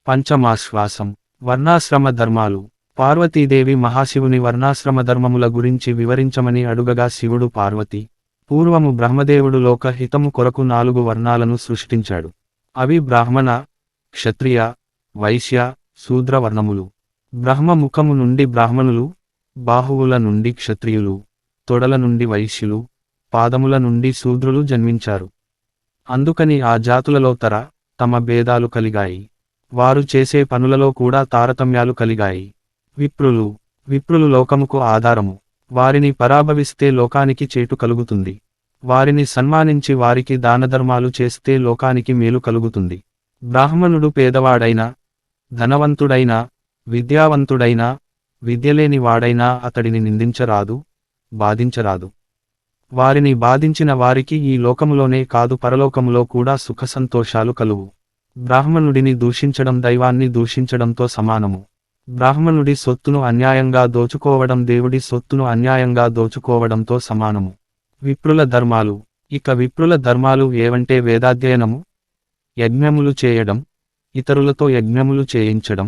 పంచమాశ్వాసం వర్ణాశ్రమ ధర్మాలు. పార్వతీదేవి మహాశివుని వర్ణాశ్రమ ధర్మముల గురించి వివరించమని అడుగగా శివుడు పార్వతి, పూర్వము బ్రహ్మదేవుడు లోక హితము కొరకు 4 వర్ణాలను సృష్టించాడు. అవి బ్రాహ్మణ, క్షత్రియ, వైశ్య, శూద్ర వర్ణములు. బ్రహ్మ ముఖము నుండి బ్రాహ్మణులు, బాహువుల నుండి క్షత్రియులు, తొడల నుండి వైశ్యులు, పాదముల నుండి శూద్రులు జన్మించారు. అందుకని ఆ జాతులలో తమ భేదాలు కలిగాయి. వారు చేసే పనులలో కూడా తారతమ్యాలు కలిగాయి. విప్రులు లోకముకు ఆధారము. వారిని పరాభవిస్తే లోకానికి చేటు కలుగుతుంది. వారిని సన్మానించి వారికి దానధర్మాలు చేస్తే లోకానికి మేలు కలుగుతుంది. బ్రాహ్మణుడు పేదవాడైనా, ధనవంతుడైనా, విద్యావంతుడైనా, విద్యలేని వాడైనా అతడిని నిందించరాదు, బాధించరాదు. వారిని బాధించిన వారికి ఈ లోకములోనే కాదు పరలోకములో కూడా సుఖసంతోషాలు కలుగు. బ్రాహ్మణుడిని దూషించడం దైవాన్ని దూషించడంతో సమానము. బ్రాహ్మణుడి సొత్తును అన్యాయంగా దోచుకోవడం దేవుడి సొత్తును అన్యాయంగా దోచుకోవడంతో సమానము. విప్రుల ధర్మాలు. ఇక విప్రుల ధర్మాలు ఏవంటే వేదాధ్యయనము, యజ్ఞములు చేయడం, ఇతరులతో యజ్ఞములు చేయించడం,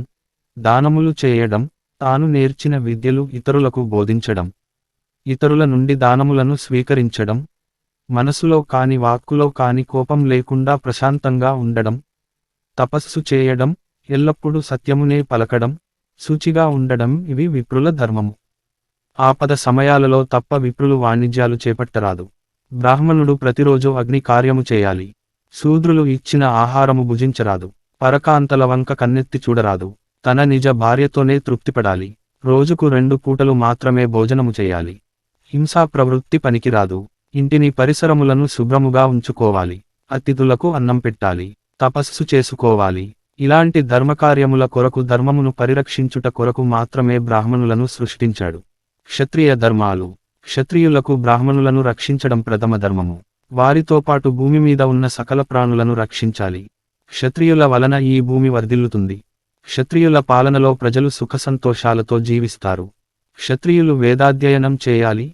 దానములు చేయడం, తాను నేర్చిన విద్యలు ఇతరులకు బోధించడం, ఇతరుల నుండి దానములను స్వీకరించడం, మనసులో కాని వాక్కులో కాని కోపం లేకుండా ప్రశాంతంగా ఉండడం, తపస్సు చేయడం, ఎల్లప్పుడూ సత్యమునే పలకడం, శుచిగా ఉండడం ఇవి విప్రుల ధర్మము. ఆపద సమయాలలో తప్ప విప్రులు వాణిజ్యాలు చేపట్టరాదు. బ్రాహ్మణుడు ప్రతిరోజు అగ్ని కార్యము చేయాలి. శూద్రులు ఇచ్చిన ఆహారము భుజించరాదు. పరకాంతల వంక కన్నెత్తి చూడరాదు. తన నిజ భార్యతోనే తృప్తిపడాలి. రోజుకు 2 పూటలు మాత్రమే భోజనము చేయాలి. హింసా ప్రవృత్తి పనికిరాదు. ఇంటిని పరిసరములను శుభ్రముగా ఉంచుకోవాలి. అతిథులకు అన్నం పెట్టాలి. తపస్సు చేసుకోవాలి. ఇలాంటి ధర్మకార్యముల కొరకు ధర్మమును పరిరక్షించుట కొరకు మాత్రమే బ్రాహ్మణులను సృష్టించాడు. క్షత్రియ ధర్మాలు. క్షత్రియులకు బ్రాహ్మణులను రక్షించడం ప్రథమ ధర్మము. వారితో పాటు భూమి మీద ఉన్న సకల ప్రాణులను రక్షించాలి. క్షత్రియుల వలన ఈ భూమి వర్ధిల్లుతుంది. క్షత్రియుల పాలనలో ప్రజలు సుఖసంతోషాలతో జీవిస్తారు. క్షత్రియులు వేదాధ్యయనం చేయాలి,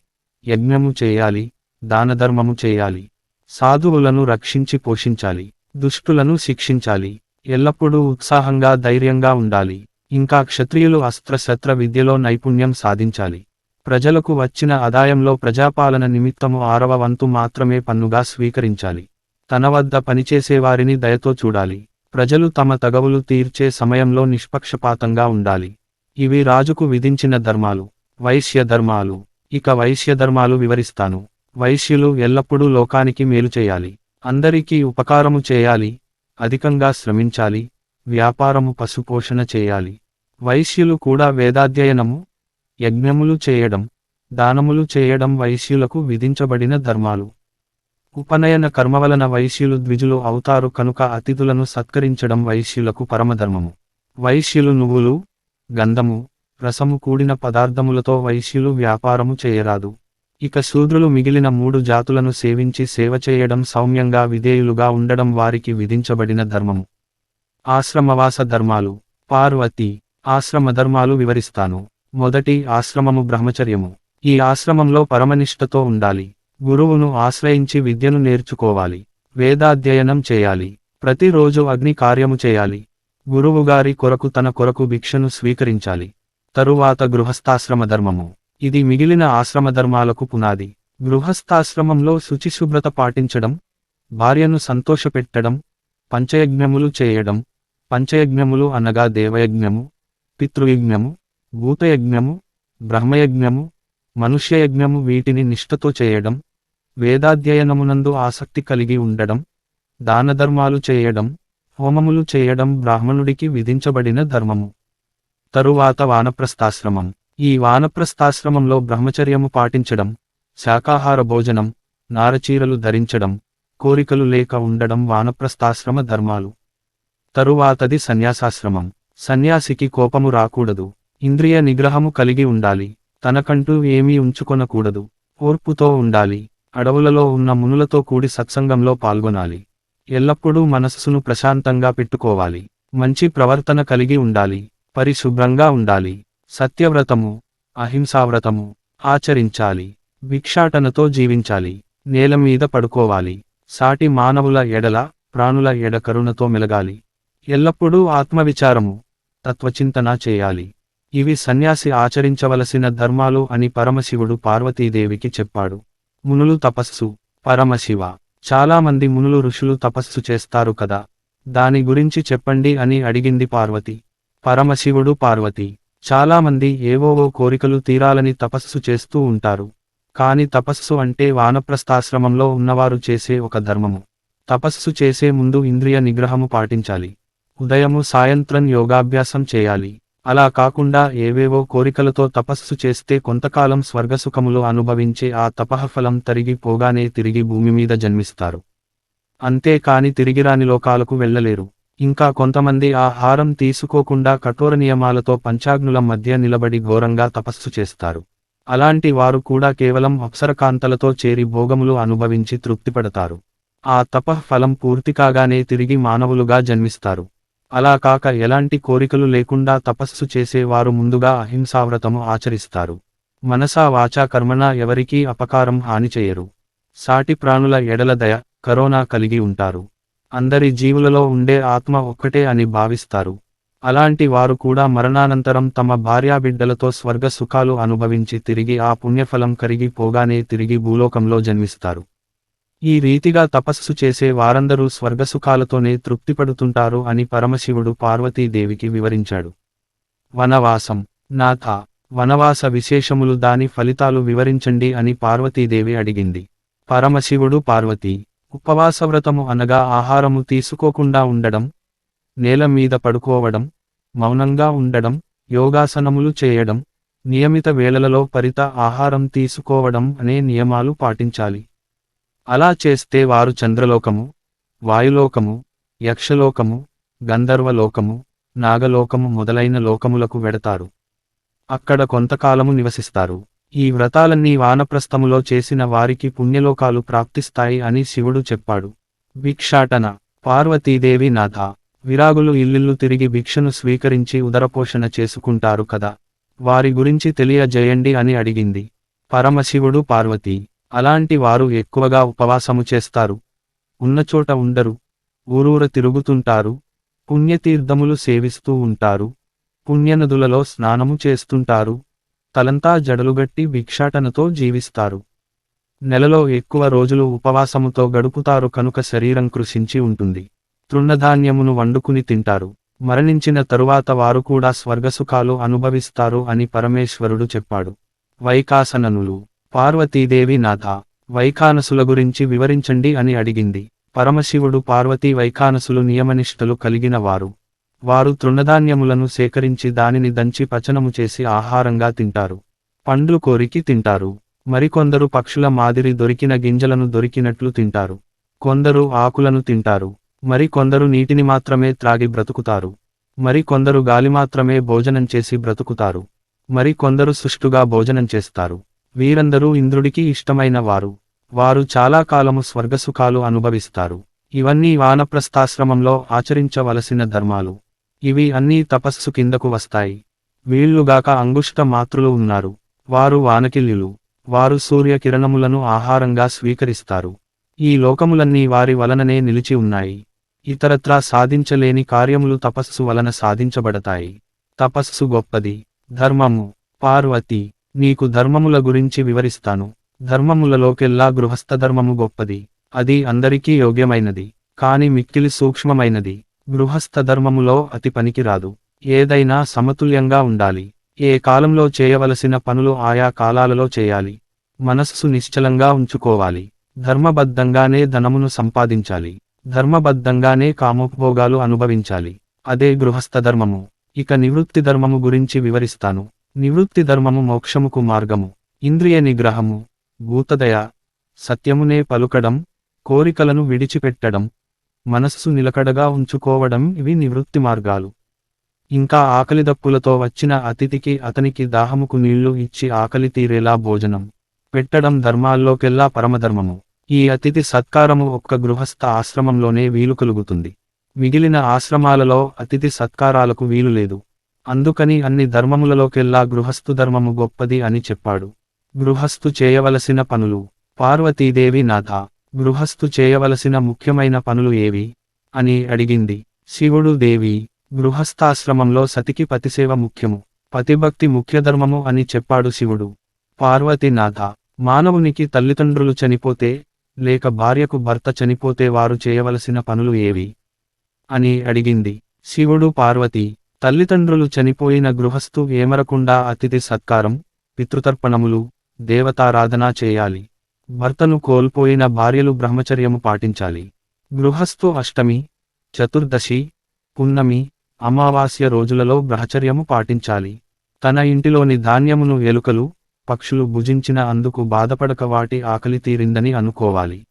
యజ్ఞము చేయాలి, దానధర్మము చేయాలి, సాధువులను రక్షించి పోషించాలి, దుష్టులను శిక్షించాలి, ఎల్లప్పుడూ ఉత్సాహంగా ధైర్యంగా ఉండాలి. ఇంకా క్షత్రియులు అస్త్రశస్త్ర విద్యలో నైపుణ్యం సాధించాలి. ప్రజలకు వచ్చిన ఆదాయంలో ప్రజాపాలన నిమిత్తము 6వ వంతు మాత్రమే పన్నుగా స్వీకరించాలి. తన వద్ద పనిచేసేవారిని దయతో చూడాలి. ప్రజలు తమ తగవులు తీర్చే సమయంలో నిష్పక్షపాతంగా ఉండాలి. ఇవి రాజుకు విధించిన ధర్మాలు. వైశ్య ధర్మాలు. ఇక వైశ్య ధర్మాలు వివరిస్తాను. వైశ్యులు ఎల్లప్పుడూ లోకానికి మేలు చేయాలి. అందరికీ ఉపకారము చేయాలి, అధికంగా శ్రమించాలి, వ్యాపారము పశుపోషణ చేయాలి. వైశ్యులు కూడా వేదాధ్యయనము, యజ్ఞములు చేయడం, దానములు చేయడం వైశ్యులకు విధించబడిన ధర్మాలు. ఉపనయన కర్మ వలన వైశ్యులు ద్విజులు అవుతారు కనుక అతిథులను సత్కరించడం వైశ్యులకు పరమధర్మము. వైశ్యులు నువ్వులు, గంధము, రసము కూడిన పదార్థములతో వైశ్యులు వ్యాపారము చేయరాదు. ఇక శూద్రులు మిగిలిన 3 జాతులను సేవించి సేవ చేయడం, సౌమ్యంగా విధేయులుగా ఉండడం వారికి విధించబడిన ధర్మము. ఆశ్రమవాస ధర్మాలు. పార్వతి. ఆశ్రమ ధర్మాలు వివరిస్తాను. మొదటి ఆశ్రమము బ్రహ్మచర్యము. ఈ ఆశ్రమంలో పరమనిష్టతో ఉండాలి. గురువును ఆశ్రయించి విద్యను నేర్చుకోవాలి. వేదాధ్యయనం చేయాలి. ప్రతిరోజు అగ్ని కార్యము చేయాలి. గురువుగారి కొరకు తన కొరకు భిక్షను స్వీకరించాలి. తరువాత గృహస్థాశ్రమ ధర్మము. ఇది మిగిలిన ఆశ్రమ ధర్మాలకు పునాది. గృహస్థాశ్రమంలో శుచిశుభ్రత పాటించడం, భార్యను సంతోషపెట్టడం, పంచయజ్ఞములు చేయడం. పంచయజ్ఞములు అనగా దేవయజ్ఞము, పితృయజ్ఞము, భూతయజ్ఞము, బ్రహ్మయజ్ఞము, మనుష్యయజ్ఞము. వీటిని నిష్ఠతో చేయడం, వేదాధ్యయనమునందు ఆసక్తి కలిగి ఉండడం, దానధర్మాలు చేయడం, హోమములు చేయడం బ్రాహ్మణుడికి విధించబడిన ధర్మము. తరువాత వానప్రస్థాశ్రమం. ఈ వానప్రస్థాశ్రమంలో బ్రహ్మచర్యము పాటించడం, శాకాహార భోజనం, నారచీరలు ధరించడం, కోరికలు లేక ఉండడం వానప్రస్థాశ్రమ ధర్మాలు. తరువాతది సన్యాసాశ్రమం. సన్యాసికి కోపము రాకూడదు. ఇంద్రియ నిగ్రహము కలిగి ఉండాలి. తనకంటూ ఏమీ ఉంచుకొనకూడదు. ఓర్పుతో ఉండాలి. అడవులలో ఉన్న మునులతో కూడి సత్సంగంలో పాల్గొనాలి. ఎల్లప్పుడూ మనస్సును ప్రశాంతంగా పెట్టుకోవాలి. మంచి ప్రవర్తన కలిగి ఉండాలి. పరిశుభ్రంగా ఉండాలి. సత్యవ్రతము, అహింసావ్రతము ఆచరించాలి. భిక్షాటనతో జీవించాలి. నేల మీద పడుకోవాలి. సాటి మానవుల ఎడల, ప్రాణుల ఎడ కరుణతో మెలగాలి. ఎల్లప్పుడూ ఆత్మవిచారము, తత్వచింతన చేయాలి. ఇవి సన్యాసి ఆచరించవలసిన ధర్మాలు అని పరమశివుడు పార్వతీదేవికి చెప్పాడు. మునులు తపస్సు. పరమశివ, చాలామంది మునులు ఋషులు తపస్సు చేస్తారు కదా, దాని గురించి చెప్పండి అని అడిగింది పార్వతి. పరమశివుడు పార్వతి, చాలామంది ఏవోవో కోరికలు తీరాలని తపస్సు చేస్తూ ఉంటారు. కాని తపస్సు అంటే వానప్రస్థాశ్రమంలో ఉన్నవారు చేసే ఒక ధర్మము. తపస్సు చేసే ముందు ఇంద్రియ నిగ్రహము పాటించాలి. ఉదయము సాయంత్రం యోగాభ్యాసం చేయాలి. అలా కాకుండా ఏవేవో కోరికలతో తపస్సు చేస్తే కొంతకాలం స్వర్గసుఖములు అనుభవించే ఆ తపఃఫలం తరిగి పోగానే తిరిగి భూమి మీద జన్మిస్తారు. అంతేకాని తిరిగిరాని లోకాలకు వెళ్ళలేరు. ఇంకా కొంతమంది ఆహారం తీసుకోకుండా కఠోర నియమాలతో పంచాగ్నుల మధ్య నిలబడి ఘోరంగా తపస్సు చేస్తారు. అలాంటి వారు కూడా కేవలం అప్సరకాంతలతో చేరి భోగములు అనుభవించి తృప్తిపడతారు. ఆ తపఃఫలం పూర్తి కాగానే తిరిగి మానవులుగా జన్మిస్తారు. అలా కాక ఎలాంటి కోరికలు లేకుండా తపస్సు చేసే వారు ముందుగా అహింసావ్రతము ఆచరిస్తారు. మనసా వాచా కర్మణా ఎవరికీ అపకారం హాని చేయరు. సాటి ప్రాణుల ఎడల దయ, కరుణ కలిగి ఉంటారు. అందరి జీవులలో ఉండే ఆత్మ ఒక్కటే అని భావిస్తారు. అలాంటి వారు కూడా మరణానంతరం తమ భార్యాబిడ్డలతో స్వర్గ సుఖాలు అనుభవించి తిరిగి ఆ పుణ్యఫలం కరిగి పోగానే తిరిగి భూలోకంలో జన్మిస్తారు. ఈ రీతిగా తపస్సు చేసే వారందరూ స్వర్గసుఖాలతోనే తృప్తిపడుతుంటారు అని పరమశివుడు పార్వతీదేవికి వివరించాడు. వనవాసం. నాథ, వనవాస విశేషములు దాని ఫలితాలు వివరించండి అని పార్వతీదేవి అడిగింది. పరమశివుడు పార్వతీ, ఉపవాసవ్రతము అనగా ఆహారము తీసుకోకుండా ఉండడం, నేల మీద పడుకోవడం, మౌనంగా ఉండడం, యోగాసనములు చేయడం, నియమిత వేళలలో పరిత ఆహారం తీసుకోవడం అనే నియమాలు పాటించాలి. అలా చేస్తే వారు చంద్రలోకము, వాయులోకము, యక్షలోకము, గంధర్వలోకము, నాగలోకము మొదలైన లోకములకు వెడతారు. అక్కడ కొంతకాలము నివసిస్తారు. ఈ వ్రతాలన్నీ వానప్రస్థములో చేసిన వారికి పుణ్యలోకాలు ప్రాప్తిస్తాయి అని శివుడు చెప్పాడు. భిక్షాటన. పార్వతీదేవి, నాథ, విరాగులు ఇల్లిల్లు తిరిగి భిక్షను స్వీకరించి ఉదరపోషణ చేసుకుంటారు కదా, వారి గురించి తెలియజేయండి అని అడిగింది. పరమశివుడు పార్వతీ, అలాంటి వారు ఎక్కువగా ఉపవాసము చేస్తారు. ఉన్నచోట ఉండరు. ఊరూర తిరుగుతుంటారు. పుణ్యతీర్థములు సేవిస్తూ ఉంటారు. పుణ్యనదులలో స్నానము చేస్తుంటారు. తలంతా జడలుగట్టి భిక్షాటనతో జీవిస్తారు. నెలలో ఎక్కువ రోజులు ఉపవాసముతో గడుపుతారు కనుక శరీరం కృశించి ఉంటుంది. తృణధాన్యమును వండుకుని తింటారు. మరణించిన తరువాత వారు కూడా స్వర్గసుఖాలు అనుభవిస్తారు అని పరమేశ్వరుడు చెప్పాడు. వైకాసననులు. పార్వతీదేవి, నాథ, వైఖానసుల గురించి వివరించండి అని అడిగింది. పరమశివుడు పార్వతీ, వైఖానసులు నియమనిష్టలు కలిగిన వారు. వారు తృణధాన్యములను సేకరించి దానిని దంచి పచనము చేసి ఆహారంగా తింటారు. పండ్లు కోరికి తింటారు. మరికొందరు పక్షుల మాదిరి దొరికిన గింజలను దొరికినట్లు తింటారు. కొందరు ఆకులను తింటారు. మరికొందరు నీటిని మాత్రమే త్రాగి బ్రతుకుతారు. మరికొందరు గాలి మాత్రమే భోజనం చేసి బ్రతుకుతారు. మరికొందరు సుష్టుగా భోజనం చేస్తారు. వీరందరూ ఇంద్రుడికి ఇష్టమైన వారు. వారు చాలా కాలము స్వర్గసుఖాలు అనుభవిస్తారు. ఇవన్నీ వానప్రస్థాశ్రమంలో ఆచరించవలసిన ధర్మాలు. ఇవి అన్నీ తపస్సు కిందకు వస్తాయి. వీళ్ళుగాక అంగుష్ట మాతృలు ఉన్నారు. వారు వానకిల్యులు. వారు సూర్యకిరణములను ఆహారంగా స్వీకరిస్తారు. ఈ లోకములన్నీ వారి వలననే నిలిచి ఉన్నాయి. ఇతరత్రా సాధించలేని కార్యములు తపస్సు వలన సాధించబడతాయి. తపస్సు గొప్పది. ధర్మము. పార్వతి, నీకు ధర్మముల గురించి వివరిస్తాను. ధర్మములలోకెల్లా గృహస్థధర్మము గొప్పది. అది అందరికీ యోగ్యమైనది, కాని మిక్కిలి సూక్ష్మమైనది. గృహస్థధర్మములో అతి పనికిరాదు. ఏదైనా సమతుల్యంగా ఉండాలి. ఏ కాలంలో చేయవలసిన పనులు ఆయా కాలాలలో చేయాలి. మనస్సు నిశ్చలంగా ఉంచుకోవాలి. ధర్మబద్ధంగానే ధనమును సంపాదించాలి. ధర్మబద్ధంగానే కామోపభోగాలు అనుభవించాలి. అదే గృహస్థధర్మము. ఇక నివృత్తి ధర్మము గురించి వివరిస్తాను. నివృత్తి ధర్మము మోక్షముకు మార్గము. ఇంద్రియ నిగ్రహము, భూతదయ, సత్యమునే పలుకడం, కోరికలను విడిచిపెట్టడం, మనస్సు నిలకడగా ఉంచుకోవడం ఇవి నివృత్తి మార్గాలు. ఇంకా ఆకలిదప్పులతో వచ్చిన అతిథికి అతనికి దాహముకు నీళ్లు ఇచ్చి ఆకలి తీరేలా భోజనం పెట్టడం ధర్మాల్లోకెల్లా పరమధర్మము. ఈ అతిథి సత్కారము ఒక్క గృహస్థ ఆశ్రమంలోనే వీలు కలుగుతుంది. మిగిలిన ఆశ్రమాలలో అతిథి సత్కారాలకు వీలు లేదు. అందుకని అన్ని ధర్మములలోకెల్లా గృహస్థు ధర్మము గొప్పది అని చెప్పాడు. గృహస్థు చేయవలసిన పనులు. పార్వతీదేవి, నాథ, గృహస్థు చేయవలసిన ముఖ్యమైన పనులు ఏవి అని అడిగింది. శివుడు దేవి గృహస్థాశ్రమంలో సతికి పతిసేవ ముఖ్యము, పతిభక్తి ముఖ్యధర్మము అని చెప్పాడు శివుడు. పార్వతీనాథ, మానవునికి తల్లిదండ్రులు చనిపోతే లేక భార్యకు భర్త చనిపోతే వారు చేయవలసిన పనులు ఏవి అని అడిగింది. శివుడు పార్వతి, తల్లిదండ్రులు చనిపోయిన గృహస్థు ఏమరకుండా అతిథి సత్కారం, పితృతర్పణములు, దేవతారాధన చేయాలి. భర్తను కోల్పోయిన భార్యలు బ్రహ్మచర్యము పాటించాలి. గృహస్థు అష్టమి, చతుర్దశి, పున్నమి, అమావాస్య రోజులలో బ్రహ్మచర్యము పాటించాలి. తన ఇంటిలోని ధాన్యమును ఎలుకలు, పక్షులు భుజించిన అందుకు బాధపడక వాటి ఆకలి తీరిందని అనుకోవాలి.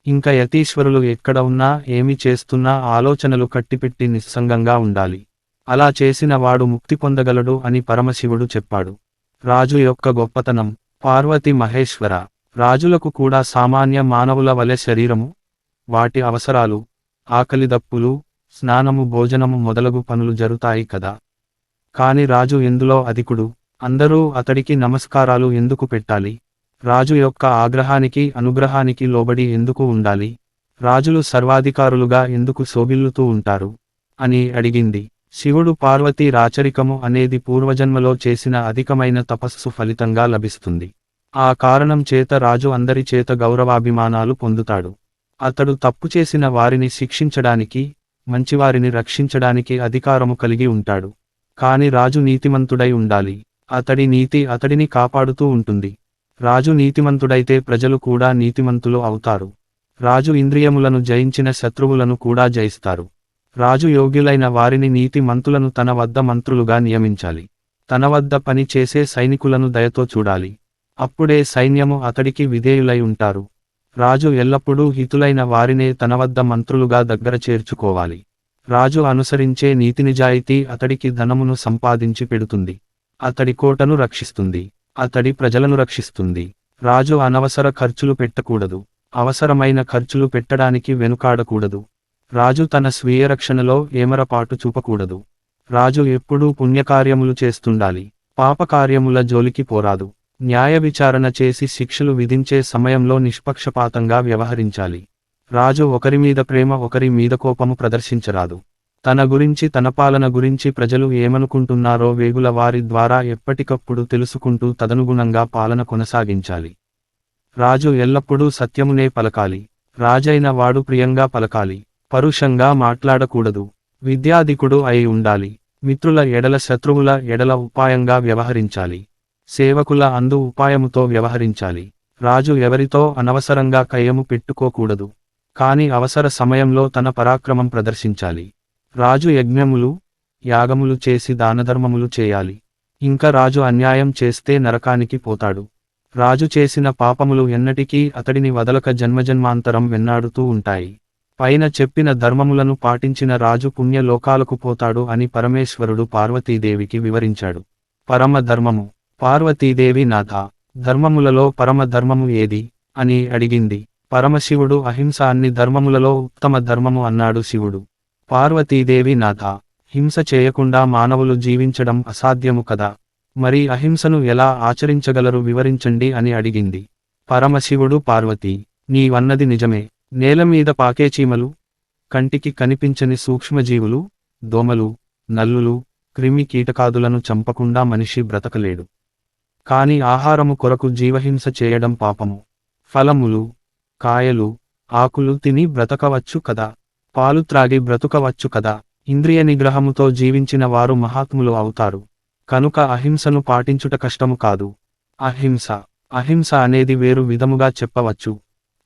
ఇంకా యతీశ్వరులు ఎక్కడ ఉన్నా ఏమి చేస్తున్నా ఆలోచనలు కట్టిపెట్టి నిస్సంగంగా ఉండాలి. అలా చేసిన వాడు ముక్తి పొందగలడు అని పరమశివుడు చెప్పాడు. రాజు యొక్క గొప్పతనం. పార్వతి మహేశ్వర, రాజులకు కూడా సామాన్య మానవుల వలె శరీరము, వాటి అవసరాలు, ఆకలిదప్పులు, స్నానము, భోజనము మొదలగు పనులు జరుగుతాయి కదా. కాని రాజు ఎందులో అధికుడు? అందరూ అతడికి నమస్కారాలు ఎందుకు పెట్టాలి? రాజు యొక్క ఆగ్రహానికి అనుగ్రహానికి లోబడి ఎందుకు ఉండాలి? రాజులు సర్వాధికారులుగా ఎందుకు శోభిల్లుతూ ఉంటారు అని అడిగింది. శివుడు పార్వతీ రాచరికము అనేది పూర్వజన్మలో చేసిన అధికమైన తపస్సు ఫలితంగా లభిస్తుంది. ఆ కారణం చేత రాజు అందరి చేత గౌరవాభిమానాలు పొందుతాడు. అతడు తప్పు చేసిన వారిని శిక్షించడానికి, మంచివారిని రక్షించడానికి అధికారము కలిగి ఉంటాడు. కాని రాజు నీతిమంతుడై ఉండాలి. అతడి నీతి అతడిని కాపాడుతూ ఉంటుంది. రాజు నీతిమంతుడైతే ప్రజలు కూడా నీతిమంతులు అవుతారు. రాజు ఇంద్రియములను జయించిన శత్రువులను కూడా జయిస్తారు. రాజు యోగ్యులైన వారిని నీతి మంతులను తన వద్ద మంత్రులుగా నియమించాలి. తన వద్ద పని చేసే సైనికులను దయతో చూడాలి. అప్పుడే సైన్యము అతడికి విధేయులై ఉంటారు. రాజు ఎల్లప్పుడూ హితులైన వారినే తన వద్ద మంత్రులుగా దగ్గర చేర్చుకోవాలి. రాజు అనుసరించే నీతినిజాయితీ అతడికి ధనమును సంపాదించి పెడుతుంది. అతడి కోటను రక్షిస్తుంది. అతడి ప్రజలను రక్షిస్తుంది. రాజు అనవసర ఖర్చులు పెట్టకూడదు. అవసరమైన ఖర్చులు పెట్టడానికి వెనుకాడకూడదు. రాజు తన స్వీయ రక్షణలో ఏమరపాటు చూపకూడదు. రాజు ఎప్పుడూ పుణ్యకార్యములు చేస్తుండాలి. పాపకార్యముల జోలికి పోరాదు. న్యాయ విచారణ చేసి శిక్షలు విధించే సమయంలో నిష్పక్షపాతంగా వ్యవహరించాలి. రాజు ఒకరి మీద ప్రేమ, ఒకరి మీద కోపము ప్రదర్శించరాదు. తన గురించి, తన పాలన గురించి ప్రజలు ఏమనుకుంటున్నారో వేగుల వారి ద్వారా ఎప్పటికప్పుడు తెలుసుకుంటూ తదనుగుణంగా పాలన కొనసాగించాలి. రాజు ఎల్లప్పుడూ సత్యమునే పలకాలి. రాజైన వాడు ప్రియంగా పలకాలి. పరుషంగా మాట్లాడకూడదు. విద్యాధికుడు అయి ఉండాలి. మిత్రుల ఎడల, శత్రువుల ఎడల ఉపాయంగా వ్యవహరించాలి. సేవకుల అందు ఉపాయముతో వ్యవహరించాలి. రాజు ఎవరితో అనవసరంగా కయ్యము పెట్టుకోకూడదు. కాని అవసర సమయంలో తన పరాక్రమం ప్రదర్శించాలి. రాజు యజ్ఞములు, యాగములు చేసి దానధర్మములు చేయాలి. ఇంకా రాజు అన్యాయం చేస్తే నరకానికి పోతాడు. రాజు చేసిన పాపములు ఎన్నటికీ అతడిని వదలక జన్మజన్మాంతరం వెన్నాడుతూ ఉంటాయి. పైన చెప్పిన ధర్మములను పాటించిన రాజు పుణ్య లోకాలకు పోతాడు అని పరమేశ్వరుడు పార్వతీదేవికి వివరించాడు. పరమ ధర్మము. పార్వతీదేవి, నాథ, ధర్మములలో పరమ ధర్మము ఏది అని అడిగింది. పరమశివుడు అహింస అన్ని ధర్మములలో ఉత్తమ ధర్మము అన్నాడు శివుడు. పార్వతీదేవి, నాథ, హింస చేయకుండా మానవులు జీవించడం అసాధ్యము కదా. మరి అహింసను ఎలా ఆచరించగలరు వివరించండి అని అడిగింది. పరమశివుడు, పార్వతీ, నీవన్నది నిజమే. నేలమీద పాకే చీమలు, కంటికి కనిపించని సూక్ష్మజీవులు, దోమలు, నల్లులు, క్రిమి కీటకాదులను చంపకుండా మనిషి బ్రతకలేడు. కాని ఆహారము కొరకు జీవహింస చేయడం పాపము. ఫలములు, కాయలు, ఆకులు తిని బ్రతకవచ్చు కదా. పాలు త్రాగి బ్రతుకవచ్చు కదా. ఇంద్రియ నిగ్రహముతో జీవించిన వారు మహాత్ములు అవుతారు. కనుక అహింసను పాటించుట కష్టము కాదు. అహింస అనేది వేరు విధముగా చెప్పవచ్చు.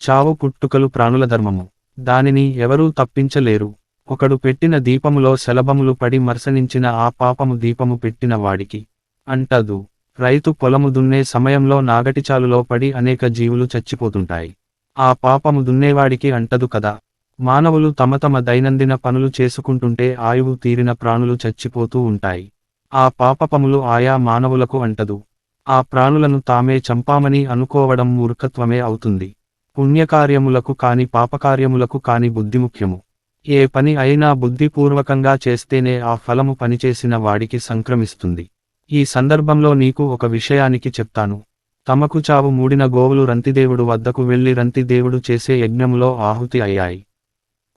చావు పుట్టుకలు ప్రాణుల ధర్మము. దానిని ఎవరూ తప్పించలేరు. ఒకడు పెట్టిన దీపములో శలభములు పడి మర్సనించిన ఆ పాపము దీపము పెట్టిన వాడికి అంటదు. రైతు పొలము దున్నే సమయంలో నాగటిచాలులో పడి అనేక జీవులు చచ్చిపోతుంటాయి. ఆ పాపము దున్నేవాడికి అంటదు కదా. మానవులు తమ తమ దైనందిన పనులు చేసుకుంటుంటే ఆయువు తీరిన ప్రాణులు చచ్చిపోతూ ఉంటాయి. ఆ పాపపములు ఆయా మానవులకు అంటదు. ఆ ప్రాణులను తామే చంపామని అనుకోవడం మూర్ఖత్వమే అవుతుంది. పుణ్యకార్యములకు కాని పాపకార్యములకు కాని బుద్ధి ముఖ్యము. ఏ పని అయినా బుద్ధిపూర్వకంగా చేస్తేనే ఆ ఫలము పనిచేసిన వాడికి సంక్రమిస్తుంది. ఈ సందర్భంలో నీకు ఒక విషయానికి చెప్తాను. తమకు చావు మూడిన గోవులు రంతిదేవుడు వద్దకు వెళ్లి రంతిదేవుడు చేసే యజ్ఞములో ఆహుతి అయ్యాయి.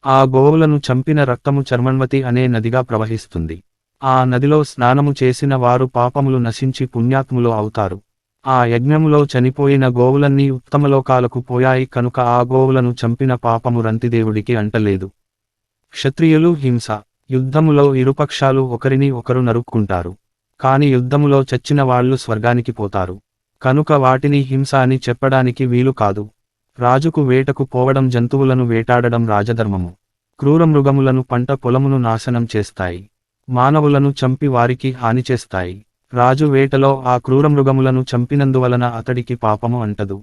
ఆ గోవులను చంపిన రక్తము చర్మణ్వతి అనే నదిగా ప్రవహిస్తుంది. ఆ నదిలో స్నానము చేసిన వారు పాపములు నశించి పుణ్యాత్ములు అవుతారు. ఆ యజ్ఞములో చనిపోయిన గోవులన్నీ ఉత్తమలోకాలకు పోయాయి కనుక ఆ గోవులను చంపిన పాపము రంతిదేవుడికి అంటలేదు. క్షత్రియులు హింస. యుద్ధములో ఇరుపక్షాలు ఒకరిని ఒకరు నరుక్కుంటారు. కాని యుద్ధములో చచ్చిన వాళ్ళు స్వర్గానికి పోతారు. కనుక వాటిని హింస అని చెప్పడానికి వీలు కాదు. రాజుకు వేటకు పోవడం జంతువులను వేటాడడం రాజధర్మము. క్రూరమృగములను పంట పొలమును నాశనం చేస్తాయి. మానవులను చంపి వారికి హాని చేస్తాయి. రాజు వేటలో ఆ క్రూరమృగములను చంపినందువలన అతడికి పాపము అంటదు.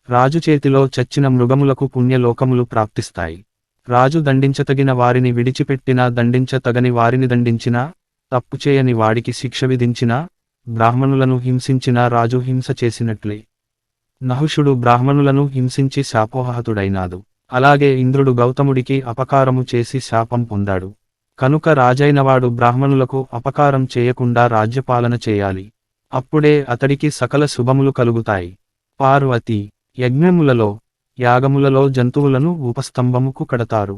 రాజు చేతిలో చచ్చిన మృగములకు పుణ్యలోకములు ప్రాప్తిస్తాయి. రాజు దండించతగిన వారిని విడిచిపెట్టినా దండించతగని వారిని దండించినా, తప్పు చేయని వాడికి శిక్ష విధించినా, బ్రాహ్మణులను హింసించినా రాజు హింస చేసినట్లే. నహుషుడు బ్రాహ్మణులను హింసించి శాపోహతుడైనాడు. అలాగే ఇంద్రుడు గౌతముడికి అపకారము చేసి శాపం పొందాడు. కనుక రాజైనవాడు బ్రాహ్మణులకు అపకారం చేయకుండా రాజ్యపాలన చేయాలి. అప్పుడే అతడికి సకల శుభములు కలుగుతాయి. పార్వతి. యజ్ఞములలో, యాగములలో జంతువులను ఉపస్తంభముకు కడతారు.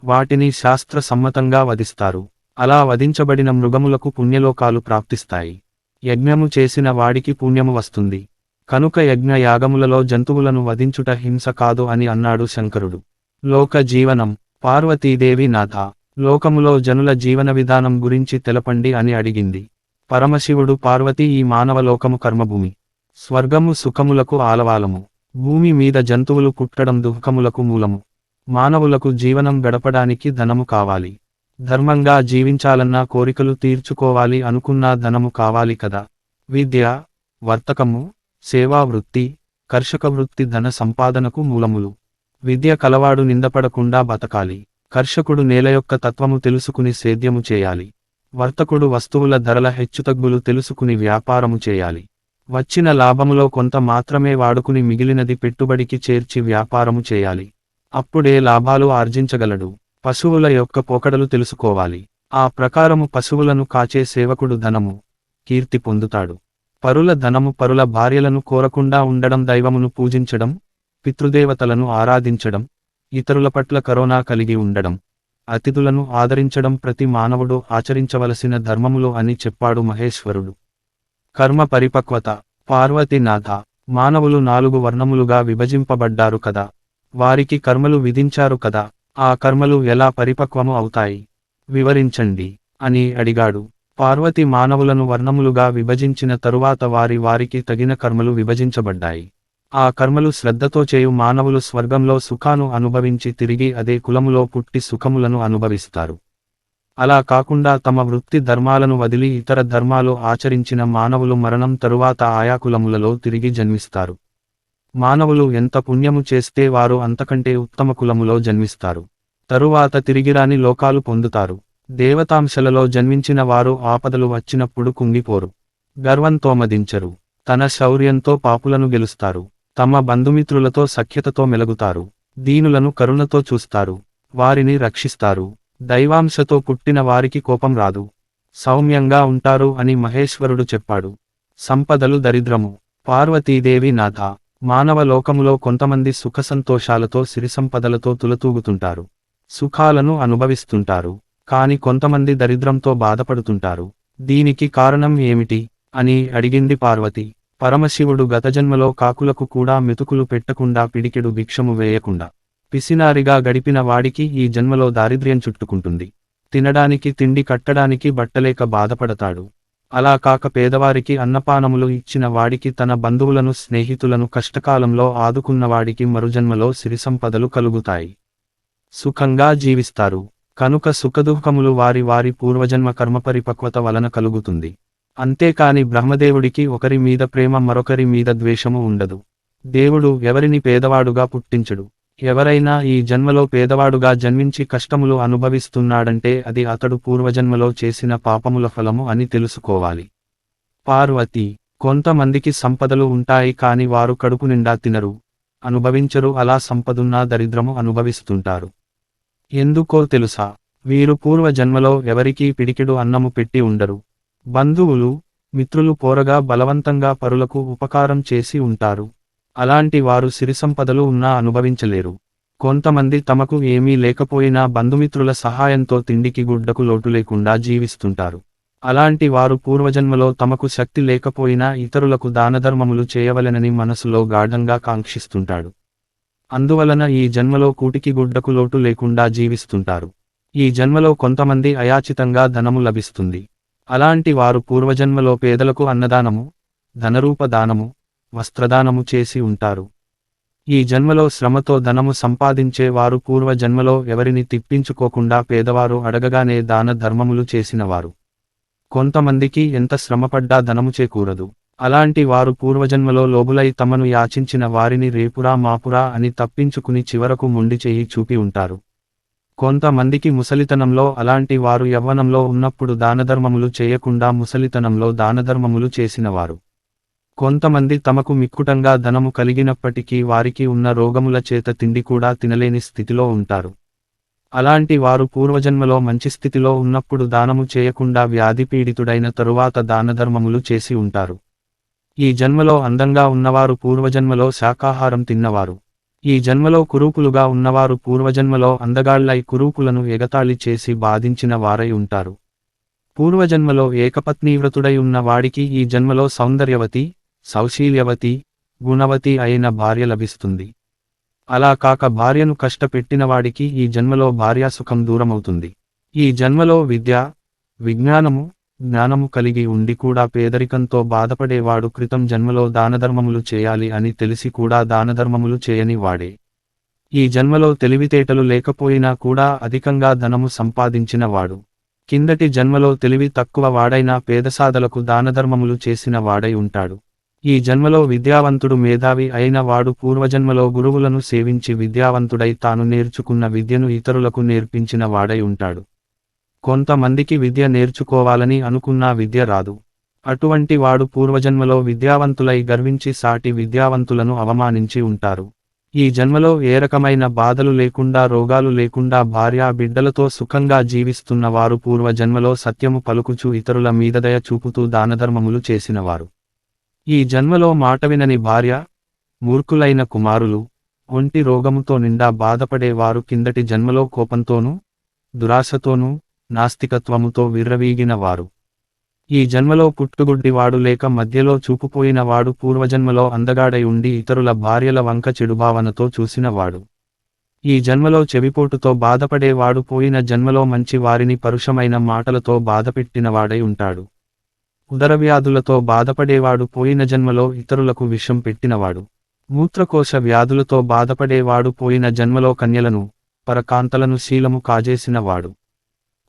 వాటిని శాస్త్ర సమ్మతంగా వధిస్తారు. అలా వధించబడిన మృగములకు పుణ్యలోకాలు ప్రాప్తిస్తాయి. యజ్ఞము చేసిన వాడికి పుణ్యము వస్తుంది. కనుక యజ్ఞ యాగములలో జంతువులను వధించుట హింస కాదు అని అన్నాడు శంకరుడు. లోక జీవనం. పార్వతీదేవి నాథ, లోకములో జనుల జీవన విధానం గురించి తెలపండి అని అడిగింది. పరమశివుడు పార్వతీ ఈ మానవలోకము కర్మభూమి. స్వర్గము సుఖములకు ఆలవాలము. భూమి మీద జంతువులు పుట్టడం దుఃఖములకు మూలము. మానవులకు జీవనం గడపడానికి ధనము కావాలి. ధర్మంగా జీవించాలన్నా కోరికలు తీర్చుకోవాలి అనుకున్నా ధనము కావాలి కదా. విద్య, వర్తకము, సేవా వృత్తి, కర్షక వృత్తి ధన సంపాదనకు మూలములు. విద్య కలవాడు నిందపడకుండా బతకాలి. కర్షకుడు నేల యొక్క తత్వము తెలుసుకుని సేద్యము చేయాలి. వర్తకుడు వస్తువుల ధరల హెచ్చుతగ్గులు తెలుసుకుని వ్యాపారము చేయాలి. వచ్చిన లాభములో కొంత మాత్రమే వాడుకుని మిగిలినది పెట్టుబడికి చేర్చి వ్యాపారము చేయాలి. అప్పుడే లాభాలు ఆర్జించగలడు. పశువుల యొక్క పోకడలు తెలుసుకోవాలి. ఆ ప్రకారము పశువులను కాచే సేవకుడు ధనము, కీర్తి పొందుతాడు. పరుల ధనము పరుల భార్యలను కోరకుండా ఉండడం, దైవమును పూజించడం, పితృదేవతలను ఆరాధించడం, ఇతరుల పట్ల కరుణ కలిగి ఉండడం, అతిథులను ఆదరించడం ప్రతి మానవుడు ఆచరించవలసిన ధర్మములు అని చెప్పాడు మహేశ్వరుడు. కర్మ పరిపక్వత. పార్వతీనాథ, మానవులు 4 వర్ణములుగా విభజింపబడ్డారు కదా. వారికి కర్మలు విధించారు కదా. ఆ కర్మలు ఎలా పరిపక్వము అవుతాయి వివరించండి అని అడిగాడు. పార్వతి మానవులను వర్ణములుగా విభజించిన తరువాత వారికి తగిన కర్మలు విభజించబడ్డాయి. ఆ కర్మలు శ్రద్ధతో చేయు మానవులు స్వర్గంలో సుఖాను అనుభవించి తిరిగి అదే కులములో పుట్టి సుఖములను అనుభవిస్తారు. అలా కాకుండా తమ వృత్తి ధర్మాలను వదిలి ఇతర ధర్మాలు ఆచరించిన మానవులు మరణం తరువాత ఆయా కులములలో తిరిగి జన్మిస్తారు. మానవులు ఎంత పుణ్యము చేస్తే వారు అంతకంటే ఉత్తమ కులములో జన్మిస్తారు. తరువాత తిరిగిరాని లోకాలు పొందుతారు. దేవతాంశలలో జన్మించిన వారు ఆపదలు వచ్చినప్పుడు కుంగిపోరు. గర్వంతో మదించరు. తన శౌర్యంతో పాపులను గెలుస్తారు. తమ బంధుమిత్రులతో సఖ్యతతో మెలగుతారు. దీనులను కరుణతో చూస్తారు. వారిని రక్షిస్తారు. దైవాంశతో పుట్టిన వారికి కోపం రాదు. సౌమ్యంగా ఉంటారు అని మహేశ్వరుడు చెప్పాడు. సంపదలు దరిద్రము. పార్వతీదేవి నాథ, మానవ లోకములో కొంతమంది సుఖసంతోషాలతో సిరిసంపదలతో తులతూగుతుంటారు. సుఖాలను అనుభవిస్తుంటారు. కాని కొంతమంది దరిద్రంతో బాధపడుతుంటారు. దీనికి కారణం ఏమిటి అని అడిగింది పార్వతి. పరమశివుడు గతజన్మలో కాకులకు కూడా మెతుకులు పెట్టకుండా పిడికెడు భిక్షము వేయకుండా పిసినారిగా గడిపిన వాడికి ఈ జన్మలో దారిద్ర్యం చుట్టుకుంటుంది. తినడానికి తిండి, కట్టడానికి బట్టలేక బాధపడతాడు. అలా కాక పేదవారికి అన్నపానములు ఇచ్చిన వాడికి, తన బంధువులను స్నేహితులను కష్టకాలంలో ఆదుకున్నవాడికి మరుజన్మలో సిరిసంపదలు కలుగుతాయి. సుఖంగా జీవిస్తారు. కనుక సుఖదుఃఖములు వారి పూర్వజన్మ కర్మపరిపక్వత వలన కలుగుతుంది. అంతేకాని బ్రహ్మదేవుడికి ఒకరి మీద ప్రేమ, మరొకరి మీద ద్వేషము ఉండదు. దేవుడు ఎవరిని పేదవాడుగా పుట్టించడు. ఎవరైనా ఈ జన్మలో పేదవాడుగా జన్మించి కష్టములు అనుభవిస్తున్నాడంటే అది అతడు పూర్వజన్మలో చేసిన పాపముల ఫలము అని తెలుసుకోవాలి. పార్వతి, కొంతమందికి సంపదలు ఉంటాయి కాని వారు కడుపు నిండా తినరు, అనుభవించరు. అలా సంపదున్నా దరిద్రము అనుభవిస్తుంటారు. ఎందుకో తెలుసా? వీరు పూర్వజన్మలో ఎవరికీ పిడికెడు అన్నము పెట్టి ఉండరు. బంధువులు, మిత్రులు పోరగా బలవంతంగా పరులకు ఉపకారం చేసి ఉంటారు. అలాంటి వారు సిరిసంపదలు ఉన్నా అనుభవించలేరు. కొంతమంది తమకు ఏమీ లేకపోయినా బంధుమిత్రుల సహాయంతో తిండికి గుడ్డకు లోటు లేకుండా జీవిస్తుంటారు. అలాంటి వారు పూర్వజన్మలో తమకు శక్తి లేకపోయినా ఇతరులకు దానధర్మములు చేయవలెనని మనసులో గాఢంగా కాంక్షిస్తుంటాడు. అందువలన ఈ జన్మలో కూటికి గుడ్డకు లోటు లేకుండా జీవిస్తుంటారు. ఈ జన్మలో కొంతమంది అయాచితంగా ధనము లభిస్తుంది. అలాంటి వారు పూర్వజన్మలో పేదలకు అన్నదానము, ధనరూప దానము, వస్త్రదానము చేసి ఉంటారు. ఈ జన్మలో శ్రమతో ధనము సంపాదించే వారు పూర్వజన్మలో ఎవరిని తిప్పించుకోకుండా పేదవారు అడగగానే దాన ధర్మములు చేసినవారు. కొంతమందికి ఎంత శ్రమపడ్డా ధనము చేకూరదు. అలాంటి వారు పూర్వజన్మలో లోబులై తమను యాచించిన వారిని రేపురా మాపురా అని తప్పించుకుని చివరకు మొండి చెయ్యి చూపి ఉంటారు. కొంతమందికి ముసలితనంలో అలాంటి వారు యవ్వనంలో ఉన్నప్పుడు దానధర్మములు చేయకుండా ముసలితనంలో దానధర్మములు చేసినవారు. కొంతమంది తమకు మిక్కుటంగా ధనము కలిగినప్పటికీ వారికి ఉన్న రోగముల చేత తిండి కూడా తినలేని స్థితిలో ఉంటారు. అలాంటి వారు పూర్వజన్మలో మంచి స్థితిలో ఉన్నప్పుడు దానము చేయకుండా వ్యాధి పీడితుడైన తరువాత దానధర్మములు చేసి ఉంటారు. ఈ జన్మలో అందంగా ఉన్నవారు పూర్వజన్మలో శాకాహారం తిన్నవారు. ఈ జన్మలో కురూపులుగా ఉన్నవారు పూర్వజన్మలో అందగాళ్లై కురూపులను ఎగతాళి చేసి బాధించిన వారై ఉంటారు. పూర్వజన్మలో ఏకపత్నీవ్రతుడై ఉన్న వాడికి ఈ జన్మలో సౌందర్యవతి, సౌశీల్యవతి, గుణవతి అయిన భార్య లభిస్తుంది. అలా కాక భార్యను కష్టపెట్టినవాడికి ఈ జన్మలో భార్యాసుఖం దూరమవుతుంది. ఈ జన్మలో విద్య, విజ్ఞానము, జ్ఞానము కలిగి ఉండి కూడా పేదరికంతో బాధపడేవాడు క్రితం జన్మలో దానధర్మములు చేయాలి అని తెలిసి కూడా దానధర్మములు చేయని వాడే. ఈ జన్మలో తెలివితేటలు లేకపోయినా కూడా అధికంగా ధనము సంపాదించిన వాడు. కిందటి జన్మలో తెలివి తక్కువ వాడైనా పేదసాదలకు దానధర్మములు చేసిన వాడై ఉంటాడు. ఈ జన్మలో విద్యావంతుడు మేధావి అయిన వాడు పూర్వజన్మలో గురువులను సేవించి విద్యావంతుడై తాను నేర్చుకున్న విద్యను ఇతరులకు నేర్పించిన వాడై ఉంటాడు. కొంతమందికి విద్య నేర్చుకోవాలని అనుకున్నా విద్య రాదు. అటువంటి వాడు పూర్వజన్మలో విద్యావంతులై గర్వించి సాటి విద్యావంతులను అవమానించి ఉంటారు. ఈ జన్మలో ఏ రకమైన బాధలు లేకుండా రోగాలు లేకుండా భార్యా బిడ్డలతో సుఖంగా జీవిస్తున్న వారు పూర్వజన్మలో సత్యము పలుకుచూ ఇతరుల మీద దయ చూపుతూ దానధర్మములు చేసినవారు. ఈ జన్మలో మాట వినని భార్య, మూర్ఖులైన కుమారులు, ఒంటి రోగముతో నిండా బాధపడే వారు కిందటి జన్మలో కోపంతోనూ, దురాశతోనూ, నాస్తికత్వముతో విర్రవీగిన వారు. ఈ జన్మలో పుట్టుగుడ్డివాడు లేక మధ్యలో చూపుపోయిన వాడు పూర్వజన్మలో అందగాడై ఉండి ఇతరుల భార్యల వంక చెడుభావనతో చూసినవాడు. ఈ జన్మలో చెవిపోటుతో బాధపడేవాడు పోయిన జన్మలో మంచి వారిని పరుషమైన మాటలతో బాధపెట్టినవాడై ఉంటాడు. ఉదరవ్యాధులతో బాధపడేవాడు పోయిన జన్మలో ఇతరులకు విషం పెట్టినవాడు. మూత్రకోశ వ్యాధులతో బాధపడేవాడు పోయిన జన్మలో కన్యలను, పరకాంతలను శీలము కాజేసినవాడు.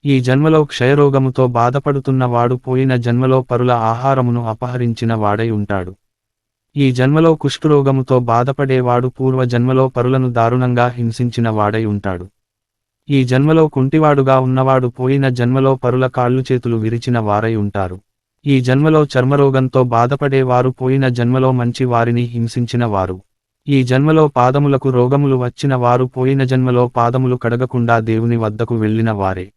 ఈ జన్మలో క్షయరోగముతో బాధపడుతున్నవాడు పోయిన జన్మలో పరుల ఆహారమును అపహరించిన వాడై ఉంటాడు. ఈ జన్మలో కుష్ఠరోగముతో బాధపడేవాడు పూర్వ జన్మలో పరులను దారుణంగా హింసించిన వాడై ఉంటాడు. ఈ జన్మలో కుంటివాడుగా ఉన్నవాడు పోయిన జన్మలో పరుల కాళ్ళు చేతులు విరిచిన వారై ఉంటారు. ఈ జన్మలో చర్మరోగంతో బాధపడేవారు పోయిన జన్మలో మంచి వారిని హింసించిన వారు. ఈ జన్మలో పాదములకు రోగములు వచ్చిన వారు పోయిన జన్మలో పాదములు కడగకుండా దేవుని వద్దకు వెళ్ళిన వారే.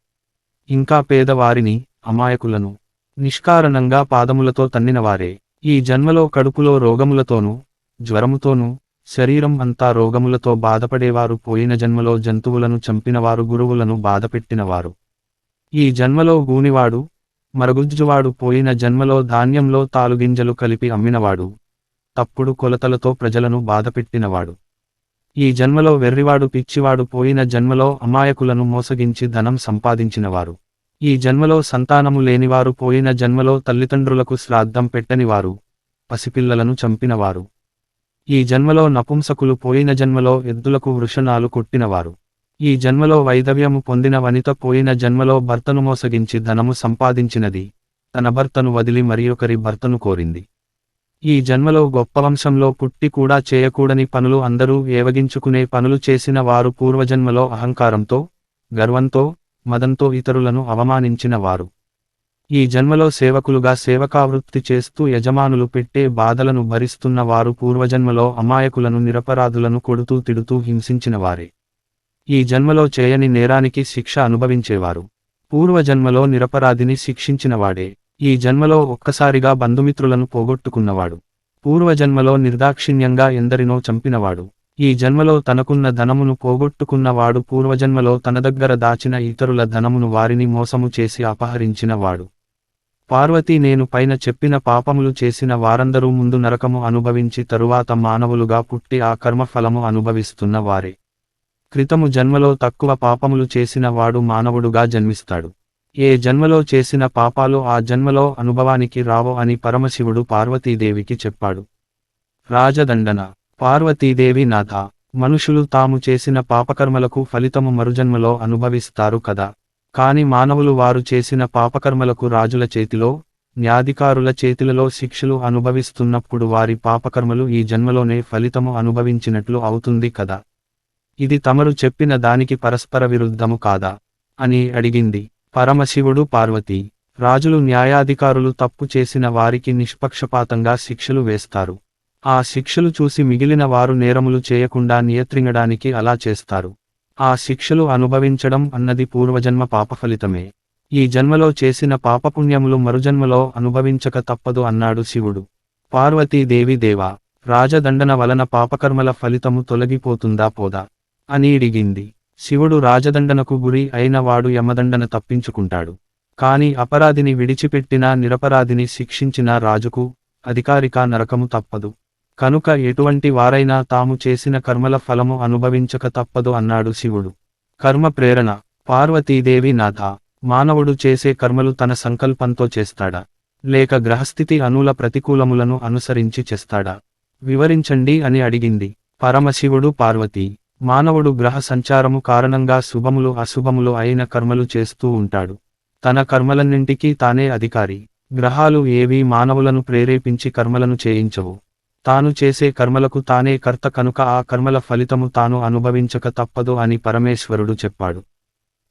ఇంకా పేదవారిని, అమాయకులను నిష్కారణంగా పాదములతో తన్నినవారే. ఈ జన్మలో కడుపులో రోగములతోనూ, జ్వరముతోనూ, శరీరం అంతా రోగములతో బాధపడేవారు పోయిన జన్మలో జంతువులను చంపినవారు గురువులను బాధపెట్టినవారు. ఈ జన్మలో గూనివాడు, మరగుజ్జువాడు పోయిన జన్మలో ధాన్యంలో తాలుగింజలు కలిపి అమ్మినవాడు, తప్పుడు కొలతలతో ప్రజలను బాధపెట్టినవాడు. ఈ జన్మలో వెర్రివాడు పిచ్చివాడు పోయిన జన్మలో అమాయకులను మోసగించి ధనం సంపాదించినవారు. ఈ జన్మలో సంతానము లేనివారు పోయిన జన్మలో తల్లిదండ్రులకు శ్రాద్ధం పెట్టనివారు, పసిపిల్లలను చంపినవారు. ఈ జన్మలో నపుంసకులు పోయిన జన్మలో ఎద్దులకు వృషణాలు కొట్టినవారు. ఈ జన్మలో వైధవ్యము పొందిన వనిత పోయిన జన్మలో భర్తను మోసగించి ధనము సంపాదించినది, తన భర్తను వదిలి మరియొకరి భర్తను కోరింది. ఈ జన్మలో గొప్ప వంశంలో పుట్టి కూడా చేయకూడని పనులు అందరూ ఏవగించుకునే పనులు చేసిన వారు పూర్వజన్మలో అహంకారంతో, గర్వంతో, మదంతో ఇతరులను అవమానించిన వారు. ఈ జన్మలో సేవకులుగా సేవకావృత్తి చేస్తూ యజమానులు పెట్టే బాధలను భరిస్తున్న వారు పూర్వజన్మలో అమాయకులను నిరపరాధులను కొడుతూ తిడుతూ హింసించినవారే. ఈ జన్మలో చేయని నేరానికి శిక్ష అనుభవించేవారు. పూర్వజన్మలో నిరపరాధిని శిక్షించినవాడే. ఈ జన్మలో ఒక్కసారిగా బంధుమిత్రులను పోగొట్టుకున్నవాడు. పూర్వజన్మలో నిర్దాక్షిణ్యంగా ఎందరినో చంపినవాడు. ఈ జన్మలో తనకున్న ధనమును పోగొట్టుకున్నవాడు పూర్వజన్మలో తన దగ్గర దాచిన ఇతరుల ధనమును వారిని మోసము చేసి అపహరించిన వాడు. పార్వతీ నేను పైన చెప్పిన పాపములు చేసిన వారందరూ ముందు నరకము అనుభవించి తరువాత మానవులుగా పుట్టి ఆ కర్మఫలము అనుభవిస్తున్న వారే. క్రితము జన్మలో తక్కువ పాపములు చేసిన వాడు మానవుడుగా జన్మిస్తాడు. ఏ జన్మలో చేసిన పాపాలు ఆ జన్మలో అనుభవానికి రావో అని పరమశివుడు పార్వతీదేవికి చెప్పాడు. రాజదండన. పార్వతీదేవి నాథ, మనుషులు తాము చేసిన పాపకర్మలకు ఫలితము మరుజన్మలో అనుభవిస్తారు కదా, కాని మానవులు వారు చేసిన పాపకర్మలకు రాజుల చేతిలో, న్యాధికారుల చేతిలలో శిక్షలు అనుభవిస్తున్నప్పుడు వారి పాపకర్మలు ఈ జన్మలోనే ఫలితము అనుభవించినట్లు అవుతుంది కదా. ఇది తమరు చెప్పిన దానికి పరస్పర విరుద్ధము కాదా అని అడిగింది. పరమశివుడు పార్వతీ, రాజులు న్యాయాధికారులు తప్పు చేసిన వారికి నిష్పక్షపాతంగా శిక్షలు వేస్తారు. ఆ శిక్షలు చూసి మిగిలిన వారు నేరములు చేయకుండా నియంత్రించడానికి అలా చేస్తారు. ఆ శిక్షలు అనుభవించడం అన్నది పూర్వజన్మ పాపఫలితమే. ఈ జన్మలో చేసిన పాపపుణ్యములు మరుజన్మలో అనుభవించక తప్పదు అన్నాడు శివుడు. పార్వతీదేవి దేవా, రాజదండన వలన పాపకర్మల ఫలితము తొలగిపోతుందా పోదా అని అడిగింది. శివుడు రాజదండనకు గురి అయిన వాడు యమదండన తప్పించుకుంటాడు. కాని అపరాధిని విడిచిపెట్టినా నిరపరాధిని శిక్షించిన రాజుకు, అధికారిక నరకము తప్పదు. కనుక ఎటువంటి వారైనా తాము చేసిన కర్మల ఫలము అనుభవించక తప్పదు అన్నాడు శివుడు. కర్మ ప్రేరణ. పార్వతీదేవి నాథ, మానవుడు చేసే కర్మలు తన సంకల్పంతో చేస్తాడా, లేక గ్రహస్థితి అనుల ప్రతికూలములను అనుసరించి చేస్తాడా, వివరించండి అని అడిగింది. పరమశివుడు పార్వతీ, మానవుడు గ్రహ సంచారము కారణంగా శుభములు అశుభములు అయిన కర్మలు చేస్తూ ఉంటాడు. తన కర్మలన్నింటికీ తానే అధికారి. గ్రహాలు ఏవీ మానవులను ప్రేరేపించి కర్మలను చేయించవు. తాను చేసే కర్మలకు తానే కర్త కనుక ఆ కర్మల ఫలితము తాను అనుభవించక తప్పదు అని పరమేశ్వరుడు చెప్పాడు.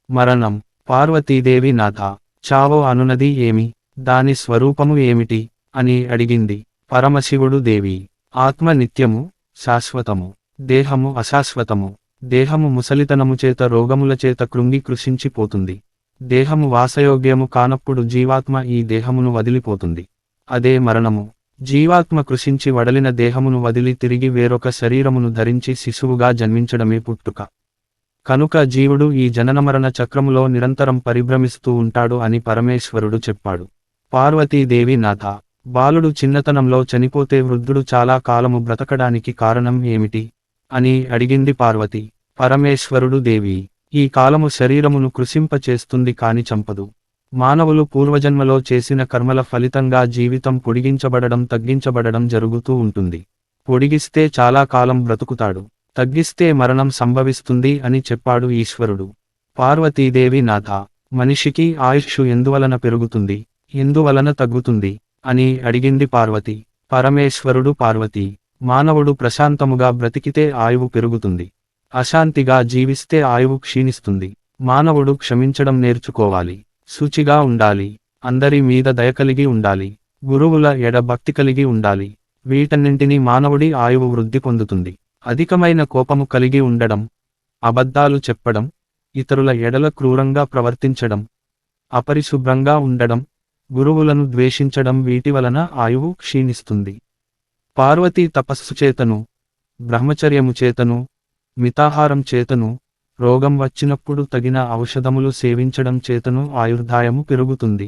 మరణం. పార్వతీదేవి నాథ, చావో అనునది ఏమి, దాని స్వరూపము ఏమిటి అని అడిగింది. పరమశివుడు దేవి, ఆత్మ నిత్యము, శాశ్వతము, దేహము అశాశ్వతము. దేహము ముసలితనము చేత రోగముల చేత కృంగి కృషించిపోతుంది. దేహము వాసయోగ్యము కానప్పుడు జీవాత్మ ఈ దేహమును వదిలిపోతుంది. అదే మరణము. జీవాత్మ కృషించి వడలిన దేహమును వదిలి తిరిగి వేరొక శరీరమును ధరించి శిశువుగా జన్మించడమే పుట్టుక. కనుక జీవుడు ఈ జననమరణ చక్రములో నిరంతరం పరిభ్రమిస్తూ ఉంటాడు అని పరమేశ్వరుడు చెప్పాడు. పార్వతీదేవి నాథ, బాలుడు చిన్నతనంలో చనిపోతే వృద్ధుడు చాలా కాలము బ్రతకడానికి కారణం ఏమిటి అని అడిగింది పార్వతి. పరమేశ్వరుడు దేవి, ఈ కాలము శరీరమును కృశింపచేస్తుంది కాని చంపదు. మానవులు పూర్వజన్మలో చేసిన కర్మల ఫలితంగా జీవితం పొడిగించబడడం తగ్గించబడడం జరుగుతూ ఉంటుంది. పొడిగిస్తే చాలా కాలం బ్రతుకుతాడు, తగ్గిస్తే మరణం సంభవిస్తుంది అని చెప్పాడు ఈశ్వరుడు. పార్వతీదేవి నాథ, మనిషికి ఆయుష్షు ఎందువలన పెరుగుతుంది, ఎందువలన తగ్గుతుంది అని అడిగింది పార్వతి. పరమేశ్వరుడు పార్వతీ, మానవుడు ప్రశాంతముగా బ్రతికితే ఆయువు పెరుగుతుంది, అశాంతిగా జీవిస్తే ఆయువు క్షీణిస్తుంది. మానవుడు క్షమించడం నేర్చుకోవాలి, శుచిగా ఉండాలి, అందరి మీద దయకలిగి ఉండాలి, గురువుల ఎడ భక్తి కలిగి ఉండాలి. వీటన్నింటినీ మానవుడి ఆయువు వృద్ధి పొందుతుంది. అధికమైన కోపము కలిగి ఉండడం, అబద్ధాలు చెప్పడం, ఇతరుల ఎడల క్రూరంగా ప్రవర్తించడం, అపరిశుభ్రంగా ఉండడం, గురువులను ద్వేషించడం వీటి వలన ఆయువు క్షీణిస్తుంది. పార్వతీ తపస్సు చేతను, బ్రహ్మచర్యము చేతను, మితాహారం చేతను, రోగం వచ్చినప్పుడు తగిన ఔషధములు సేవించడం చేతను ఆయుర్దాయము పెరుగుతుంది.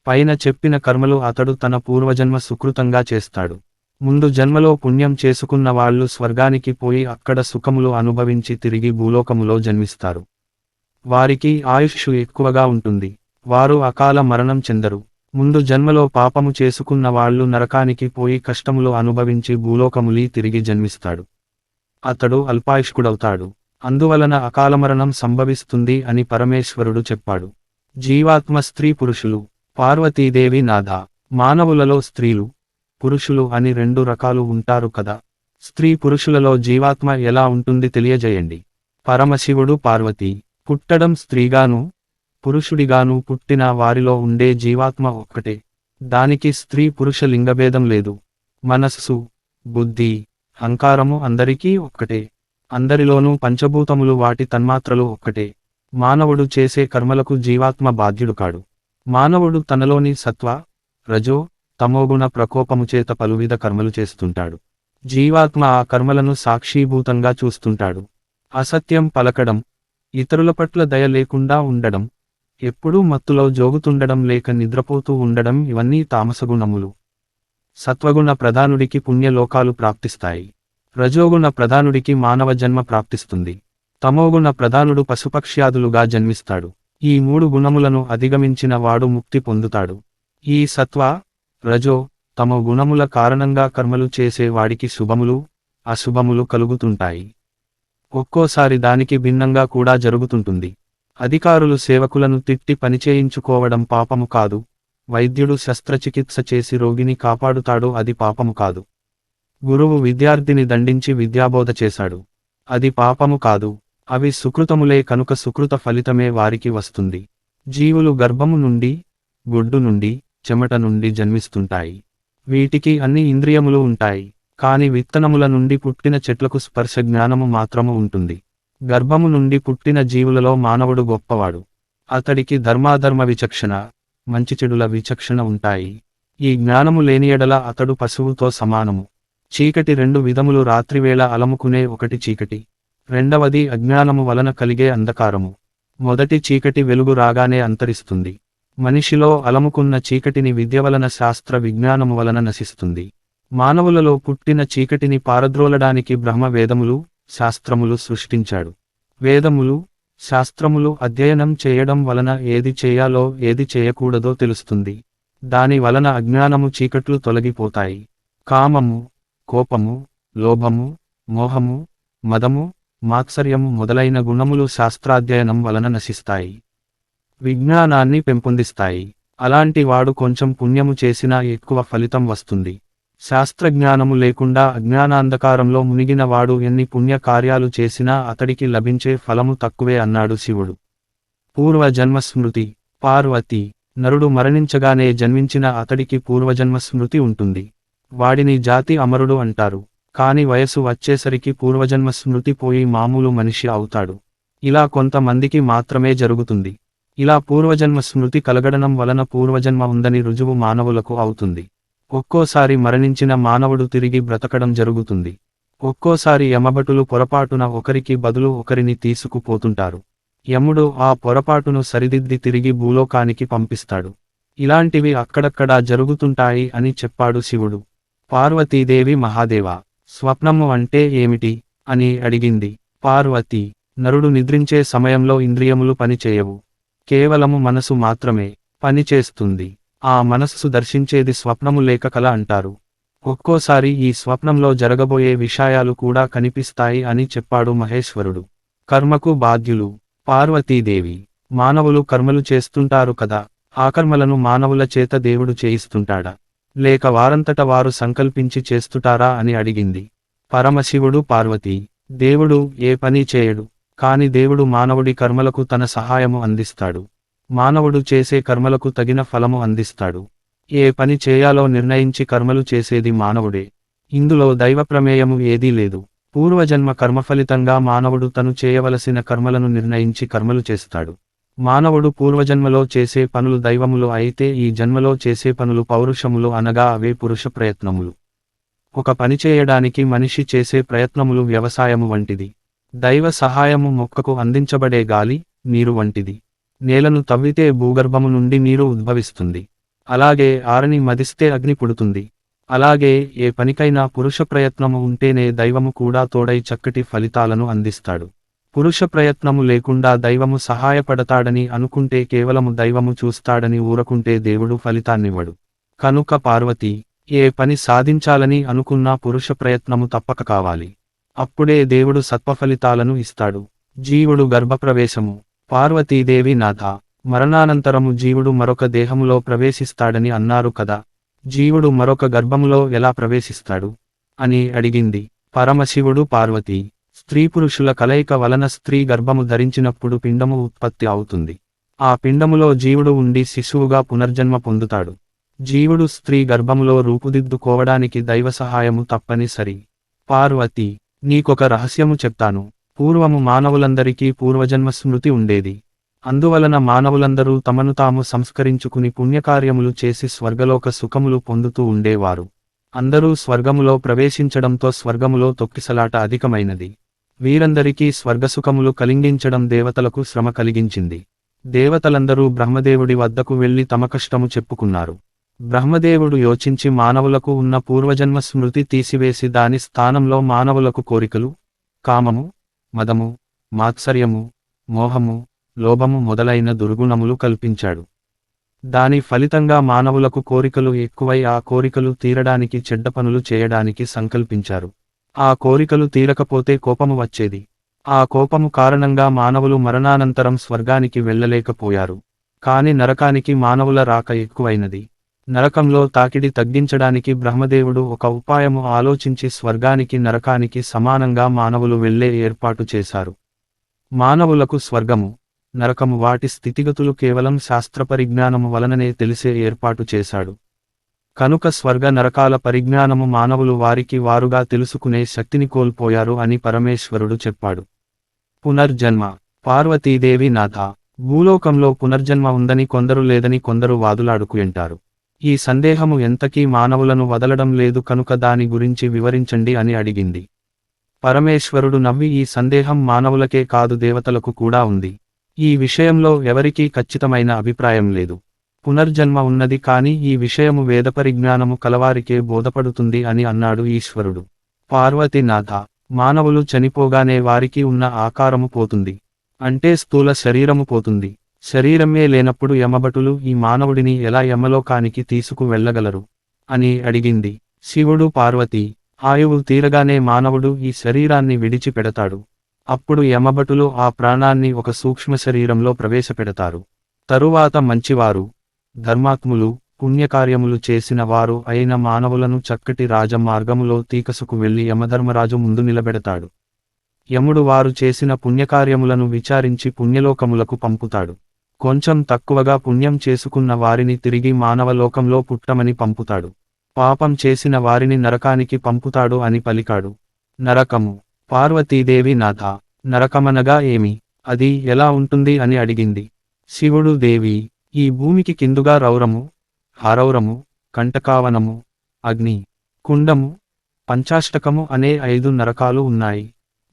పైన చెప్పిన కర్మలు అతడు తన పూర్వజన్మ సుకృతంగా చేస్తాడు. ముందు జన్మలో పుణ్యం చేసుకున్న వాళ్ళు స్వర్గానికి పోయి అక్కడ సుఖములు అనుభవించి తిరిగి భూలోకములో జన్మిస్తారు. వారికి ఆయుష్షు ఎక్కువగా ఉంటుంది. వారు అకాల మరణం చెందరు. ముందు జన్మలో పాపము చేసుకున్న వాళ్ళు నరకానికి పోయి కష్టములు అనుభవించి భూలోకములి తిరిగి జన్మిస్తాడు. అతడు అల్పాయుష్కుడవుతాడు. అందువలన అకాలమరణం సంభవిస్తుంది అని పరమేశ్వరుడు చెప్పాడు. జీవాత్మ స్త్రీ పురుషులు. పార్వతీదేవి నాథ, మానవులలో స్త్రీలు, పురుషులు అని రెండు రకాలు ఉంటారు కదా. స్త్రీ పురుషులలో జీవాత్మ ఎలా ఉంటుంది తెలియజేయండి. పరమశివుడు పార్వతీ, పుట్టడం స్త్రీగాను పురుషుడిగాను పుట్టిన వారిలో ఉండే జీవాత్మ ఒక్కటే. దానికి స్త్రీ పురుష లింగభేదం లేదు. మనస్సు, బుద్ధి, అహంకారము అందరికీ ఒక్కటే. అందరిలోనూ పంచభూతములు వాటి తన్మాత్రలు ఒక్కటే. మానవుడు చేసే కర్మలకు జీవాత్మ బాధ్యుడు కాడు. మానవుడు తనలోని సత్వ, రజో, తమోగుణ ప్రకోపము చేత పలువిధ కర్మలు చేస్తుంటాడు. జీవాత్మ ఆ కర్మలను సాక్షీభూతంగా చూస్తుంటాడు. అసత్యం పలకడం, ఇతరుల పట్ల దయ లేకుండా ఉండడం, ఎప్పుడూ మత్తులో జోగుతుండడం లేక నిద్రపోతూ ఉండడం ఇవన్నీ తామసగుణములు. సత్వగుణ ప్రధానుడికి పుణ్యలోకాలు ప్రాప్తిస్తాయి. రజోగుణ ప్రధానుడికి మానవ జన్మ ప్రాప్తిస్తుంది. తమోగుణ ప్రధానుడు పశుపక్ష్యాదులుగా జన్మిస్తాడు. ఈ 3 గుణములను అధిగమించిన వాడు ముక్తి పొందుతాడు. ఈ సత్వ, రజో, తమో గుణముల కారణంగా కర్మలు చేసే వాడికి శుభములు, అశుభములు కలుగుతుంటాయి. ఒక్కోసారి దానికి భిన్నంగా కూడా జరుగుతుంటుంది. అధికారులు సేవకులను తిట్టి పనిచేయించుకోవడం పాపము కాదు. వైద్యుడు శస్త్రచికిత్స చేసి రోగిని కాపాడుతాడు, అది పాపము కాదు. గురువు విద్యార్థిని దండించి విద్యాబోధ చేశాడు, అది పాపము కాదు. అవి సుకృతములే కనుక సుకృత ఫలితమే వారికి వస్తుంది. జీవులు గర్భము నుండి, గుడ్డు నుండి, చెమట నుండి జన్మిస్తుంటాయి. వీటికి అన్ని ఇంద్రియములు ఉంటాయి. కాని విత్తనముల నుండి పుట్టిన చెట్లకు స్పర్శ జ్ఞానము మాత్రము ఉంటుంది. గర్భము నుండి పుట్టిన జీవులలో మానవుడు గొప్పవాడు. అతడికి ధర్మాధర్మ విచక్షణ, మంచి చెడుల విచక్షణ ఉంటాయి. ఈ జ్ఞానము లేని ఎడల అతడు పశువుతో సమానము. చీకటి 2 విధములు. రాత్రివేళ అలముకునే ఒకటి చీకటి, రెండవది అజ్ఞానము వలన కలిగే అంధకారము. మొదటి చీకటి వెలుగు రాగానే అంతరిస్తుంది. మనిషిలో అలముకున్న చీకటిని విద్య వలన శాస్త్ర విజ్ఞానము వలన నశిస్తుంది. మానవులలో పుట్టిన చీకటిని పారద్రోలడానికి బ్రహ్మ వేదములు, శాస్త్రములు సృష్టించాడు. వేదములు, శాస్త్రములు అధ్యయనం చేయడం వలన ఏది చేయాలో ఏది చేయకూడదో తెలుస్తుంది. దాని వలన అజ్ఞానము చీకట్లు తొలగిపోతాయి. కామము, కోపము, లోభము, మోహము, మదము, మాత్సర్యము మొదలైన గుణములు శాస్త్రాధ్యయనం వలన నశిస్తాయి. విజ్ఞానాన్ని పెంపొందిస్తాయి. అలాంటి వాడు కొంచెం పుణ్యము చేసినా ఎక్కువ ఫలితం వస్తుంది. శాస్త్రజ్ఞానము లేకుండా అజ్ఞానాంధకారంలో మునిగిన వాడు ఎన్ని పుణ్య కార్యాలు చేసినా అతడికి లభించే ఫలము తక్కువే అన్నాడు శివుడు. పూర్వజన్మ స్మృతి. పార్వతి, నరుడు మరణించగానే జన్మించిన అతడికి పూర్వజన్మ స్మృతి ఉంటుంది. వాడిని జాతి అమరుడు అంటారు. కాని వయసు వచ్చేసరికి పూర్వజన్మ స్మృతి పోయి మామూలు మనిషి అవుతాడు. ఇలా కొంతమందికి మాత్రమే జరుగుతుంది. ఇలా పూర్వజన్మ స్మృతి కలగడనం వలన పూర్వజన్మ ఉందని రుజువు మానవులకు అవుతుంది. ఒక్కోసారి మరణించిన మానవుడు తిరిగి బ్రతకడం జరుగుతుంది. ఒక్కోసారి యమభటులు పొరపాటున ఒకరికి బదులు ఒకరిని తీసుకుపోతుంటారు. యముడు ఆ పొరపాటును సరిదిద్ది తిరిగి భూలోకానికి పంపిస్తాడు. ఇలాంటివి అక్కడక్కడా జరుగుతుంటాయి అని చెప్పాడు శివుడు. పార్వతీదేవి, మహాదేవా, స్వప్నము అంటే ఏమిటి అని అడిగింది. పార్వతి, నరుడు నిద్రించే సమయంలో ఇంద్రియములు పనిచేయవు. కేవలము మనసు మాత్రమే పనిచేస్తుంది. ఆ మనస్సు దర్శించేది స్వప్నము లేక కల అంటారు. ఒక్కోసారి ఈ స్వప్నంలో జరగబోయే విషయాలు కూడా కనిపిస్తాయి అని చెప్పాడు మహేశ్వరుడు. కర్మకు బాధ్యులు. పార్వతీదేవి, మానవులు కర్మలు చేస్తుంటారు కదా, ఆ కర్మలను మానవుల చేత దేవుడు చేయిస్తుంటాడా, లేక వారంతట వారు సంకల్పించి చేస్తుటారా అని అడిగింది. పరమశివుడు, పార్వతి, దేవుడు ఏ పని చేయడు. కాని దేవుడు మానవుడి కర్మలకు తన సహాయము అందిస్తాడు. మానవుడు చేసే కర్మలకు తగిన ఫలము అందిస్తాడు. ఏ పని చేయాలో నిర్ణయించి కర్మలు చేసేది మానవుడే. ఇందులో దైవ ప్రమేయము ఏదీ లేదు. పూర్వజన్మ కర్మఫలితంగా మానవుడు తను చేయవలసిన కర్మలను నిర్ణయించి కర్మలు చేస్తాడు. మానవుడు పూర్వజన్మలో చేసే పనులు దైవములు అయితే ఈ జన్మలో చేసే పనులు పౌరుషములు, అనగా అవే పురుష ప్రయత్నములు. ఒక పని చేయడానికి మనిషి చేసే ప్రయత్నములు వ్యవసాయము వంటిది. దైవ సహాయము మొక్కకు అందించబడే గాలి, నీరు వంటిది. నేలను తవ్వితే భూగర్భము నుండి నీరు ఉద్భవిస్తుంది. అలాగే ఆరని మదిస్తే అగ్ని పుడుతుంది. అలాగే ఏ పనికైనా పురుష ప్రయత్నము ఉంటేనే దైవము కూడా తోడై చక్కటి ఫలితాలను అందిస్తాడు. పురుష ప్రయత్నము లేకుండా దైవము సహాయపడతాడని అనుకుంటే కేవలము దైవము చూస్తాడని ఊరకుంటే దేవుడు ఫలితాన్నివ్వడు. కనుక పార్వతి, ఏ పని సాధించాలని అనుకున్నా పురుష ప్రయత్నము తప్పక కావాలి. అప్పుడే దేవుడు సత్వఫలితాలను ఇస్తాడు. జీవుడు గర్భప్రవేశము. పార్వతీదేవి, నాథ, మరణానంతరము జీవుడు మరొక దేహములో ప్రవేశిస్తాడని అన్నారు కదా, జీవుడు మరొక గర్భములో ఎలా ప్రవేశిస్తాడు అని అడిగింది. పరమశివుడు, పార్వతి, స్త్రీ పురుషుల కలయిక వలన స్త్రీ గర్భము ధరించినప్పుడు పిండము ఉత్పత్తి అవుతుంది. ఆ పిండములో జీవుడు ఉండి శిశువుగా పునర్జన్మ పొందుతాడు. జీవుడు స్త్రీ గర్భములో రూపుదిద్దుకోవడానికి దైవ సహాయము తప్పనిసరి. పార్వతి, నీకొక రహస్యము చెప్తాను. పూర్వము మానవులందరికీ పూర్వజన్మ స్మృతి ఉండేది. అందువలన మానవులందరూ తమను తాము సంస్కరించుకుని పుణ్యకార్యములు చేసి స్వర్గలోక సుఖములు పొందుతూ ఉండేవారు. అందరూ స్వర్గములో ప్రవేశించడంతో స్వర్గములో తొక్కిసలాట అధికమైనది. వీరందరికీ స్వర్గసుఖములు కలిగించడం దేవతలకు శ్రమ కలిగించింది. దేవతలందరూ బ్రహ్మదేవుడి వద్దకు వెళ్లి తమ కష్టము చెప్పుకున్నారు. బ్రహ్మదేవుడు యోచించి మానవులకు ఉన్న పూర్వజన్మ స్మృతి తీసివేసి దాని స్థానంలో మానవులకు కోరికలు, కామము, మదము, మాత్సర్యము, మోహము, లోభము మొదలైన దుర్గుణములు కల్పించాడు. దాని ఫలితంగా మానవులకు కోరికలు ఎక్కువై ఆ కోరికలు తీరడానికి చెడ్డ పనులు చేయడానికి సంకల్పించారు. ఆ కోరికలు తీరకపోతే కోపము వచ్చేది. ఆ కోపము కారణంగా మానవులు మరణానంతరం స్వర్గానికి వెళ్ళలేకపోయారు. కాని నరకానికి మానవుల రాక ఎక్కువైనది. నరకంలో తాకిడి తగ్గించడానికి బ్రహ్మదేవుడు ఒక ఉపాయము ఆలోచించి స్వర్గానికి నరకానికి సమానంగా మానవులు వెళ్లే ఏర్పాటు చేశారు. మానవులకు స్వర్గము, నరకము వాటి స్థితిగతులు కేవలం శాస్త్ర పరిజ్ఞానము వలననే తెలిసే ఏర్పాటు చేశాడు. కనుక స్వర్గ నరకాల పరిజ్ఞానము మానవులు వారికి వారుగా తెలుసుకునే శక్తిని కోల్పోయారు అని పరమేశ్వరుడు చెప్పాడు. పునర్జన్మ. పార్వతీదేవి నాథ, భూలోకంలో పునర్జన్మ ఉందని కొందరు లేదని కొందరు వాదులాడుకుంటారు. ఈ సందేహము ఎంతకీ మానవులను వదలడం లేదు కనుక దాని గురించి వివరించండి అని అడిగింది. పరమేశ్వరుడు నవ్వి ఈ సందేహం మానవులకే కాదు దేవతలకు కూడా ఉంది. ఈ విషయంలో ఎవరికీ ఖచ్చితమైన అభిప్రాయం లేదు. పునర్జన్మ ఉన్నది కాని ఈ విషయము వేదపరిజ్ఞానము కలవారికే బోధపడుతుంది అని అన్నాడు ఈశ్వరుడు. పార్వతీనాథ, మానవులు చనిపోగానే వారికి ఉన్న ఆకారము పోతుంది. అంటే స్థూల శరీరము పోతుంది. శరీరమే లేనప్పుడు యమభటులు ఈ మానవుడిని ఎలా యమలోకానికి తీసుకు వెళ్ళగలరు అని అడిగింది. శివుడు పార్వతీ, ఆయువు తీరగానే మానవుడు ఈ శరీరాన్ని విడిచిపెడతాడు. అప్పుడు యమభటులు ఆ ప్రాణాన్ని ఒక సూక్ష్మ శరీరంలో ప్రవేశపెడతారు. తరువాత మంచివారు, ధర్మాత్ములు, పుణ్యకార్యములు చేసిన వారు అయిన మానవులను చక్కటి రాజమార్గములో తీకసుకు వెళ్లి యమధర్మరాజు ముందు నిలబెడతాడు. యముడు వారు చేసిన పుణ్యకార్యములను విచారించి పుణ్యలోకములకు పంపుతాడు. కొంచెం తక్కువగా పుణ్యం చేసుకున్న వారిని తిరిగి మానవలోకంలో పుట్టమని పంపుతాడు. పాపం చేసిన వారిని నరకానికి పంపుతాడు అని పలికాడు. నరకము. పార్వతీదేవి నాథ, నరకమనగా ఏమి, అది ఎలా ఉంటుంది అని అడిగింది. శివుడు దేవి, ఈ భూమికి కిందుగా రౌరము, హారౌరము, కంటకావనము, అగ్ని, కుండము, పంచాష్టకము అనే 5 నరకాలు ఉన్నాయి.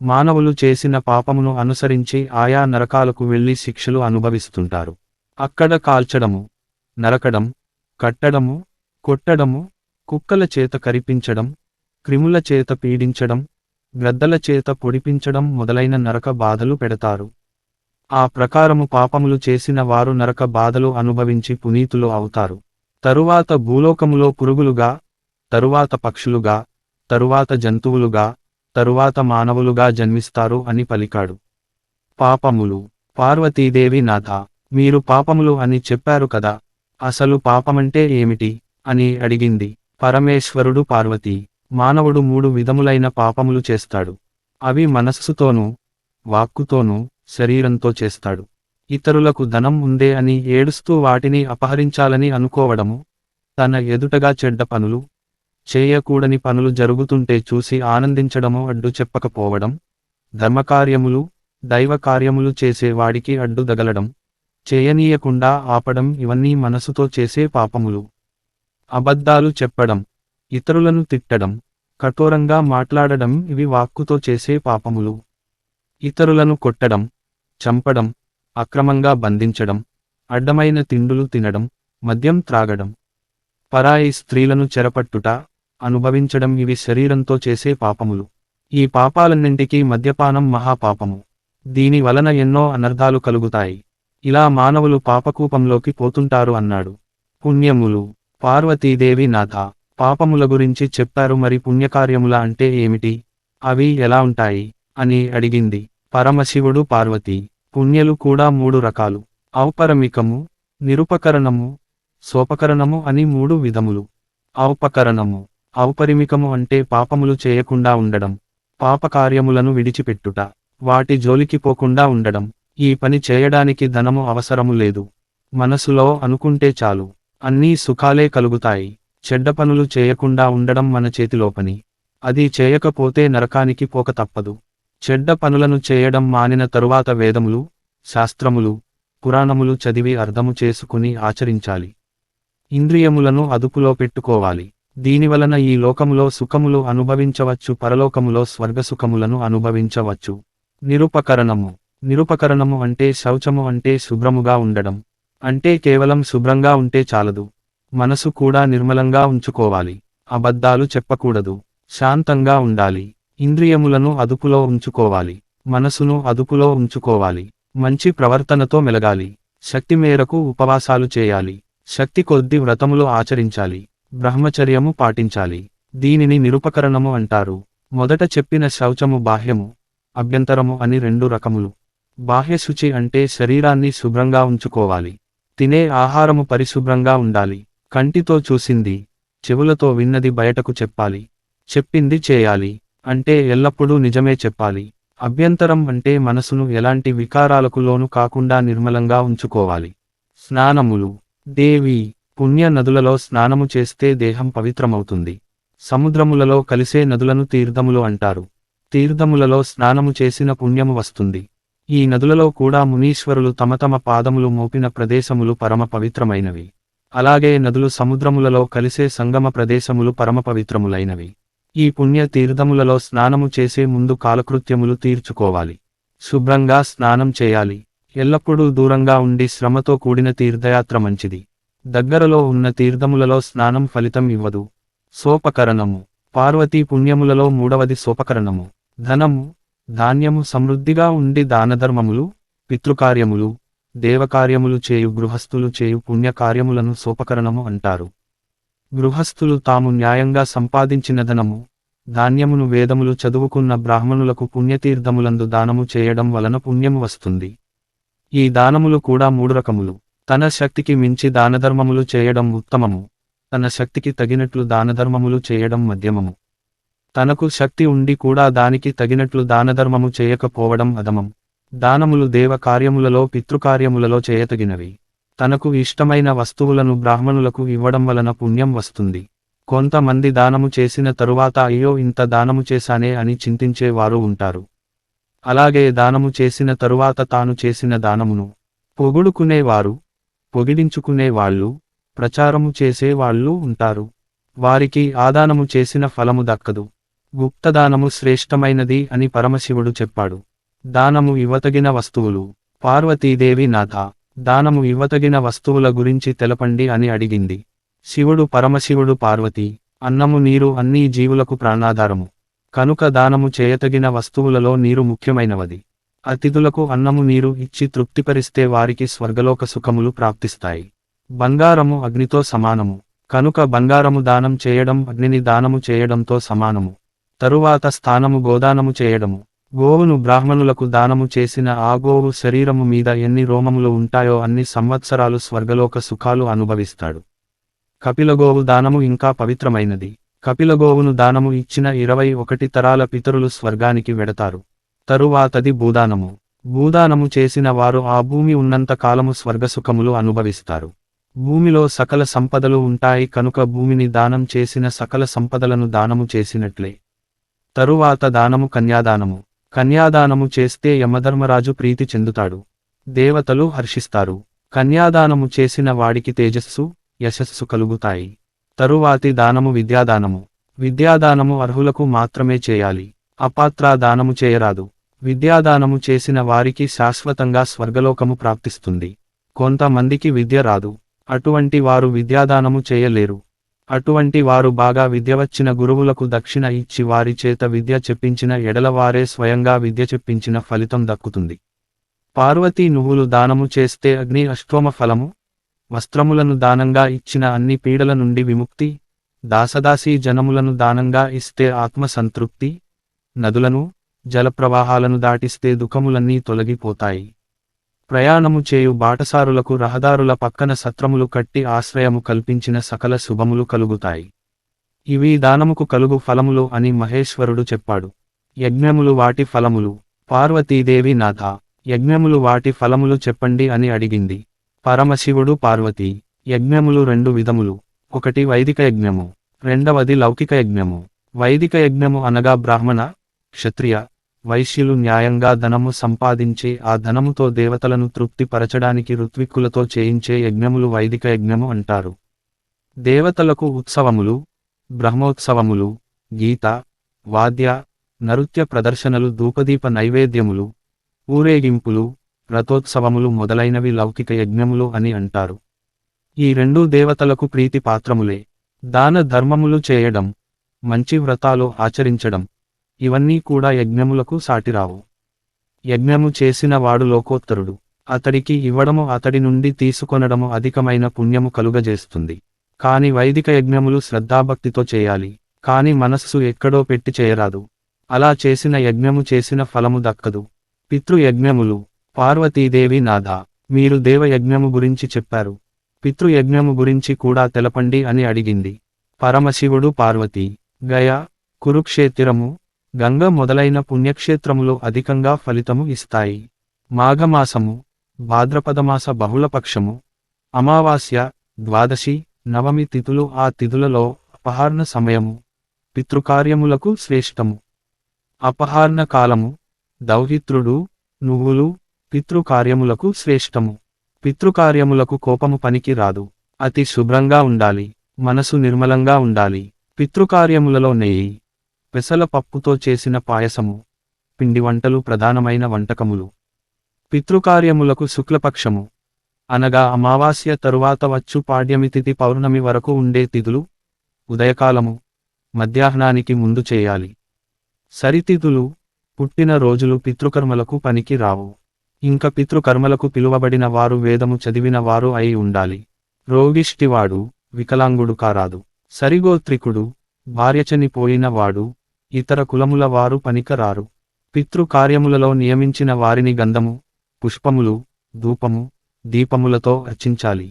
మానవులు చేసిన పాపమును అనుసరించి ఆయా నరకాలకు వెళ్లి శిక్షలు అనుభవిస్తుంటారు. అక్కడ కాల్చడము, నరకడం, కట్టడము, కొట్టడము, కుక్కల చేత కరిపించడం, క్రిముల చేత పీడించడం, గ్రద్దల చేత పొడిపించడం మొదలైన నరక బాధలు పెడతారు. ఆ ప్రకారము పాపములు చేసిన వారు నరక బాధలు అనుభవించి పునీతులు అవుతారు. తరువాత భూలోకములో పురుగులుగా, తరువాత పక్షులుగా, తరువాత జంతువులుగా, తరువాత మానవులుగా జన్మిస్తారు అని పలికాడు. పాపములు. పార్వతీదేవి నాథ, మీరు పాపములు అని చెప్పారు కదా, అసలు పాపమంటే ఏమిటి అని అడిగింది. పరమేశ్వరుడు పార్వతీ, మానవుడు 3 విధములైన పాపములు చేస్తాడు. అవి మనస్సుతోనూ, వాక్కుతోనూ, శరీరంతో చేస్తాడు. ఇతరులకు ధనం ఉందే అని ఏడుస్తూ వాటిని అపహరించాలని అనుకోవడము, తన ఎదుటగా చెడ్డ పనులు, చేయకూడని పనులు జరుగుతుంటే చూసి ఆనందించడము, అడ్డు చెప్పకపోవడం, ధర్మకార్యములు, దైవకార్యములు చేసేవాడికి అడ్డు దగలడం, చేయనీయకుండా ఆపడం ఇవన్నీ మనసుతో చేసే పాపములు. అబద్ధాలు చెప్పడం, ఇతరులను తిట్టడం, కఠోరంగా మాట్లాడడం ఇవి వాక్కుతో చేసే పాపములు. ఇతరులను కొట్టడం, చంపడం, అక్రమంగా బంధించడం, అడ్డమైన తిండులు తినడం, మద్యం త్రాగడం, పరాయి స్త్రీలను చెరపట్టుట, అనుభవించడం ఇవి శరీరంతో చేసే పాపములు. ఈ పాపాలన్నింటికీ మద్యపానం మహాపాపము. దీని వలన ఎన్నో అనర్థాలు కలుగుతాయి. ఇలా మానవులు పాపకూపంలోకి పోతుంటారు అన్నాడు. పుణ్యములు. పార్వతీదేవి నాథ, పాపముల గురించి చెప్పారు, మరి పుణ్యకార్యముల అంటే ఏమిటి, అవి ఎలా ఉంటాయి అని అడిగింది. పరమశివుడు పార్వతీ, పుణ్యలు కూడా 3 రకాలు. ఔపరమికము, నిరుపకరణము, సోపకరణము అని 3 విధములు. ఔపకరణము. ఔపరిమికము అంటే పాపములు చేయకుండా ఉండడం, పాపకార్యములను విడిచిపెట్టుట, వాటి జోలికి పోకుండా ఉండడం. ఈ పని చేయడానికి ధనము అవసరము లేదు. మనసులో అనుకుంటే చాలు, అన్నీ సుఖాలే కలుగుతాయి. చెడ్డ పనులు చేయకుండా ఉండడం మన చేతిలో పని. అది చేయకపోతే నరకానికి పోక తప్పదు. చెడ్డ పనులను చేయడం మానిన తరువాత వేదములు, శాస్త్రములు, పురాణములు చదివి అర్థము చేసుకుని ఆచరించాలి. ఇంద్రియములను అదుపులో పెట్టుకోవాలి. దీనివలన ఈ లోకములో సుఖములు అనుభవించవచ్చు, పరలోకములో స్వర్గసుఖములను అనుభవించవచ్చు. నిరుపకరణము. నిరుపకరణము అంటే శౌచము అంటే శుభ్రముగా ఉండడం. అంటే కేవలం శుభ్రంగా ఉంటే చాలదు. మనసు కూడా నిర్మలంగా ఉంచుకోవాలి. అబద్ధాలు చెప్పకూడదు. శాంతంగా ఉండాలి. ఇంద్రియములను అదుపులో ఉంచుకోవాలి. మనసును అదుపులో ఉంచుకోవాలి. మంచి ప్రవర్తనతో మెలగాలి. శక్తి మేరకు ఉపవాసాలు చేయాలి. శక్తి కొద్ది వ్రతములు ఆచరించాలి. బ్రహ్మచర్యము పాటించాలి. దీనిని నిరుపకరణము అంటారు. మొదట చెప్పిన శౌచము బాహ్యము, అభ్యంతరము అని రెండు రకములు. బాహ్య శుచి అంటే శరీరాన్ని శుభ్రంగా ఉంచుకోవాలి. తినే ఆహారము పరిశుభ్రంగా ఉండాలి. కంటితో చూసింది, చెవులతో విన్నది బయటకు చెప్పాలి. చెప్పింది చేయాలి. అంటే ఎల్లప్పుడూ నిజమే చెప్పాలి. అభ్యంతరం అంటే మనసును ఎలాంటి వికారాలకు లోను కాకుండా నిర్మలంగా ఉంచుకోవాలి. స్నానములు. దేవి పుణ్య నదులలో స్నానము చేస్తే దేహం పవిత్రమవుతుంది. సముద్రములలో కలిసే నదులను తీర్థములు అంటారు. తీర్థములలో స్నానము చేసిన పుణ్యము వస్తుంది. ఈ నదులలో కూడా మునీశ్వరులు తమ తమ పాదములు మోపిన ప్రదేశములు పరమ పవిత్రమైనవి. అలాగే నదులు సముద్రములలో కలిసే సంగమ ప్రదేశములు పరమ పవిత్రములైనవి. ఈ పుణ్య తీర్థములలో స్నానము చేసే ముందు కాలకృత్యములు తీర్చుకోవాలి. శుభ్రంగా స్నానం చేయాలి. ఎల్లప్పుడూ దూరంగా ఉండి శ్రమతో కూడిన తీర్థయాత్ర మంచిది. దగ్గరలో ఉన్న తీర్థములలో స్నానం ఫలితం ఇవ్వదు. సోపకరణము. పార్వతీ పుణ్యములలో మూడవది సోపకరణము. ధనము, ధాన్యము సమృద్ధిగా ఉండి దానధర్మములు, పితృకార్యములు, దేవకార్యములు చేయు గృహస్థులు చేయు పుణ్యకార్యములను సోపకరణము అంటారు. గృహస్థులు తాము న్యాయంగా సంపాదించిన ధనము, ధాన్యమును వేదములు చదువుకున్న బ్రాహ్మణులకు పుణ్యతీర్థములందు దానము చేయడం వలన పుణ్యము వస్తుంది. ఈ దానములు కూడా మూడు రకములు. తన శక్తికి మించి దానధర్మములు చేయడం ఉత్తమము. తన శక్తికి తగినట్లు దానధర్మములు చేయడం మధ్యమము. తనకు శక్తి ఉండి కూడా దానికి తగినట్లు దానధర్మము చేయకపోవడం అధమం. దానములు దేవ కార్యములలో పితృకార్యములలో చేయతగినవి. తనకు ఇష్టమైన వస్తువులను బ్రాహ్మణులకు ఇవ్వడం వలన పుణ్యం వస్తుంది. కొంతమంది దానము చేసిన తరువాత అయ్యో ఇంత దానము చేశానే అని చింతించే వారు ఉంటారు. అలాగే దానము చేసిన తరువాత తాను చేసిన దానమును పొగుడుకునేవారు, పొగిడించుకునే వాళ్ళు, ప్రచారము చేసే వాళ్ళు ఉంటారు. వారికి ఆదానము చేసిన ఫలము దక్కదు. గుప్తదానము శ్రేష్టమైనది అని పరమశివుడు చెప్పాడు. దానము ఇవ్వతగిన వస్తువులు. పార్వతీదేవి నాథ, దానము ఇవ్వతగిన వస్తువుల గురించి తెలపండి అని అడిగింది. శివుడు పరమశివుడు పార్వతీ, అన్నము నీరు అన్నీ జీవులకు ప్రాణాధారము. కనుక దానము చేయతగిన వస్తువులలో నీరు ముఖ్యమైనవది. అతిథులకు అన్నము నీరు ఇచ్చి తృప్తిపరిస్తే వారికి స్వర్గలోక సుఖములు ప్రాప్తిస్తాయి. బంగారము అగ్నితో సమానము. కనుక బంగారము దానం చేయడం అగ్నిని దానము చేయడంతో సమానము. తరువాత స్థానము గోదానము చేయడము. గోవును బ్రాహ్మణులకు దానము చేసిన ఆ గోవు శరీరము మీద ఎన్ని రోమములు ఉంటాయో అన్ని సంవత్సరాలు స్వర్గలోక సుఖాలు అనుభవిస్తాడు. కపిలగోవు దానము ఇంకా పవిత్రమైనది. కపిలగోవును దానము ఇచ్చిన 21 తరాల పితరులు స్వర్గానికి వెడతారు. తరువాతది భూదానము. భూదానము చేసిన వారు ఆ భూమి ఉన్నంత కాలము స్వర్గసుఖములు అనుభవిస్తారు. భూమిలో సకల సంపదలు ఉంటాయి కనుక భూమిని దానం చేసిన సకల సంపదలను దానము చేసినట్లే. తరువాత దానము కన్యాదానము. కన్యాదానము చేస్తే యమధర్మరాజు ప్రీతి చెందుతాడు. దేవతలు హర్షిస్తారు. కన్యాదానము చేసిన వాడికి తేజస్సు, యశస్సు కలుగుతాయి. తరువాతి దానము విద్యాదానము. విద్యాదానము అర్హులకు మాత్రమే చేయాలి. అపాత్రా దానము చేయరాదు. విద్యాదానము చేసిన వారికి శాశ్వతంగా స్వర్గలోకము ప్రాప్తిస్తుంది. కొంతమందికి విద్య రాదు. అటువంటి వారు విద్యాదానము చేయలేరు. అటువంటి వారు బాగా విద్యవచ్చిన గురువులకు దక్షిణ ఇచ్చి వారి చేత విద్య చెప్పించిన ఎడల వారే స్వయంగా విద్య చెప్పించిన ఫలితం దక్కుతుంది. పార్వతీ నువ్వులు దానము చేస్తే అగ్ని అష్టోమ ఫలము, వస్త్రములను దానంగా ఇచ్చిన అన్ని పీడల నుండి విముక్తి, దాసదాసీ జనములను దానంగా ఇస్తే ఆత్మ సంతృప్తి, నదులను, జలప్రవాహాలను దాటిస్తే దుఃఖములన్నీ తొలగిపోతాయి. ప్రయాణము చేయు బాటసారులకు రహదారుల పక్కన సత్రములు కట్టి ఆశ్రయము కల్పించిన సకల శుభములు కలుగుతాయి. ఇవి దానముకు కలుగు ఫలములు అని మహేశ్వరుడు చెప్పాడు. యజ్ఞములు వాటి ఫలములు. పార్వతీదేవి నాథ, యజ్ఞములు వాటి ఫలములు చెప్పండి అని అడిగింది. పరమశివుడు పార్వతీ, యజ్ఞములు 2 విధములు. ఒకటి వైదిక యజ్ఞము, రెండవది లౌకిక యజ్ఞము. వైదిక యజ్ఞము అనగా బ్రాహ్మణ, క్షత్రియ, వైశ్యులు న్యాయంగా ధనము సంపాదించి ఆ ధనముతో దేవతలను తృప్తిపరచడానికి ఋత్విక్కులతో చేయించే యజ్ఞములు వైదిక యజ్ఞము అంటారు. దేవతలకు ఉత్సవములు, బ్రహ్మోత్సవములు, గీత, వాద్య, నృత్య ప్రదర్శనలు, ధూపదీప నైవేద్యములు, ఊరేగింపులు, రథోత్సవములు మొదలైనవి లౌకిక యజ్ఞములు అని అంటారు. ఈ రెండూ దేవతలకు ప్రీతి పాత్రములే. దాన ధర్మములు చేయడం, మంచి వ్రతాలు ఆచరించడం, ఇవన్నీ కూడా యజ్ఞములకు సాటిరావు. యజ్ఞము చేసిన వాడు లోకోత్తరుడు. అతడికి ఇవ్వడము, అతడి నుండి తీసుకొనడము అధికమైన పుణ్యము కలుగజేస్తుంది. కాని వైదిక యజ్ఞములు శ్రద్ధాభక్తితో చేయాలి, కాని మనస్సు ఎక్కడో పెట్టి చేయరాదు. అలా చేసిన యజ్ఞము చేసిన ఫలము దక్కదు. పితృయజ్ఞములు. పార్వతీదేవి నాథ, మీరు దేవయజ్ఞము గురించి చెప్పారు, పితృయజ్ఞము గురించి కూడా తెలపండి అని అడిగింది. పరమశివుడు పార్వతీ, గయ, కురుక్షేత్రము, గంగ మొదలైన పుణ్యక్షేత్రములు అధికంగా ఫలితము ఇస్తాయి. మాఘమాసము, భాద్రపదమాస బహుళపక్షము, అమావాస్య, ద్వాదశి, నవమి తిథులు, ఆ తిథులలో అపహార్ణ సమయము పితృకార్యములకు శ్రేష్టము. అపహార్ణ కాలము, దౌహిత్రుడు, నువ్వులు, పితృకార్యములకు శ్రేష్టము. పితృకార్యములకు కోపము పనికి రాదు. అతి శుభ్రంగా ఉండాలి, మనసు నిర్మలంగా ఉండాలి. పితృకార్యములలో నెయ్యి, పెసల పప్పుతో చేసిన పాయసము, పిండి వంటలు ప్రధానమైన వంటకములు. పితృకార్యములకు శుక్లపక్షము, అనగా అమావాస్య తరువాత వచ్చు పాడ్యమి తిథి పౌర్ణమి వరకు ఉండే తిథులు, ఉదయకాలము, మధ్యాహ్నానికి ముందు చేయాలి. సరితిథులు, పుట్టిన రోజులు పితృకర్మలకు పనికి రావు. ఇంక పితృకర్మలకు పిలువబడిన వారు వేదము చదివిన వారు అయి ఉండాలి. రోగిష్టివాడు, వికలాంగుడు కారాదు. సరిగోత్రికుడు, భార్య చనిపోయిన వాడు, ఇతర కులముల వారు పనికరారు. పితృకార్యములలో నియమించిన వారిని గంధము, పుష్పములు, ధూపము, దీపములతో అర్చించాలి.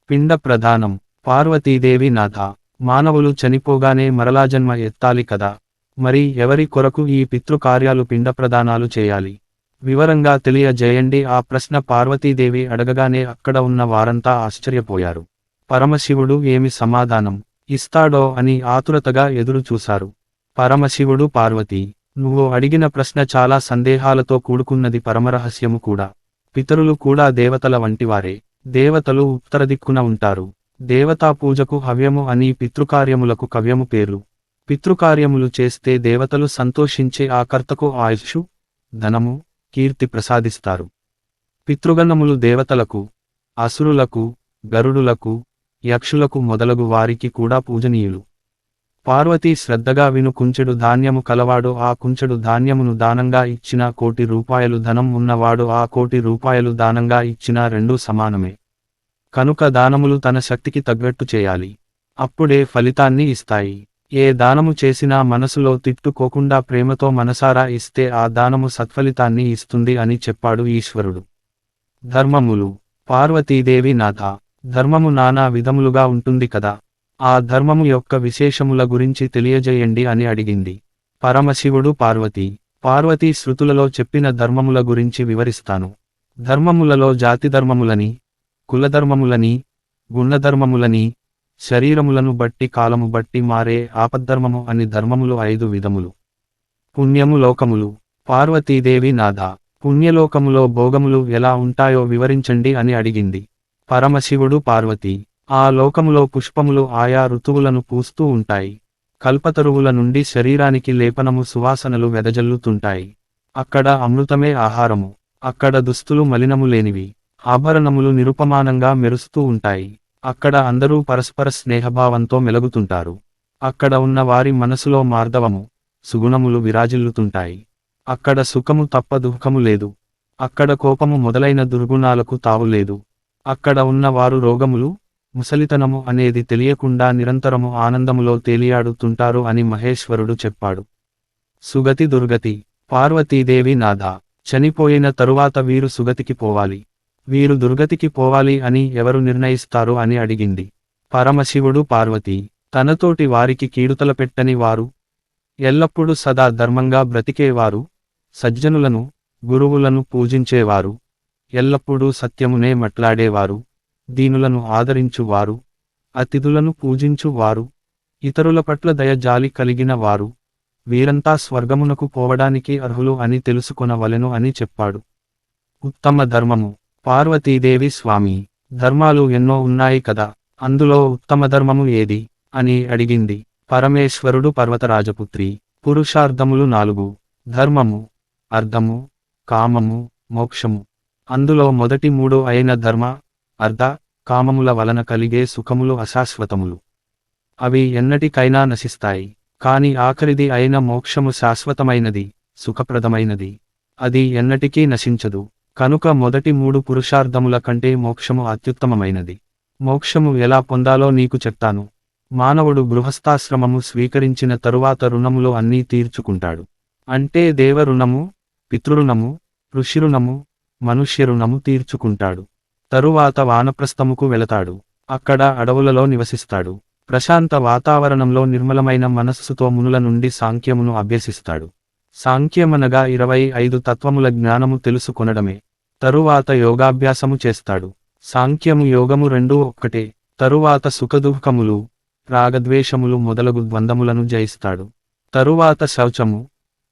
పిండ ప్రదానం. పార్వతీదేవి నాథ, మానవులు చనిపోగానే మరలా జన్మ ఎత్తాలి కదా, మరి ఎవరి కొరకు ఈ పితృకార్యాలు పిండ ప్రదానాలు చేయాలి? వివరంగా తెలియజేయండి. ఆ ప్రశ్న పార్వతీదేవి అడగగానే అక్కడ ఉన్న వారంతా ఆశ్చర్యపోయారు. పరమశివుడు ఏమి సమాధానం ఇస్తాడో అని ఆతురతగా ఎదురు చూశారు. పరమశివుడు, పార్వతీ, నువ్వు అడిగిన ప్రశ్న చాలా సందేహాలతో కూడుకున్నది, పరమరహస్యము కూడా. పితరులు కూడా దేవతల వంటివారే. దేవతలు ఉత్తరదిక్కున ఉంటారు. దేవతా పూజకు హవ్యము అని పితృకార్యములకు కవ్యము పేర్లు. పితృకార్యములు చేస్తే దేవతలు సంతోషించే ఆ కర్తకు ఆయుష్షు, ధనము, కీర్తి ప్రసాదిస్తారు. పితృగణములు దేవతలకు, అసురులకు, గరుడులకు, యక్షులకు మొదలగు వారికి కూడా పూజనీయులు. పార్వతీ, శ్రద్ధగా విను. కుంచెడు ధాన్యము కలవాడు ఆ కుంచెడు ధాన్యమును దానంగా ఇచ్చినా, 1,00,00,000 రూపాయలు ధనం ఉన్నవాడు ఆ 1,00,00,000 రూపాయలు దానంగా ఇచ్చినా రెండూ సమానమే. కనుక దానములు తన శక్తికి తగ్గట్టు చేయాలి, అప్పుడే ఫలితాన్ని ఇస్తాయి. ఏ దానము చేసినా మనసులో తిట్టుకోకుండా ప్రేమతో మనసారా ఇస్తే ఆ దానము సత్ఫలితాన్ని ఇస్తుంది అని చెప్పాడు ఈశ్వరుడు. ధర్మములు. పార్వతీదేవి నాథ, ధర్మము నానా విధములుగా ఉంటుంది కదా, ఆ ధర్మము యొక్క విశేషముల గురించి తెలియజేయండి అని అడిగింది. పరమశివుడు, పార్వతీ శృతులలో చెప్పిన ధర్మముల గురించి వివరిస్తాను. ధర్మములలో జాతిధర్మములని, కులధర్మములని, గుణధర్మములని, శరీరములను బట్టి కాలము బట్టి మారే ఆపద్ధర్మము అని ధర్మములు 5 విధములు. పుణ్యము లోకములు. పార్వతీదేవి నాథ, పుణ్యలోకములో భోగములు ఎలా ఉంటాయో వివరించండి అని అడిగింది. పరమశివుడు, పార్వతీ, ఆ లోకములో పుష్పములు ఆయా ఋతువులను పూస్తూ ఉంటాయి. కల్పతరువుల నుండి శరీరానికి లేపనము, సువాసనలు వెదజల్లుతుంటాయి. అక్కడ అమృతమే ఆహారము. అక్కడ దుస్తులు మలినము లేనివి, ఆభరణములు నిరుపమానంగా మెరుస్తూ ఉంటాయి. అక్కడ అందరూ పరస్పర స్నేహభావంతో మెలగుతుంటారు. అక్కడ ఉన్న వారి మనసులో మార్దవము, సుగుణములు విరాజిల్లుతుంటాయి. అక్కడ సుఖము తప్ప దుఃఖము లేదు. అక్కడ కోపము మొదలైన దుర్గుణాలకు తావులేదు. అక్కడ ఉన్న వారు రోగములు, ముసలితనము అనేది తెలియకుండా నిరంతరము ఆనందములో తేలియాడుతుంటారు అని మహేశ్వరుడు చెప్పాడు. సుగతి, దుర్గతి. పార్వతీదేవి నాథ, చనిపోయిన తరువాత వీరు సుగతికి పోవాలి, వీరు దుర్గతికి పోవాలి అని ఎవరు నిర్ణయిస్తారు అని అడిగింది. పరమశివుడు, పార్వతీ, తనతోటి వారికి కీడుతల పెట్టని వారు, ఎల్లప్పుడూ సదా ధర్మంగా బ్రతికేవారు, సజ్జనులను, గురువులను పూజించేవారు, ఎల్లప్పుడూ సత్యమునే మాట్లాడేవారు, దీనులను ఆదరించువారు, అతిథులను పూజించువారు, ఇతరుల పట్ల దయ జాలి కలిగిన వారు, వీరంతా స్వర్గమునకు పోవడానికి అర్హులు అని తెలుసుకొనవలెను అని చెప్పాడు. ఉత్తమ ధర్మము. పార్వతీదేవి, స్వామి, ధర్మాలు ఎన్నో ఉన్నాయి కదా, అందులో ఉత్తమ ధర్మము ఏది అని అడిగింది. పరమేశ్వరుడు పర్వతరాజపుత్రి. పురుషార్థములు 4: ధర్మము, అర్థము, కామము, మోక్షము. అందులో మొదటి 3 అయిన ధర్మ, అర్థ, కామముల వలన కలిగే సుఖములు అశాశ్వతములు. అవి ఎన్నటికైనా నశిస్తాయి. కాని ఆఖరిది అయిన మోక్షము శాశ్వతమైనది, సుఖప్రదమైనది. అది ఎన్నటికీ నశించదు. కనుక మొదటి 3 పురుషార్థముల కంటే మోక్షము అత్యుత్తమమైనది. మోక్షము ఎలా పొందాలో నీకు చెప్తాను. మానవుడు గృహస్థాశ్రమము స్వీకరించిన తరువాత రుణములు అన్నీ తీర్చుకుంటాడు. అంటే దేవ రుణము, పితృరుణము, ఋషిరుణము, మనుష్య రుణము తీర్చుకుంటాడు. తరువాత వానప్రస్థముకు వెళతాడు. అక్కడ అడవులలో నివసిస్తాడు. ప్రశాంత వాతావరణంలో నిర్మలమైన మనస్సుతో మునుల నుండి సాంఖ్యమును అభ్యసిస్తాడు. సాంఖ్యమనగా 25 తత్వముల జ్ఞానము తెలుసుకొనడమే. తరువాత యోగాభ్యాసము చేస్తాడు. సాంఖ్యము యోగము రెండూ ఒక్కటే. తరువాత సుఖదుఃఖములు, రాగద్వేషములు మొదలగు ద్వంద్వములను జయిస్తాడు. తరువాత శౌచము,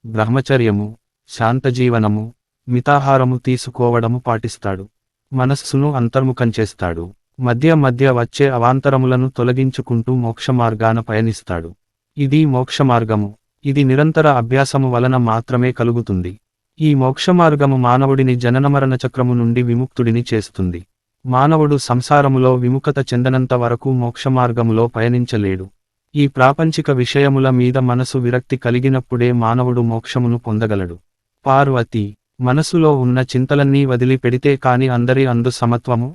బ్రహ్మచర్యము, శాంతజీవనము, మితాహారము తీసుకోవడము పాటిస్తాడు. మనస్సును అంతర్ముఖం చేస్తాడు. మధ్య మధ్య వచ్చే అవాంతరములను తొలగించుకుంటూ మోక్షమార్గాన పయనిస్తాడు. ఇది మోక్షమార్గము. ఇది నిరంతర అభ్యాసము వలన మాత్రమే కలుగుతుంది. ఈ మోక్షమార్గము మానవుడిని జననమరణ చక్రము నుండి విముక్తుడిని చేస్తుంది. మానవుడు సంసారములో విముఖత చెందనంత వరకు మోక్షమార్గములో పయనించలేడు. ఈ ప్రాపంచిక విషయముల మీద మనసు విరక్తి కలిగినప్పుడే మానవుడు మోక్షమును పొందగలడు. పార్వతి, మనసులో ఉన్న చింతలన్నీ వదిలి పెడితే కాని అందరి అందు సమత్వము,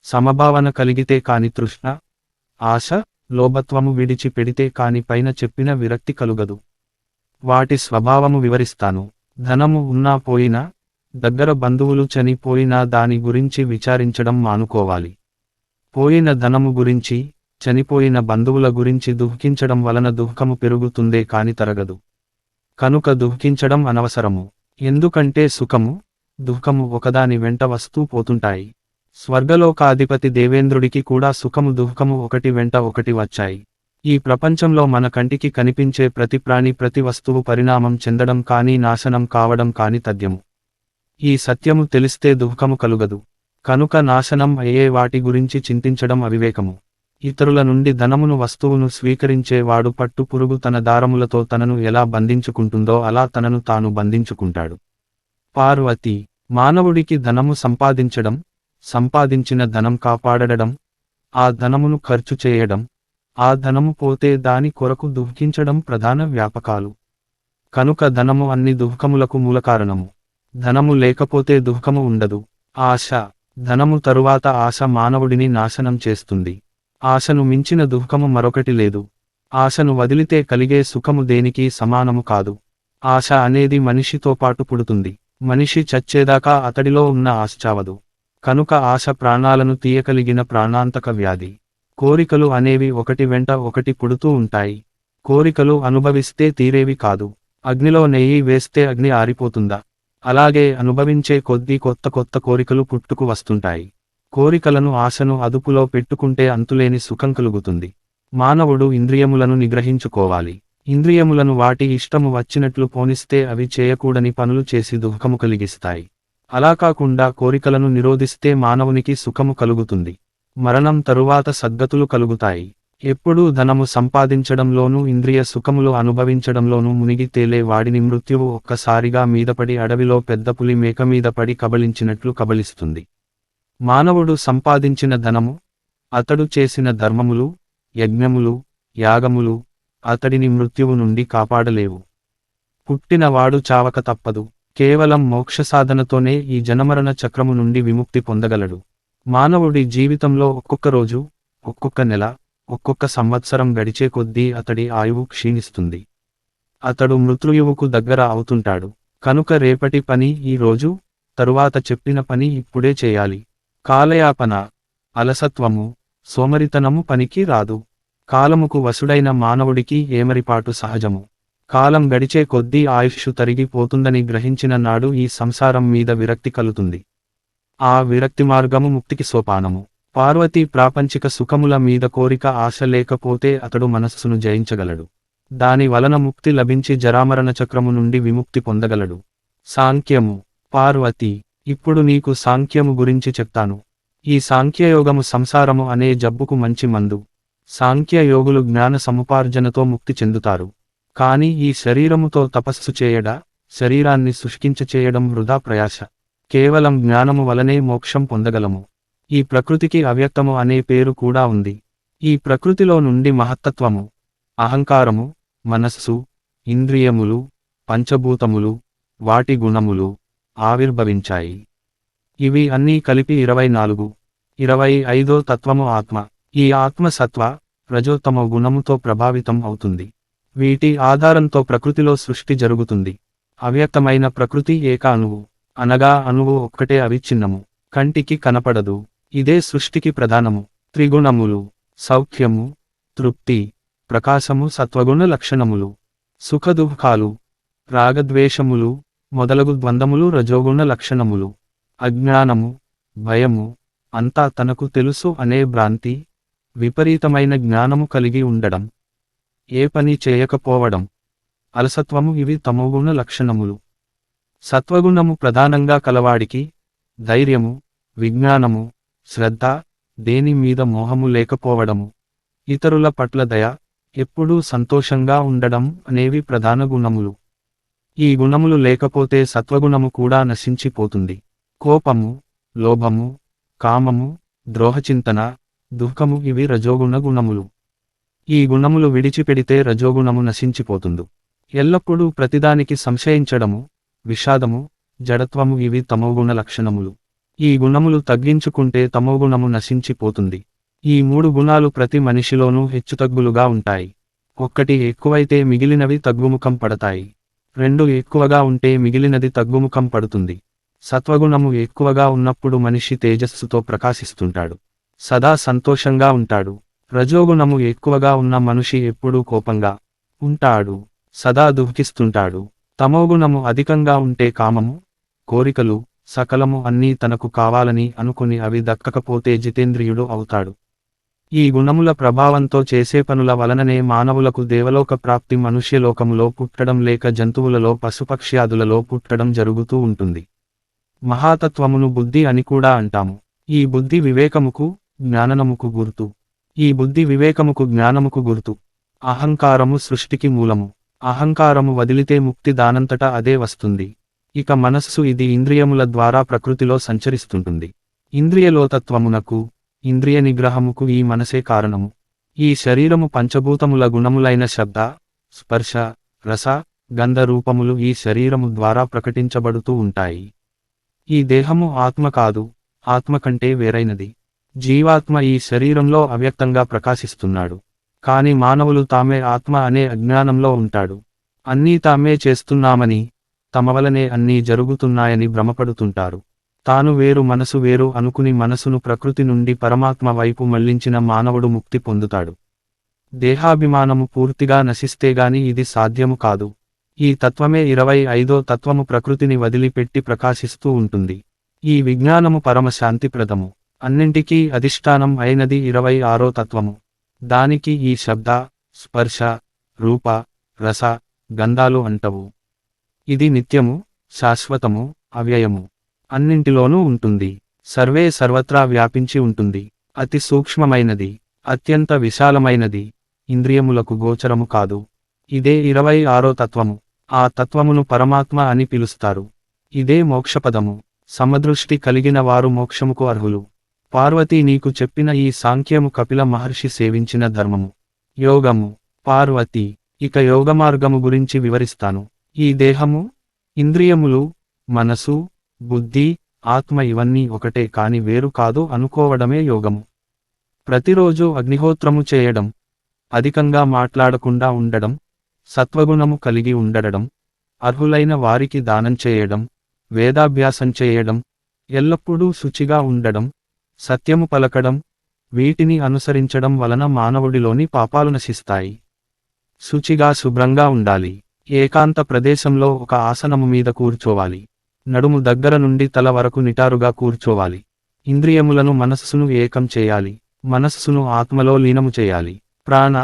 సమభావన కలిగితే కాని తృష్ణ, ఆశ, లోభత్వము విడిచి పెడితే కాని పైన చెప్పిన విరక్తి కలుగదు. వాటి స్వభావము వివరిస్తాను. ధనము ఉన్నా పోయినా, దగ్గర బంధువులు చనిపోయినా దాని గురించి విచారించడం మానుకోవాలి. పోయిన ధనము గురించి, చనిపోయిన బంధువుల గురించి దుఃఖించడం వలన దుఃఖము పెరుగుతుందే కాని తరగదు. కనుక దుఃఖించడం అనవసరము. ఎందుకంటే సుఖము, దుఃఖము ఒకదాని వెంట వస్తూ పోతుంటాయి. స్వర్గలోకాధిపతి దేవేంద్రుడికి కూడా సుఖము దుఃఖము ఒకటి వెంట ఒకటి వచ్చాయి. ఈ ప్రపంచంలో మన కంటికి కనిపించే ప్రతి ప్రాణి ప్రతి వస్తువు పరిణామం చెందడం కానీ నాశనం కావడం కాని తథ్యము. ఈ సత్యము తెలిస్తే దుఃఖము కలుగదు. కనుక నాశనం అయ్యే వాటి గురించి చింతించడం అవివేకము. ఇతరుల నుండి ధనమును వస్తువును స్వీకరించే వాడు పట్టు పురుగు తన దారములతో తనను ఎలా బంధించుకుంటుందో అలా తనను తాను బంధించుకుంటాడు. పార్వతి, మానవుడికి ధనము సంపాదించడం, సంపాదించిన ధనం కాపాడడం, ఆ ధనమును ఖర్చు చేయడం, ఆ ధనము పోతే దాని కొరకు దుఃఖించడం ప్రధాన వ్యాపకాలు. కనుక ధనము అన్ని దుఃఖములకు మూలకారణము. ధనము లేకపోతే దుఃఖము ఉండదు. ఆశ, ధనము తరువాత ఆశ మానవుడిని నాశనం చేస్తుంది. ఆశను మించిన దుఃఖము మరొకటి లేదు. ఆశను వదిలితే కలిగే సుఖము దేనికి సమానము కాదు. ఆశ అనేది మనిషితో పాటు పుడుతుంది. మనిషి చచ్చేదాకా అతడిలో ఉన్న ఆశ చావదు. కనుక ఆశ ప్రాణాలను తీయకలిగిన ప్రాణాంతక వ్యాధి. కోరికలు అనేవి ఒకటి వెంట ఒకటి పుడుతూ ఉంటాయి. కోరికలు అనుభవిస్తే తీరేవి కాదు. అగ్నిలో నెయ్యి వేస్తే అగ్ని ఆరిపోతుందా? అలాగే అనుభవించే కొద్దీ కొత్త కొత్త కోరికలు పుట్టుకు వస్తుంటాయి. కోరికలను ఆశను అదుపులో పెట్టుకుంటే అంతులేని సుఖం కలుగుతుంది. మానవుడు ఇంద్రియములను నిగ్రహించుకోవాలి. ఇంద్రియములను వాటి ఇష్టము వచ్చినట్లు పోనిస్తే అవి చేయకూడని పనులు చేసి దుఃఖము కలిగిస్తాయి. అలా కాకుండా కోరికలను నిరోధిస్తే మానవునికి సుఖము కలుగుతుంది. మరణం తరువాత సద్గతులు కలుగుతాయి. ఎప్పుడూ ధనము సంపాదించడంలోనూ ఇంద్రియ సుఖములు అనుభవించడంలోనూ మునిగి తేలే వాడిని మృత్యువు ఒక్కసారిగా మీదపడి అడవిలో పెద్ద పులి మేక మీద పడి కబళించినట్లు కబళిస్తుంది. మానవుడు సంపాదించిన ధనము, అతడు చేసిన ధర్మములు, యజ్ఞములు, యాగములు అతడిని మృత్యువు నుండి కాపాడలేవు. పుట్టినవాడు చావక తప్పదు. కేవలం మోక్షసాధనతోనే ఈ జనమరణ చక్రము నుండి విముక్తి పొందగలడు. మానవుడి జీవితంలో ఒక్కొక్క రోజు, ఒక్కొక్క నెల, ఒక్కొక్క సంవత్సరం గడిచే కొద్దీ అతడి ఆయువు క్షీణిస్తుంది. అతడు మృత్యువుకు దగ్గర అవుతుంటాడు. కనుక రేపటి పని ఈ రోజు, తరువాత చెప్పిన పని ఇప్పుడే చేయాలి. కాలయాపన, అలసత్వము, సోమరితనము పనికి రాదు. కాలముకు వశుడైన మానవుడికి ఏమరిపాటు సహజము. కాలం గడిచే కొద్దీ ఆయుష్షు తరిగిపోతుందని గ్రహించిన నాడు ఈ సంసారం మీద విరక్తి కలుగుతుంది. ఆ విరక్తి మార్గము ముక్తికి సోపానము. పార్వతీ, ప్రాపంచిక సుఖముల మీద కోరిక ఆశ లేకపోతే అతడు మనస్సును జయించగలడు. దాని వలన ముక్తి లభించి జరామరణ చక్రము నుండి విముక్తి పొందగలడు. సాంఖ్యము. పార్వతి, ఇప్పుడు నీకు సాంఖ్యము గురించి చెప్తాను. ఈ సాంఖ్యయోగము సంసారము అనే జబ్బుకు మంచి మందు. సాంఖ్య యోగులు జ్ఞాన సముపార్జనతో ముక్తి చెందుతారు. కాని ఈ శరీరముతో తపస్సు చేయడా, శరీరాన్ని శుష్కించచేయడం వృధా ప్రయాస. కేవలం జ్ఞానము వలనే మోక్షం పొందగలము. ఈ ప్రకృతికి అవ్యక్తము అనే పేరు కూడా ఉంది. ఈ ప్రకృతిలో నుండి మహత్తత్వము, అహంకారము, మనస్సు, ఇంద్రియములు, పంచభూతములు, వాటి గుణములు ఆవిర్భవించాయి. ఇవి అన్నీ కలిపి 24. 25వ తత్వము ఆత్మ. ఈ ఆత్మ సత్వ, రజోతమో గుణముతో ప్రభావితం అవుతుంది. వీటి ఆధారంతో ప్రకృతిలో సృష్టి జరుగుతుంది. అవ్యక్తమైన ప్రకృతి ఏక అణువు, అనగా అణువు ఒక్కటే అవిచ్ఛిన్నము, కంటికి కనపడదు. ఇదే సృష్టికి ప్రధానము. త్రిగుణములు, సౌఖ్యము, తృప్తి, ప్రకాశము సత్వగుణ లక్షణములు, సుఖదుఃఖాలు, రాగద్వేషములు మొదలగు ద్వంద్వములు రజోగుణ లక్షణములు, అజ్ఞానము, భయము, అంతా తనకు తెలుసు అనే భ్రాంతి, విపరీతమైన జ్ఞానము కలిగి ఉండడం, ఏ పని చేయకపోవడం, అలసత్వము ఇవి తమోగుణ లక్షణములు. సత్వగుణము ప్రధానంగా కలవాడికి ధైర్యము, విజ్ఞానము, శ్రద్ధ, దేని మీద మోహము లేకపోవడము, ఇతరుల పట్ల దయ, ఎప్పుడూ సంతోషంగా ఉండడం అనేవి ప్రధాన గుణములు. ఈ గుణములు లేకపోతే సత్వగుణము కూడా నశించిపోతుంది. కోపము, లోభము, కామము, ద్రోహచింతన, దుఃఖము ఇవి రజోగుణ గుణములు. ఈ గుణములు విడిచిపెడితే రజోగుణము నశించిపోతుంది. ఎల్లప్పుడూ ప్రతిదానికి సంశయించడము, విషాదము, జడత్వము ఇవి తమోగుణ లక్షణములు. ఈ గుణములు తగ్గించుకుంటే తమోగుణము నశించిపోతుంది. ఈ 3 గుణాలు ప్రతి మనిషిలోనూ హెచ్చుతగ్గులుగా ఉంటాయి. ఒక్కటి ఎక్కువైతే మిగిలినవి తగ్గుముఖం పడతాయి. 2 ఎక్కువగా ఉంటే మిగిలినది తగ్గుముఖం పడుతుంది. సత్వగుణము ఎక్కువగా ఉన్నప్పుడు మనిషి తేజస్సుతో ప్రకాశిస్తుంటాడు, సదా సంతోషంగా ఉంటాడు. రజోగుణము ఎక్కువగా ఉన్న మనిషి ఎప్పుడూ కోపంగా ఉంటాడు, సదా దుఃఖిస్తుంటాడు. తమోగుణము అధికంగా ఉంటే కామము, కోరికలు, సకలము అన్నీ తనకు కావాలని అనుకుని అవి దక్కకపోతే జితేంద్రియుడు అవుతాడు. ఈ గుణముల ప్రభావంతో చేసే పనుల వలననే మానవులకు దేవలోక ప్రాప్తి, మనుష్యలోకములో పుట్టడం లేక జంతువులలో పశుపక్ష్యాదులలో పుట్టడం జరుగుతూ ఉంటుంది. మహాతత్వమును బుద్ధి అని కూడా అంటాము. ఈ బుద్ధి వివేకముకు, జ్ఞానముకు గుర్తు. ఈ బుద్ధి వివేకముకు జ్ఞానముకు గుర్తు. అహంకారము సృష్టికి మూలము. అహంకారము వదిలితే ముక్తి దానంతటా అదే వస్తుంది. ఇక మనస్సు ఇది ఇంద్రియముల ద్వారా ప్రకృతిలో సంచరిస్తుంటుంది. ఇంద్రియలోతత్వమునకు, ఇంద్రియ నిగ్రహముకు ఈ మనసే కారణము. ఈ శరీరము పంచభూతముల గుణములైన శబ్ద, స్పర్శ, రస, గంధ రూపములు ఈ శరీరము ద్వారా ప్రకటించబడుతూ ఉంటాయి. ఈ దేహము ఆత్మ కాదు, ఆత్మ కంటే వేరైనది. జీవాత్మ ఈ శరీరంలో అవ్యక్తంగా ప్రకాశిస్తున్నాడు. కాని మానవులు తామే ఆత్మ అనే అజ్ఞానంలో ఉంటాడు. అన్నీ తామే చేస్తున్నామని, తమవలనే అన్నీ జరుగుతున్నాయని భ్రమపడుతుంటారు. తాను వేరు మనసు వేరు అనుకుని మనసును ప్రకృతి నుండి పరమాత్మ వైపు మళ్లించిన మానవుడు ముక్తి పొందుతాడు. దేహాభిమానము పూర్తిగా నశిస్తేగాని ఇది సాధ్యము కాదు. ఈ తత్వమే 25వ తత్వము ప్రకృతిని వదిలిపెట్టి ప్రకాశిస్తూ ఉంటుంది. ఈ విజ్ఞానము పరమశాంతిప్రదము. అన్నింటికీ అధిష్టానం అయినది 26వ తత్వము. దానికి ఈ శబ్ద, స్పర్శ, రూప, రస, గంధాలు అంటవు. ఇది నిత్యము, శాశ్వతము, అవ్యయము, అన్నింటిలోనూ ఉంటుంది. సర్వే సర్వత్రా వ్యాపించి ఉంటుంది. అతి సూక్ష్మమైనది, అత్యంత విశాలమైనది, ఇంద్రియములకు గోచరము కాదు. ఇదే 26వ తత్వము. ఆ తత్వమును పరమాత్మ అని పిలుస్తారు. ఇదే మోక్షపదము. సమదృష్టి కలిగిన వారు మోక్షముకు అర్హులు. పార్వతీ నీకు చెప్పిన ఈ సాంఖ్యము కపిల మహర్షి సేవించిన ధర్మము. యోగము. పార్వతి, ఇక యోగమార్గము గురించి వివరిస్తాను. ఈ దేహము, ఇంద్రియములు, మనసు, బుద్ధి, ఆత్మ ఇవన్నీ ఒకటే కాని వేరు కాదు అనుకోవడమే యోగము. ప్రతిరోజు అగ్నిహోత్రము చేయడం, అధికంగా మాట్లాడకుండా ఉండడం, సత్వగుణము కలిగి ఉండడం, అర్హులైన వారికి దానం చేయడం, వేదాభ్యాసం చేయడం, ఎల్లప్పుడూ శుచిగా ఉండడం, సత్యము పలకడం, వీటిని అనుసరించడం వలన మానవుడిలోని పాపాలు నశిస్తాయి. శుచిగా శుభ్రంగా ఉండాలి. ఏకాంత ప్రదేశంలో ఒక ఆసనము మీద కూర్చోవాలి. నడుము దగ్గర నుండి తల వరకు నిటారుగా కూర్చోవాలి. ఇంద్రియములను మనస్సును ఏకం చేయాలి. మనస్సును ఆత్మలో లీనము చేయాలి. ప్రాణ,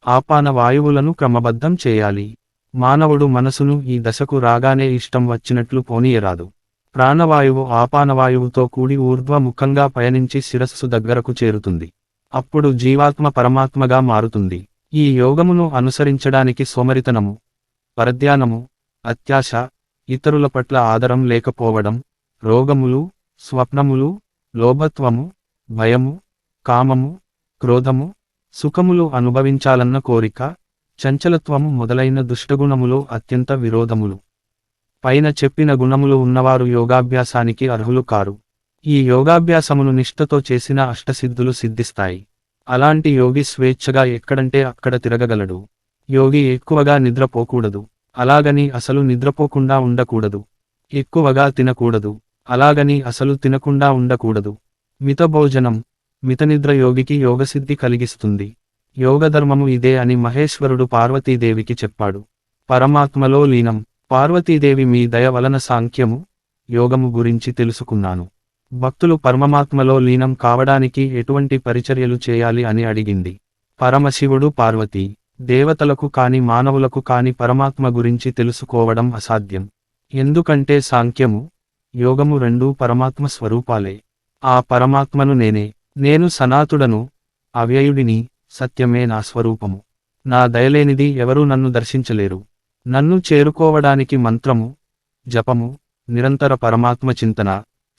ఆపాన వాయువులను క్రమబద్ధం చేయాలి. మానవుడు మనసును ఈ దశకు రాగానే ఇష్టం వచ్చినట్లు పోనీయరాదు. ప్రాణవాయువు ఆపానవాయువుతో కూడి ఊర్ధ్వముఖంగా పయనించి శిరస్సు దగ్గరకు చేరుతుంది. అప్పుడు జీవాత్మ పరమాత్మగా మారుతుంది. ఈ యోగమును అనుసరించడానికి సోమరితనము, పరధ్యానము, అత్యాశ, ఇతరుల పట్ల ఆదరం లేకపోవడం, రోగములు, స్వప్నములు, లోభత్వము, భయము, కామము, క్రోధము, సుఖములు అనుభవించాలన్న కోరిక, చంచలత్వము మొదలైన దుష్టగుణములు అత్యంత విరోధములు. పైన చెప్పిన గుణములు ఉన్నవారు యోగాభ్యాసానికి అర్హులు కారు. ఈ యోగాభ్యాసమును నిష్ఠతో చేసిన అష్టసిద్ధులు సిద్ధిస్తాయి. అలాంటి యోగి స్వేచ్ఛగా ఎక్కడంటే అక్కడ తిరగగలడు. యోగి ఎక్కువగా నిద్రపోకూడదు, అలాగని అసలు నిద్రపోకుండా ఉండకూడదు. ఎక్కువగా తినకూడదు, అలాగని అసలు తినకుండా ఉండకూడదు. మితభోజనం, మితనిద్ర యోగికి యోగసిద్ధి కలిగిస్తుంది. యోగధర్మము ఇదే అని మహేశ్వరుడు పార్వతీదేవికి చెప్పాడు. పరమాత్మలో లీనం. పార్వతీదేవి మీ దయ వలన సాంఖ్యము, యోగము గురించి తెలుసుకున్నాను. భక్తులు పరమాత్మలో లీనం కావడానికి ఎటువంటి పరిచర్యలు చేయాలి అని అడిగింది. పరమశివుడు పార్వతీ దేవతలకు కాని మానవులకు కాని పరమాత్మ గురించి తెలుసుకోవడం అసాధ్యం. ఎందుకంటే సాంఖ్యము, యోగము రెండూ పరమాత్మ స్వరూపాలే. ఆ పరమాత్మను నేనే. నేను సనాతుడను, అవ్యయుడిని, సత్యమే నా స్వరూపము. నా దయలేనిది ఎవరూ నన్ను దర్శించలేరు. నన్ను చేరుకోవడానికి మంత్రము, జపము, నిరంతర పరమాత్మ చింతన,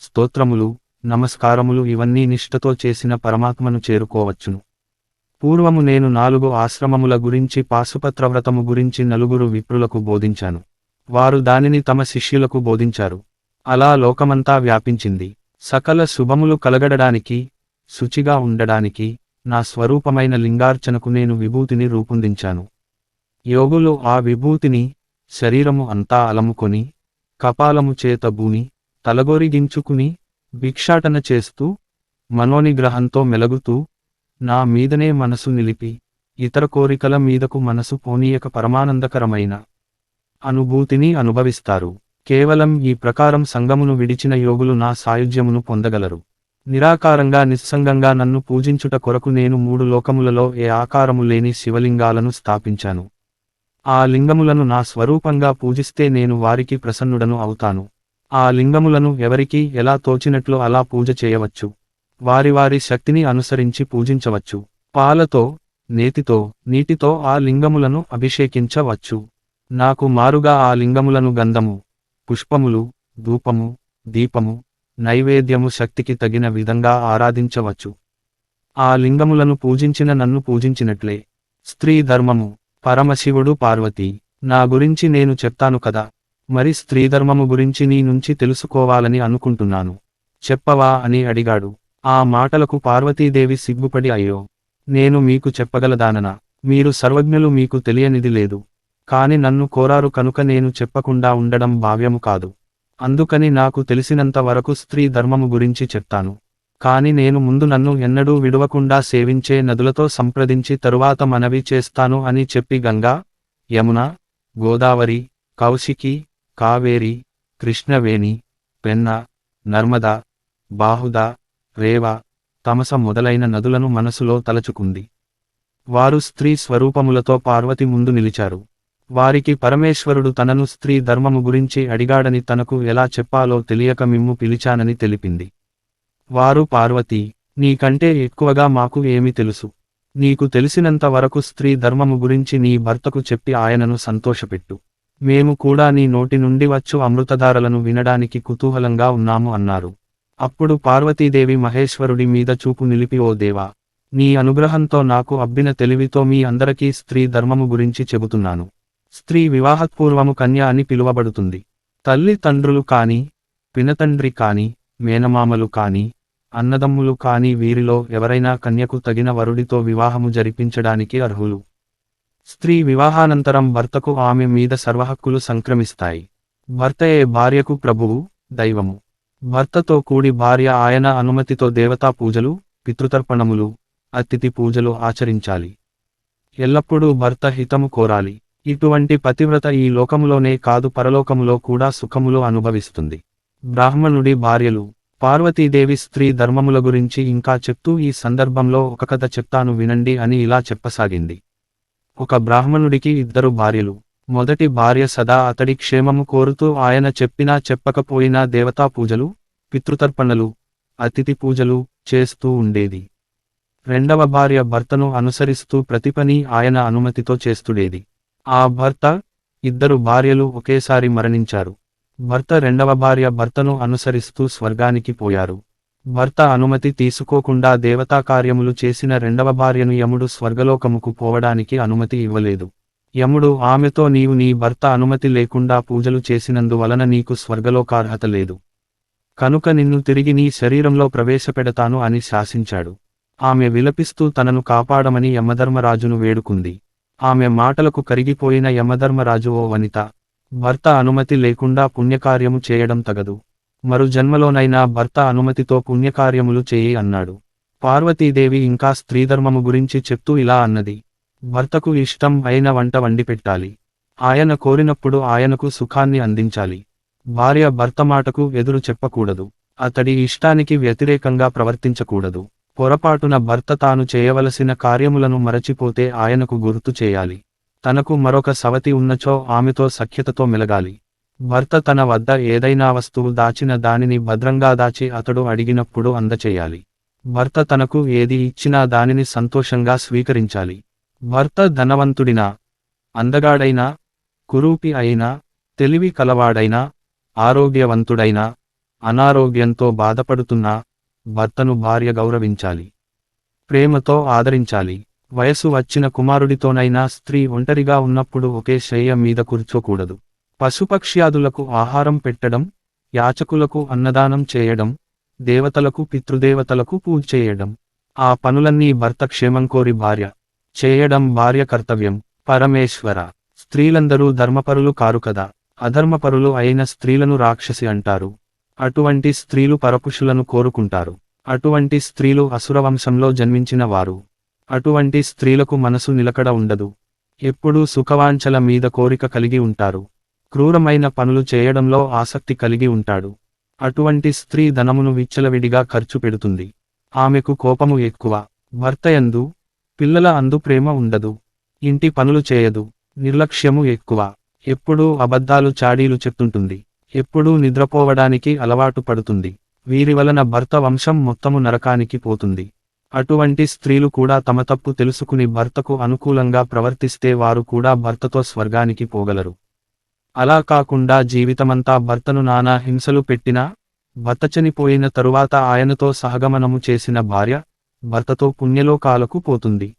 స్తోత్రములు, నమస్కారములు ఇవన్నీ నిష్ఠతో చేసిన పరమాత్మను చేరుకోవచ్చును. పూర్వము నేను 4 ఆశ్రమముల గురించి పాశుపత్రవ్రతము గురించి 4 విప్రులకు బోధించాను. వారు దానిని తమ శిష్యులకు బోధించారు. అలా లోకమంతా వ్యాపించింది. సకల శుభములు కలగడడానికి, శుచిగా ఉండడానికి, నా స్వరూపమైన లింగార్చనకు నేను విభూతిని రూపొందించాను. యోగులు ఆ విభూతిని శరీరము అంతా అలముకొని, కపాలము చేత బూని, తలగోరిగించుకుని, భిక్షాటన చేస్తూ, మనోనిగ్రహంతో మెలగుతూ, నా మీదనే మనసు నిలిపి, ఇతర కోరికల మీదకు మనసు పోనీయక పరమానందకరమైన అనుభూతిని అనుభవిస్తారు. కేవలం ఈ ప్రకారం సంగమును విడిచిన యోగులు నా సాయుధ్యమును పొందగలరు. నిరాకారంగా నిస్సంగంగా నన్ను పూజించుట కొరకు నేను 3 లోకములలో ఏ ఆకారము లేని శివలింగాలను స్థాపించాను. ఆ లింగములను నా స్వరూపంగా పూజిస్తే నేను వారికి ప్రసన్నుడను అవుతాను. ఆ లింగములను ఎవరికి ఎలా తోచినట్లు అలా పూజ చేయవచ్చు. వారి వారి శక్తిని అనుసరించి పూజించవచ్చు. పాలతో, నేతితో, నీటితో ఆ లింగములను అభిషేకించవచ్చు. నాకు మారుగా ఆ లింగములను గంధము, పుష్పములు, ధూపము, దీపము, నైవేద్యము శక్తికి తగిన విధంగా ఆరాధించవచ్చు. ఆ లింగములను పూజించిన నన్ను పూజించినట్లే. స్త్రీ ధర్మము. పరమశివుడు పార్వతీ నా గురించి నేను చెప్తాను కదా, మరి స్త్రీధర్మము గురించి నీ నుంచి తెలుసుకోవాలని అనుకుంటున్నాను. చెప్పవా అని అడిగాడు. ఆ మాటలకు పార్వతీదేవి సిగ్గుపడి అయ్యో, నేను మీకు చెప్పగలదాననా? మీరు సర్వజ్ఞులు, మీకు తెలియనిది లేదు. కాని నన్ను కోరారు కనుక నేను చెప్పకుండా ఉండడం భావ్యము కాదు. అందుకని నాకు తెలిసినంత వరకు స్త్రీ ధర్మము గురించి చెప్తాను. కాని నేను ముందు నన్ను ఎన్నడూ విడువకుండా సేవించే నదులతో సంప్రదించి తరువాత మనవి చేస్తాను అని చెప్పి గంగా, యమున, గోదావరి, కౌశికి, కావేరి, కృష్ణవేణి, పెన్న, నర్మద, బాహుద, రేవ, తమస మొదలైన నదులను మనసులో తలచుకుంది. వారు స్త్రీ స్వరూపములతో పార్వతి ముందు నిలిచారు. వారికి పరమేశ్వరుడు తనను స్త్రీ ధర్మము గురించి అడిగాడని తనకు ఎలా చెప్పాలో తెలియక మిమ్ము పిలిచానని తెలిపింది. వారు పార్వతీ నీకంటే ఎక్కువగా మాకు ఏమి తెలుసు? నీకు తెలిసినంత వరకు స్త్రీ ధర్మము గురించి నీ భర్తకు చెప్పి ఆయనను సంతోషపెట్టు. మేము కూడా నీ నోటి నుండి వచ్చు అమృతధారలను వినడానికి కుతూహలంగా ఉన్నాము అన్నారు. అప్పుడు పార్వతీదేవి మహేశ్వరుడి మీద చూపు నిలిపి ఓ దేవా, నీ అనుగ్రహంతో నాకు అబ్బిన తెలివితో మీ అందరికీ స్త్రీ ధర్మము గురించి చెబుతున్నాను. స్త్రీ వివాహపూర్వము కన్య అని పిలువబడుతుంది. తల్లి తండ్రులు కాని, పినతండ్రి కాని, మేనమామలు కాని, అన్నదమ్ములు కాని వీరిలో ఎవరైనా కన్యకు తగిన వరుడితో వివాహము జరిపించడానికి అర్హులు. స్త్రీ వివాహానంతరం భర్తకు ఆమె మీద సర్వహక్కులు సంక్రమిస్తాయి. భర్తయే భార్యకు ప్రభువు, దైవము. భర్తతో కూడి భార్య ఆయన అనుమతితో దేవతా పూజలు, పితృతర్పణములు, అతిథి పూజలు ఆచరించాలి. ఎల్లప్పుడూ భర్త హితము కోరాలి. ఇటువంటి పతివ్రత ఈ లోకములోనే కాదు పరలోకములో కూడా సుఖములు అనుభవిస్తుంది. బ్రాహ్మణుడి భార్యలు. పార్వతీదేవి స్త్రీ ధర్మముల గురించి ఇంకా చెప్తూ ఈ సందర్భంలో ఒక కథ చెప్తాను వినండి అని ఇలా చెప్పసాగింది. ఒక బ్రాహ్మణుడికి 2 భార్యలు. మొదటి భార్య సదా అతడి క్షేమము కోరుతూ ఆయన చెప్పినా చెప్పకపోయినా దేవతా పూజలు, పితృతర్పణలు, అతిథి పూజలు చేస్తూ ఉండేది. రెండవ భార్య భర్తను అనుసరిస్తూ ప్రతి పని ఆయన అనుమతితో చేస్తుడేది. ఆ భర్త, ఇద్దరు భార్యలు ఒకేసారి మరణించారు. భర్త రెండవ భార్య భర్తను అనుసరిస్తూ స్వర్గానికి పోయారు. భర్త అనుమతి తీసుకోకుండా దేవతా కార్యములు చేసిన రెండవ భార్యను యముడు స్వర్గలోకముకు పోవడానికి అనుమతి ఇవ్వలేదు. యముడు ఆమెతో నీవు నీ భర్త అనుమతి లేకుండా పూజలు చేసినందువలన నీకు స్వర్గలోకార్హత లేదు. కనుక నిన్ను తిరిగి నీ శరీరంలో ప్రవేశపెడతాను అని శాసించాడు. ఆమె విలపిస్తూ తనను కాపాడమని యమధర్మరాజును వేడుకుంది. ఆమె మాటలకు కరిగిపోయిన యమధర్మరాజు, ఓ వనిత, భర్త అనుమతి లేకుండా పుణ్యకార్యము చేయడం తగదు. మరు జన్మలోనైనా భర్త అనుమతితో పుణ్యకార్యములు చేయి అన్నాడు. పార్వతీదేవి ఇంకా స్త్రీధర్మము గురించి చెప్తూ ఇలా అన్నది: భర్తకు ఇష్టం అయిన వంట వండి పెట్టాలి. ఆయన కోరినప్పుడు ఆయనకు సుఖాన్ని అందించాలి. భార్య భర్త మాటకు ఎదురు చెప్పకూడదు. అతడి ఇష్టానికి వ్యతిరేకంగా ప్రవర్తించకూడదు. పొరపాటున భర్త తాను చేయవలసిన కార్యములను మరచిపోతే ఆయనకు గుర్తు చేయాలి. తనకు మరొక సవతి ఉన్నచో ఆమెతో సఖ్యతతో మెలగాలి. భర్త తన వద్ద ఏదైనా వస్తువు దాచిన దానిని భద్రంగా దాచి అతడు అడిగినప్పుడు అందచేయాలి. భర్త తనకు ఏది ఇచ్చినా దానిని సంతోషంగా స్వీకరించాలి. భర్త ధనవంతుడినా, అందగాడైనా, కురూపి అయినా, తెలివి కలవాడైనా, ఆరోగ్యవంతుడైనా, అనారోగ్యంతో బాధపడుతున్నా భర్తను భార్య గౌరవించాలి. ప్రేమతో ఆదరించాలి. వయసు వచ్చిన కుమారుడితోనైనా స్త్రీ ఒంటరిగా ఉన్నప్పుడు ఒకే శయ్య మీద కూర్చోకూడదు. పశుపక్ష్యాదులకు ఆహారం పెట్టడం, యాచకులకు అన్నదానం చేయడం, దేవతలకు పితృదేవతలకు పూజ చేయడం, ఆ పనులన్నీ భర్త క్షేమం కోరి భార్య చేయడం భార్య కర్తవ్యం. పరమేశ్వర, స్త్రీలందరూ ధర్మపరులు కారు కదా. అధర్మపరులు అయిన స్త్రీలను రాక్షసి అంటారు. అటువంటి స్త్రీలు పరపుషులను కోరుకుంటారు. అటువంటి స్త్రీలు అసురవంశంలో జన్మించిన వారు. అటువంటి స్త్రీలకు మనసు నిలకడ ఉండదు. ఎప్పుడూ సుఖవాంఛల మీద కోరిక కలిగి ఉంటారు. క్రూరమైన పనులు చేయడంలో ఆసక్తి కలిగి ఉంటాడు. అటువంటి స్త్రీ ధనమును విచ్చలవిడిగా ఖర్చు పెడుతుంది. ఆమెకు కోపము ఎక్కువ. భర్తయందు, పిల్లల అందు ప్రేమ ఉండదు. ఇంటి పనులు చేయదు. నిర్లక్ష్యము ఎక్కువ. ఎప్పుడూ అబద్ధాలు చాడీలు చెప్తుంటుంది. ఎప్పుడూ నిద్రపోవడానికి అలవాటు పడుతుంది. వీరి వలన భర్త వంశం మొత్తము నరకానికి పోతుంది. అటువంటి స్త్రీలు కూడా తమ తప్పు తెలుసుకుని భర్తకు అనుకూలంగా ప్రవర్తిస్తే వారు కూడా భర్తతో స్వర్గానికి పోగలరు. అలా కాకుండా జీవితమంతా భర్తను నానా హింసలు పెట్టినా, భర్త చనిపోయిన తరువాత ఆయనతో సహగమనము చేసిన భార్య భర్తతో పుణ్యలోకాలకు పోతుంది.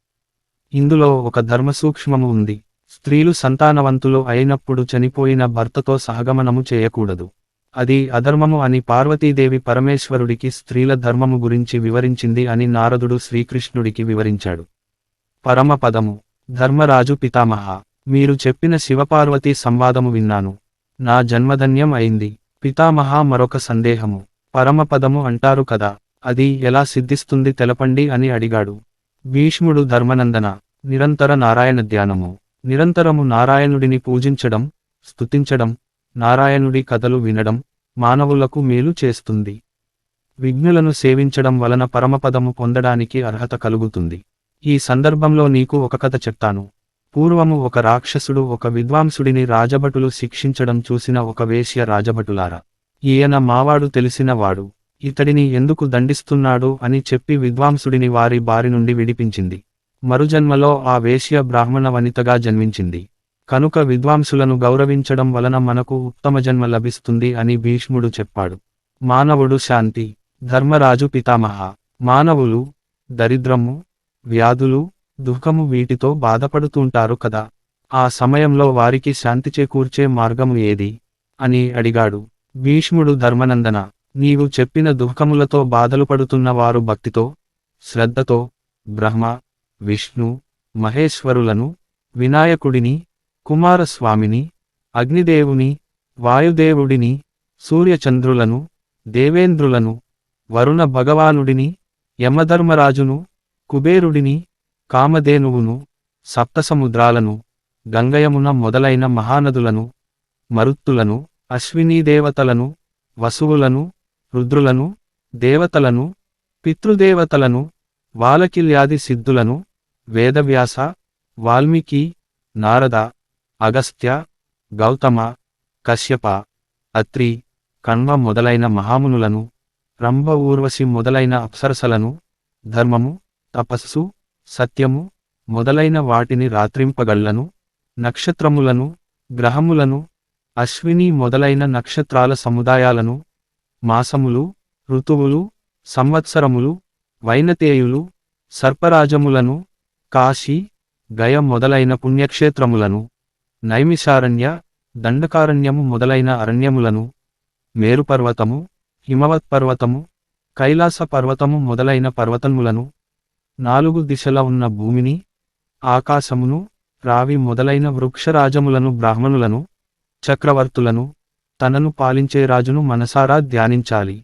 ఇందులో ఒక ధర్మసూక్ష్మము ఉంది. స్త్రీలు సంతానవంతులు అయినప్పుడు చనిపోయిన భర్తతో సహగమనము చేయకూడదు. అది అధర్మము అని పార్వతీదేవి పరమేశ్వరుడికి స్త్రీల ధర్మము గురించి వివరించింది అని నారదుడు శ్రీకృష్ణుడికి వివరించాడు. పరమపదము. ధర్మరాజు పితామహ, మీరు చెప్పిన శివపార్వతీ సంవాదము విన్నాను. నా జన్మధన్యం అయింది. పితామహ, మరొక సందేహము. పరమపదము అంటారు కదా, అది ఎలా సిద్ధిస్తుంది తెలపండి అని అడిగాడు. భీష్ముడు ధర్మనందన, నిరంతర నారాయణ ధ్యానము. నిరంతరము నారాయణుడిని పూజించడం, స్తుతించడం, నారాయణుడి కథలు వినడం మానవులకు మేలు చేస్తుంది. విఘ్నులను సేవించడం వలన పరమపదము పొందడానికి అర్హత కలుగుతుంది. ఈ సందర్భంలో నీకు ఒక కథ చెప్తాను. పూర్వము ఒక రాక్షసుడు ఒక విద్వాంసుడిని రాజభటులు శిక్షించడం చూసిన ఒక వేశ్య, రాజభటులారా, ఈయన మావాడు తెలిసినవాడు, ఇతడిని ఎందుకు దండిస్తున్నాడు అని చెప్పి విద్వాంసుడిని వారి బారి నుండి విడిపించింది. మరుజన్మలో ఆ వేశ్య బ్రాహ్మణ వనితగా జన్మించింది. కనుక విద్వాంసులను గౌరవించడం వలన మనకు ఉత్తమ జన్మ లభిస్తుంది అని భీష్ముడు చెప్పాడు. మానవుడు శాంతి. ధర్మరాజు పితామహ, మానవులు దరిద్రము, వ్యాధులు, దుఃఖము వీటితో బాధపడుతుంటారు కదా. ఆ సమయంలో వారికి శాంతి చేకూర్చే మార్గము ఏది అని అడిగాడు. భీష్ముడు, ధర్మనందన, నీవు చెప్పిన దుఃఖములతో బాధలు పడుతున్న వారు భక్తితో, శ్రద్ధతో బ్రహ్మ, విష్ణు, మహేశ్వరులను, వినాయకుడిని, కుమారస్వామిని, అగ్నిదేవుని, వాయుదేవుడిని, సూర్యచంద్రులను, దేవేంద్రులను, వరుణ భగవానుడిని, యమధర్మరాజును, కుబేరుడిని, కామధేనువును, సప్తసముద్రాలను, గంగయమున మొదలైన మహానదులను, మరుత్తులను, అశ్వినీదేవతలను, వసువులను, రుద్రులను, దేవతలను, పితృదేవతలను, వాలకిల్యాది సిద్ధులను, వేదవ్యాస, వాల్మీకి, నారద, అగస్త్య, గౌతమ, కశ్యప, అత్రి, కణ్వ మొదలైన మహామునులను, రంభ, ఊర్వశి మొదలైన అప్సరసలను, ధర్మము, తపస్సు, సత్యము మొదలైన వాటిని రాత్రింపగళ్లను, నక్షత్రములను, గ్రహములను, అశ్విని మొదలైన నక్షత్రాల సముదాయాలను, మాసములు, ఋతువులు, సంవత్సరములు, వైనతేయులు, సర్పరాజములను, కాశీ, గయ మొదలైన పుణ్యక్షేత్రములను, నైమిషారణ్య, దండకారణ్యము మొదలైన అరణ్యములను, మేరుపర్వతము, హిమవత్పర్వతము, కైలాస పర్వతము మొదలైన పర్వతములను, 4 దిశల ఉన్న భూమిని, ఆకాశమును, రావి మొదలైన వృక్షరాజములను, బ్రాహ్మణులను, చక్రవర్తులను, తనను పాలించే రాజును మనసారా ధ్యానించాలి,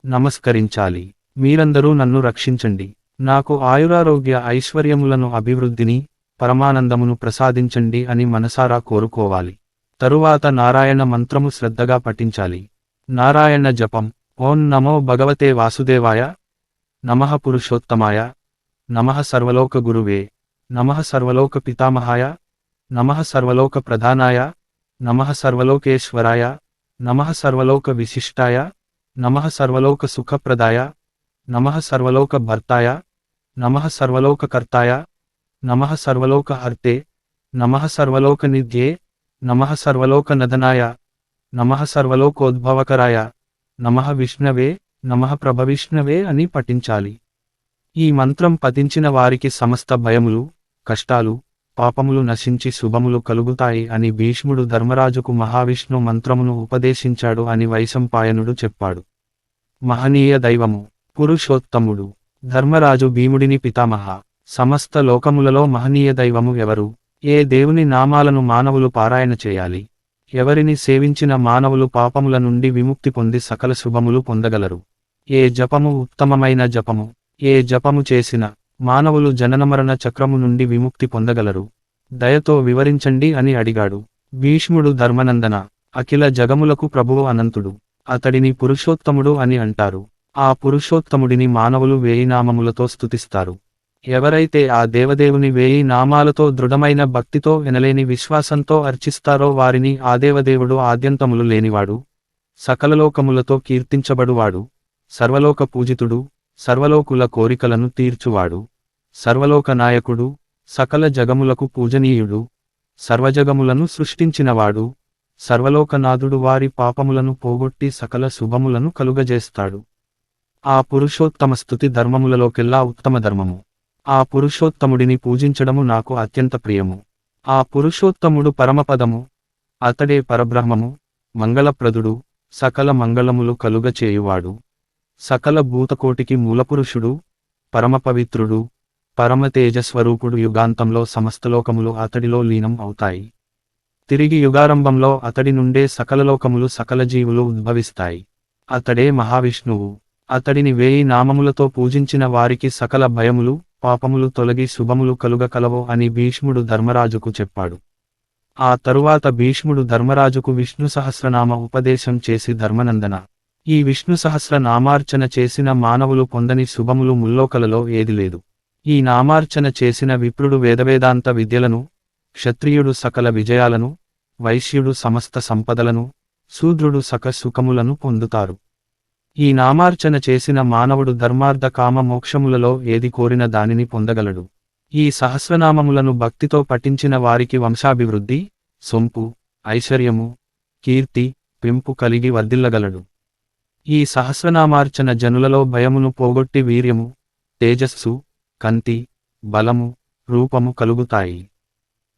నమస్కరించాలి. మీరందరూ నన్ను రక్షించండి, నాకు ఆయురారోగ్య ఐశ్వర్యములను, అభివృద్ధిని, పరమానందమును ప్రసాదించండి అని మనసారా కోరుకోవాలి. తరువాత నారాయణ మంత్రము శ్రద్ధగా పఠించాలి. నారాయణ జపం. ఓం నమో భగవతే వాసుదేవాయ, నమః పురుషోత్తమాయ, నమః సర్వలోక గురువే, నమః సర్వలోక పితామహాయ, నమః సర్వలోక ప్రధానాయ, నమః సర్వలోకేశ్వరాయ, నమః సర్వలోక విశిష్టాయ, నమః సర్వలోక సుఖప్రదాయ, నమః సర్వలోక భర్తాయ, నమః సర్వలోక కర్తాయ, నమః సర్వలోక హర్తే, నమః సర్వలోక నిధ్యే, నమః సర్వలోక నదనాయ, నమః సర్వలోకోద్భవకరాయ, నమః విష్ణవే, నమః ప్రభవిష్ణవే అని పఠించాలి. ఈ మంత్రం పఠించిన వారికి సమస్త భయములు, కష్టాలు, పాపములు నశించి శుభములు కలుగుతాయి అని భీష్ముడు ధర్మరాజుకు మహావిష్ణు మంత్రమును ఉపదేశించాడు అని వైశంపాయనుడు చెప్పాడు. మహనీయ దైవము, పురుషోత్తముడు, ధర్మరాజు భీముడిని పితామహ. సమస్త లోకములలో మహనీయ దైవము ఎవరు? ఏ దేవుని నామాలను మానవులు పారాయణ చేయాలి? ఎవరిని సేవించిన మానవులు పాపముల నుండి విముక్తి పొంది సకల శుభములు పొందగలరు? ఏ జపము ఉత్తమమైన జపము? ఏ జపము చేసిన మానవులు జననమరణ చక్రము నుండి విముక్తి పొందగలరు? దయతో వివరించండి అని అడిగాడు. భీష్ముడు ధర్మనందన, అఖిల జగములకు ప్రభువు అనంతుడు, అతడిని పురుషోత్తముడు అని అంటారు. ఆ పురుషోత్తముడిని మానవులు 1000 నామములతో స్తుతిస్తారు. ఎవరైతే ఆ దేవదేవుని 1000 నామాలతో దృఢమైన భక్తితో ఎనలేని విశ్వాసంతో అర్చిస్తారో వారిని ఆ దేవదేవుడు ఆద్యంతములు లేనివాడు, సకలలోకములతో కీర్తించబడువాడు, సర్వలోక పూజితుడు, సర్వలోకుల కోరికలను తీర్చువాడు, సర్వలోక నాయకుడు, సకల జగములకు పూజనీయుడు, సర్వజగములను సృష్టించినవాడు, సర్వలోకనాథుడు, వారి పాపములను పోగొట్టి సకల శుభములను కలుగజేస్తాడు. ఆ పురుషోత్తమ స్తుతి ధర్మములలోకెల్లా ఉత్తమ ధర్మము. ఆ పురుషోత్తముడిని పూజించడము నాకు అత్యంత ప్రియము. ఆ పురుషోత్తముడు పరమపదము, అతడే పరబ్రహ్మము, మంగళప్రదుడు, సకల మంగళములు కలుగచేయువాడు, సకల భూతకోటికి మూలపురుషుడు, పరమపవిత్రుడు, పరమతేజస్వరూపుడు. యుగాంతంలో సమస్తలోకములు అతడిలో లీనం అవుతాయి. తిరిగి యుగారంభంలో అతడి నుండే సకలలోకములు, సకల జీవులు ఉద్భవిస్తాయి. అతడే మహావిష్ణువు. అతడిని 1000 నామములతో పూజించిన వారికి సకల భయములు, పాపములు తొలగి శుభములు కలుగకలవో అని భీష్ముడు ధర్మరాజుకు చెప్పాడు. ఆ తరువాత భీష్ముడు ధర్మరాజుకు విష్ణు సహస్రనామ ఉపదేశం చేసి, ధర్మనందన, ఈ విష్ణు సహస్రనామార్చన చేసిన మానవులు పొందని శుభములు ముల్లోకలలో ఏది లేదు. ఈ నామార్చన చేసిన విప్రుడు వేదవేదాంత విద్యలను, క్షత్రియుడు సకల విజయాలను, వైశ్యుడు సమస్త సంపదలను, శూద్రుడు సక సుఖములను పొందుతారు. ఈ నామార్చన చేసిన మానవుడు ధర్మార్థ కామ మోక్షములలో ఏది కోరిన దానిని పొందగలడు. ఈ సహస్రనామములను భక్తితో పఠించిన వారికి వంశాభివృద్ధి, సొంపు, ఐశ్వర్యము, కీర్తి, పెంపు కలిగి వర్ధిల్లగలడు. ఈ సహస్రనామార్చన జనులలో భయమును పోగొట్టి వీర్యము, తేజస్సు, కంతి, బలము, రూపము కలుగుతాయి.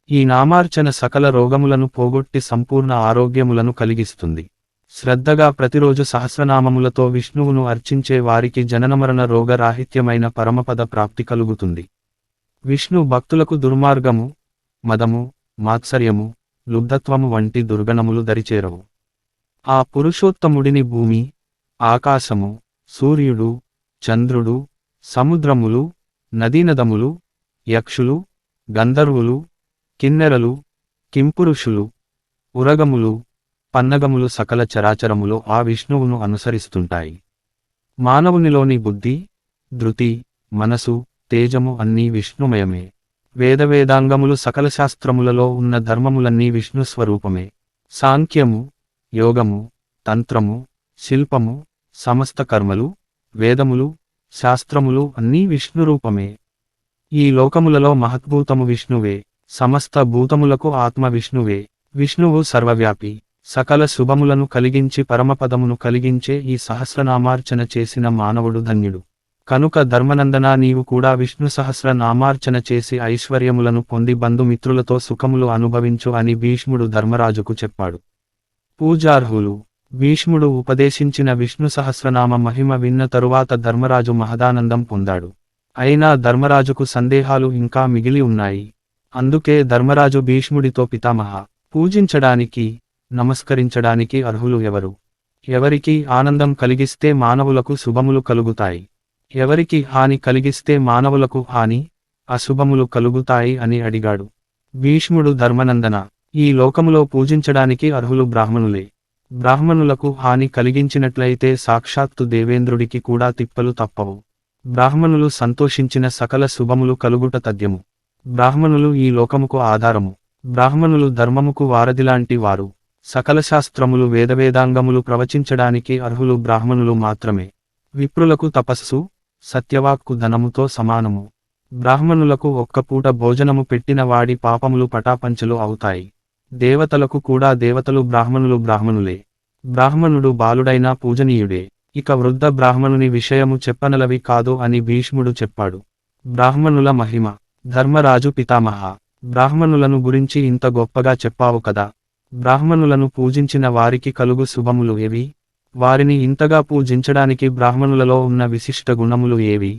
ఈ నామార్చన సకల రోగములను పోగొట్టి సంపూర్ణ ఆరోగ్యములను కలిగిస్తుంది. శ్రద్ధగా ప్రతిరోజు సహస్రనామములతో విష్ణువును అర్చించే వారికి జననమరణ రోగరాహిత్యమైన పరమపద ప్రాప్తి కలుగుతుంది. విష్ణు భక్తులకు దుర్మార్గము, మదము, మాత్సర్యము, లుబ్ధత్వము వంటి దుర్గణములు దరిచేరవు. ఆ పురుషోత్తముడిని భూమి, ఆకాశము, సూర్యుడు, చంద్రుడు, సముద్రములు, నదీనదములు, యక్షులు, గంధర్వులు, కిన్నెరలు, కింపురుషులు, ఉరగములు, పన్నగములు, సకల చరాచరములు ఆ విష్ణువును అనుసరిస్తుంటాయి. మానవునిలోని బుద్ధి, ధృతి, మనసు, తేజము అన్నీ విష్ణుమయమే. వేదవేదాంగములు సకల శాస్త్రములలో ఉన్న ధర్మములన్నీ విష్ణు స్వరూపమే. సాంఖ్యము, యోగము, తంత్రము, శిల్పము, సమస్త కర్మలు, వేదములు, శాస్త్రములు అన్నీ విష్ణురూపమే. ఈ లోకములలో మహద్భూతము విష్ణువే, సమస్త భూతములకు ఆత్మ విష్ణువే. విష్ణువు సర్వవ్యాపి, సకల శుభములను కలిగించి పరమపదమును కలిగించే ఈ సహస్రనామార్చన చేసిన మానవుడు ధన్యుడు. కనుక ధర్మనందనా నీవు కూడా విష్ణు సహస్రనామార్చన చేసి ఐశ్వర్యములను పొంది బంధుమిత్రులతో సుఖములు అనుభవించు అని భీష్ముడు ధర్మరాజుకు చెప్పాడు. పూజార్హులు. భీష్ముడు ఉపదేశించిన విష్ణు సహస్రనామ మహిమ విన్న తరువాత ధర్మరాజు మహదానందం పొందాడు. అయినా ధర్మరాజుకు సందేహాలు ఇంకా మిగిలి ఉన్నాయి. అందుకే ధర్మరాజు భీష్ముడితో పితామహ, పూజించడానికి, నమస్కరించడానికి అర్హులు ఎవరు? ఎవరికి ఆనందం కలిగిస్తే మానవులకు శుభములు కలుగుతాయి, ఎవరికి హాని కలిగిస్తే మానవులకు హాని, అశుభములు కలుగుతాయి అని అడిగాడు. భీష్ముడు ధర్మనందన, ఈ లోకములో పూజించడానికి అర్హులు బ్రాహ్మణులే. బ్రాహ్మణులకు హాని కలిగించినట్లయితే సాక్షాత్తు దేవేంద్రుడికి కూడా తిప్పలు తప్పవు. బ్రాహ్మణులు సంతోషించిన సకల శుభములు కలుగుట తథ్యము. బ్రాహ్మణులు ఈ లోకముకు ఆధారము. బ్రాహ్మణులు ధర్మముకు వారధిలాంటి వారు. సకల శాస్త్రములు వేదవేదాంగములు ప్రవచించడానికి అర్హులు బ్రాహ్మణులు మాత్రమే. విప్రులకు తపస్సు, సత్యవాక్కు ధనముతో సమానము. బ్రాహ్మణులకు ఒక్క పూట భోజనము పెట్టిన వాడి పాపములు పటాపంచలు అవుతాయి. దేవతలకు కూడా దేవతలు బ్రాహ్మణులే. బ్రాహ్మణుడు బాలుడైనా పూజనీయుడే. ఇక వృద్ధ బ్రాహ్మణుని విషయము చెప్పనలవి కాదు అని భీష్ముడు చెప్పాడు. బ్రాహ్మణుల మహిమ. ధర్మరాజు పితామహ, బ్రాహ్మణులను గురించి ఇంత గొప్పగా చెప్పావు కదా. బ్రాహ్మణులను పూజించిన వారికి కలుగు శుభములు ఏవి? వారిని ఇంతగా పూజించడానికి బ్రాహ్మణులలో ఉన్న విశిష్ట గుణములు ఏవి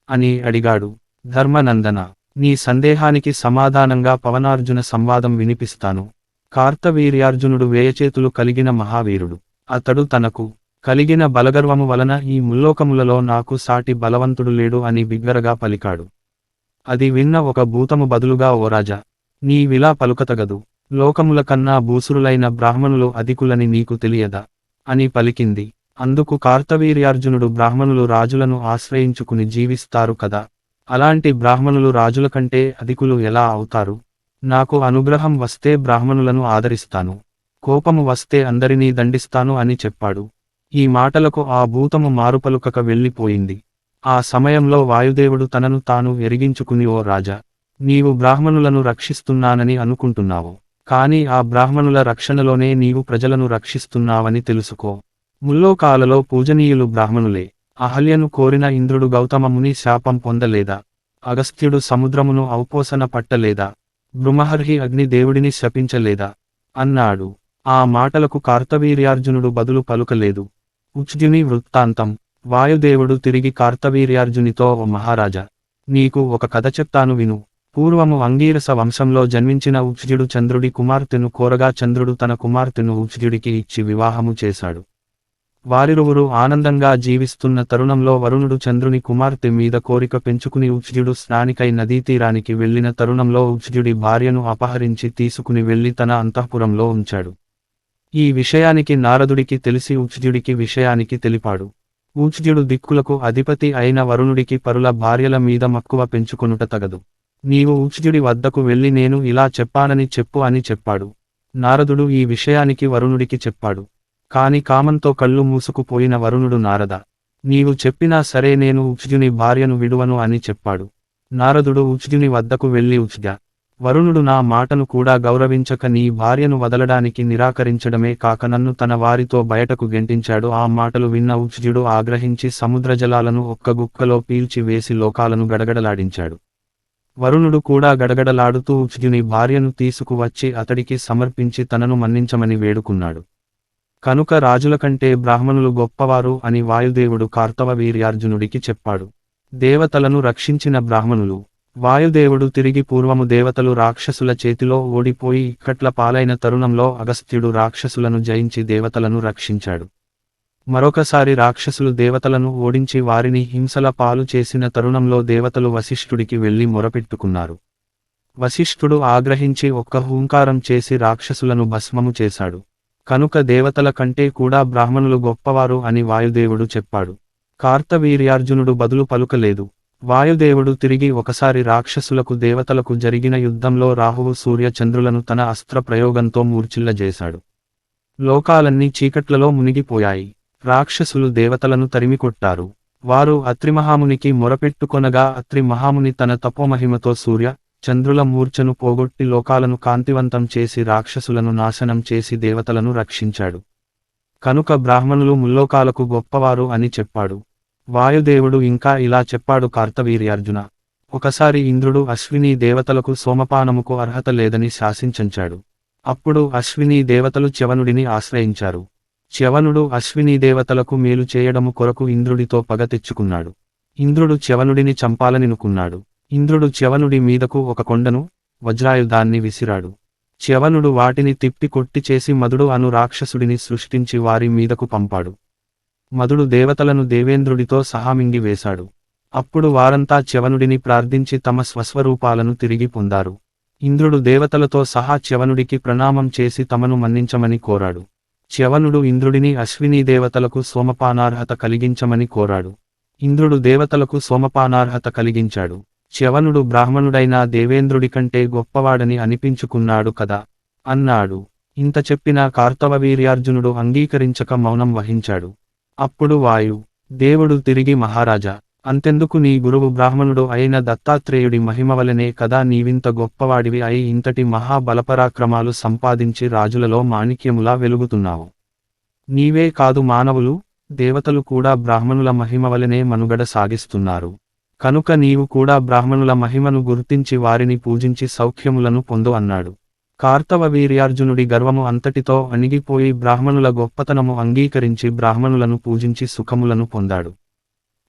అని అడిగాడు. ధర్మనందన, నీ సందేహానికి సమాధానంగా పవనార్జున సంవాదం వినిపిస్తాను. కార్తవీర్యార్జునుడు వేయచేతులు కలిగిన మహావీరుడు. అతడు తనకు కలిగిన బలగర్వము వలన ఈ ముల్లోకములలో నాకు సాటి బలవంతుడు లేడు అని బిగ్గరగా పలికాడు. అది విన్న ఒక భూతము బదులుగా, ఓ రాజా, నీవిలా పలుకతగదు. లోకముల కన్నా భూసురులైన బ్రాహ్మణులు అధికులని నీకు తెలియదా అని పలికింది. అందుకు కార్తవీర్యార్జునుడు, బ్రాహ్మణులు రాజులను ఆశ్రయించుకుని జీవిస్తారు కదా, అలాంటి బ్రాహ్మణులు రాజుల కంటే అధికులు ఎలా అవుతారు? నాకు అనుగ్రహం వస్తే బ్రాహ్మణులను ఆదరిస్తాను, కోపము వస్తే అందరినీ దండిస్తాను అని చెప్పాడు. ఈ మాటలకు ఆ భూతము మారుపలుకక వెళ్ళిపోయింది. ఆ సమయంలో వాయుదేవుడు తనను తాను ఎరిగించుకుని, ఓ రాజా, నీవు బ్రాహ్మణులను రక్షిస్తున్నానని అనుకుంటున్నావు, కానీ ఆ బ్రాహ్మణుల రక్షణలోనే నీవు ప్రజలను రక్షిస్తున్నావని తెలుసుకో. ముల్లోకాలలో పూజనీయులు బ్రాహ్మణులే. అహల్యను కోరిన ఇంద్రుడు గౌతమముని శాపం పొందలేదా? అగస్త్యుడు సముద్రమును ఔపోసన పట్టలేదా? బృమహర్హి అగ్ని దేవుడిని శపించలేదా అన్నాడు. ఆ మాటలకు కార్తవీర్యార్జునుడు బదులు పలుకలేదు. ఉచ్జుని వృత్తాంతం. వాయుదేవుడు తిరిగి కార్తవీర్యార్జునితో, ఓ మహారాజా, నీకు ఒక కథ చెప్తాను విను. పూర్వము అంగీరస వంశంలో జన్మించిన ఉచ్జుడు చంద్రుడి కుమార్తెను కోరగా చంద్రుడు తన కుమార్తెను ఉచ్జుడికి ఇచ్చి వివాహము చేశాడు. వారిరువురు ఆనందంగా జీవిస్తున్న తరుణంలో వరుణుడు చంద్రుని కుమార్తె మీద కోరిక పెంచుకుని ఉచ్జుడు స్నానికై నదీతీరానికి వెళ్లిన తరుణంలో ఉచ్జుడి భార్యను అపహరించి తీసుకుని వెళ్లి తన అంతఃపురంలో ఉంచాడు. ఈ విషయానికి నారదుడికి తెలిసి ఉచ్జుడికి విషయానికి తెలిపాడు. ఉచ్జుడు దిక్కులకు అధిపతి అయిన వరుణుడికి పరుల భార్యల మీద మక్కువ పెంచుకొనుట తగదు. నీవు ఉచ్జుడి వద్దకు వెళ్లి నేను ఇలా చెప్పానని చెప్పు అని చెప్పాడు. నారదుడు ఈ విషయానికి వరుణుడికి చెప్పాడు. కాని కామంతో కళ్ళు మూసుకుపోయిన వరుణుడు, నారద, నీవు చెప్పినా సరే నేను ఉచ్జుని భార్యను విడువను అని చెప్పాడు. నారదుడు ఉచ్జుని వద్దకు వెళ్లి, ఉచ్జ, వరుణుడు నా మాటను కూడా గౌరవించక నీ భార్యను వదలడానికి నిరాకరించడమే కాక నన్ను తన వారితో బయటకు గెంటించాడు. ఆ మాటలు విన్న ఉచ్జుడు ఆగ్రహించి సముద్రజలాలను ఒక్క గుక్కలో పీల్చి వేసి లోకాలను గడగడలాడించాడు. వరుణుడు కూడా గడగడలాడుతూ ఉచ్జుని భార్యను తీసుకువచ్చి అతడికి సమర్పించి తనను మన్నించమని వేడుకున్నాడు. కనుక రాజుల కంటే బ్రాహ్మణులు గొప్పవారు అని వాయుదేవుడు కార్తవీర్యార్జునుడికి చెప్పాడు. దేవతలను రక్షించిన బ్రాహ్మణులు. వాయుదేవుడు తిరిగి పూర్వము దేవతలు రాక్షసుల చేతిలో ఓడిపోయి ఇక్కట్ల పాలైన తరుణంలో అగస్త్యుడు రాక్షసులను జయించి దేవతలను రక్షించాడు. మరొకసారి రాక్షసులు దేవతలను ఓడించి వారిని హింసల పాలు చేసిన తరుణంలో దేవతలు వశిష్ఠుడికి వెళ్లి మొరపెట్టుకున్నారు. వశిష్ఠుడు ఆగ్రహించి ఒక్క హూంకారం చేసి రాక్షసులను భస్మము చేశాడు. కనుక దేవతల కంటే కూడా బ్రాహ్మణులు గొప్పవారు అని వాయుదేవుడు చెప్పాడు. కార్తవీర్యార్జునుడు బదులు పలుకలేదు. వాయుదేవుడు తిరిగి ఒకసారి రాక్షసులకు దేవతలకు జరిగిన యుద్ధంలో రాహువు సూర్య చంద్రులను తన అస్త్ర ప్రయోగంతో మూర్ఛిల్లజేశాడు. లోకాలన్నీ చీకట్లలో మునిగిపోయాయి. రాక్షసులు దేవతలను తరిమికొట్టారు. వారు అత్రి మహామునికి మొరపెట్టుకొనగా అత్రి మహాముని తన తపోమహిమతో సూర్య చంద్రుల మూర్ఛను పోగొట్టి లోకాలను కాంతివంతం చేసి రాక్షసులను నాశనం చేసి దేవతలను రక్షించాడు. కనుక బ్రాహ్మణులు ముల్లోకాలకు గొప్పవారు అని చెప్పాడు. వాయుదేవుడు ఇంకా ఇలా చెప్పాడు కార్తవీర్యార్జున. ఒకసారి ఇంద్రుడు అశ్వినీ దేవతలకు సోమపానముకు అర్హత లేదని శాసించంచాడు. అప్పుడు అశ్వినీ దేవతలు చ్యవనుడిని ఆశ్రయించారు. చ్యవనుడు అశ్వినీ దేవతలకు మేలు చేయడము కొరకు ఇంద్రుడితో పగ తెచ్చుకున్నాడు. ఇంద్రుడు చ్యవనుడిని చంపాలనినుకున్నాడు. ఇంద్రుడు చ్యవనుడి మీదకు ఒక కొండను వజ్రాయుధాన్ని విసిరాడు. చ్యవనుడు వాటిని తిప్పి కొట్టి చేసి మదుడు అను రాక్షసుడిని సృష్టించి వారి మీదకు పంపాడు. మదుడు దేవతలను దేవేంద్రుడితో సహా మింగి వేశాడు. అప్పుడు వారంతా చ్యవనుడిని ప్రార్థించి తమ స్వస్వరూపాలను తిరిగి పొందారు. ఇంద్రుడు దేవతలతో సహా చ్యవనుడికి ప్రణామం చేసి తమను మన్నించమని కోరాడు. చ్యవనుడు ఇంద్రుడిని అశ్వినీ దేవతలకు సోమపానార్హత కలిగించమని కోరాడు. ఇంద్రుడు దేవతలకు సోమపానార్హత కలిగించాడు. చ్యవనుడు బ్రాహ్మణుడైన దేవేంద్రుడి కంటే గొప్పవాడని అనిపించుకున్నాడు కదా అన్నాడు. ఇంత చెప్పినా కార్తవవీర్యార్జునుడు అంగీకరించక మౌనం వహించాడు. అప్పుడు వాయు దేవుడు తిరిగి మహారాజా, అంతెందుకు నీ గురువు బ్రాహ్మణుడు అయిన దత్తాత్రేయుడి మహిమవలనే కదా నీవింత గొప్పవాడివి అయి ఇంతటి మహాబలపరాక్రమాలు సంపాదించి రాజులలో మాణిక్యములా వెలుగుతున్నావు. నీవే కాదు మానవులు, దేవతలు కూడా బ్రాహ్మణుల మహిమవలనే మనుగడ సాగిస్తున్నారు. కనుక నీవు కూడా బ్రాహ్మణుల మహిమను గుర్తించి వారిని పూజించి సౌఖ్యములను పొందు అన్నాడు. కార్తవవీర్యార్జునుడి గర్వము అంతటితో అణిగిపోయి బ్రాహ్మణుల గొప్పతనము అంగీకరించి బ్రాహ్మణులను పూజించి సుఖములను పొందాడు.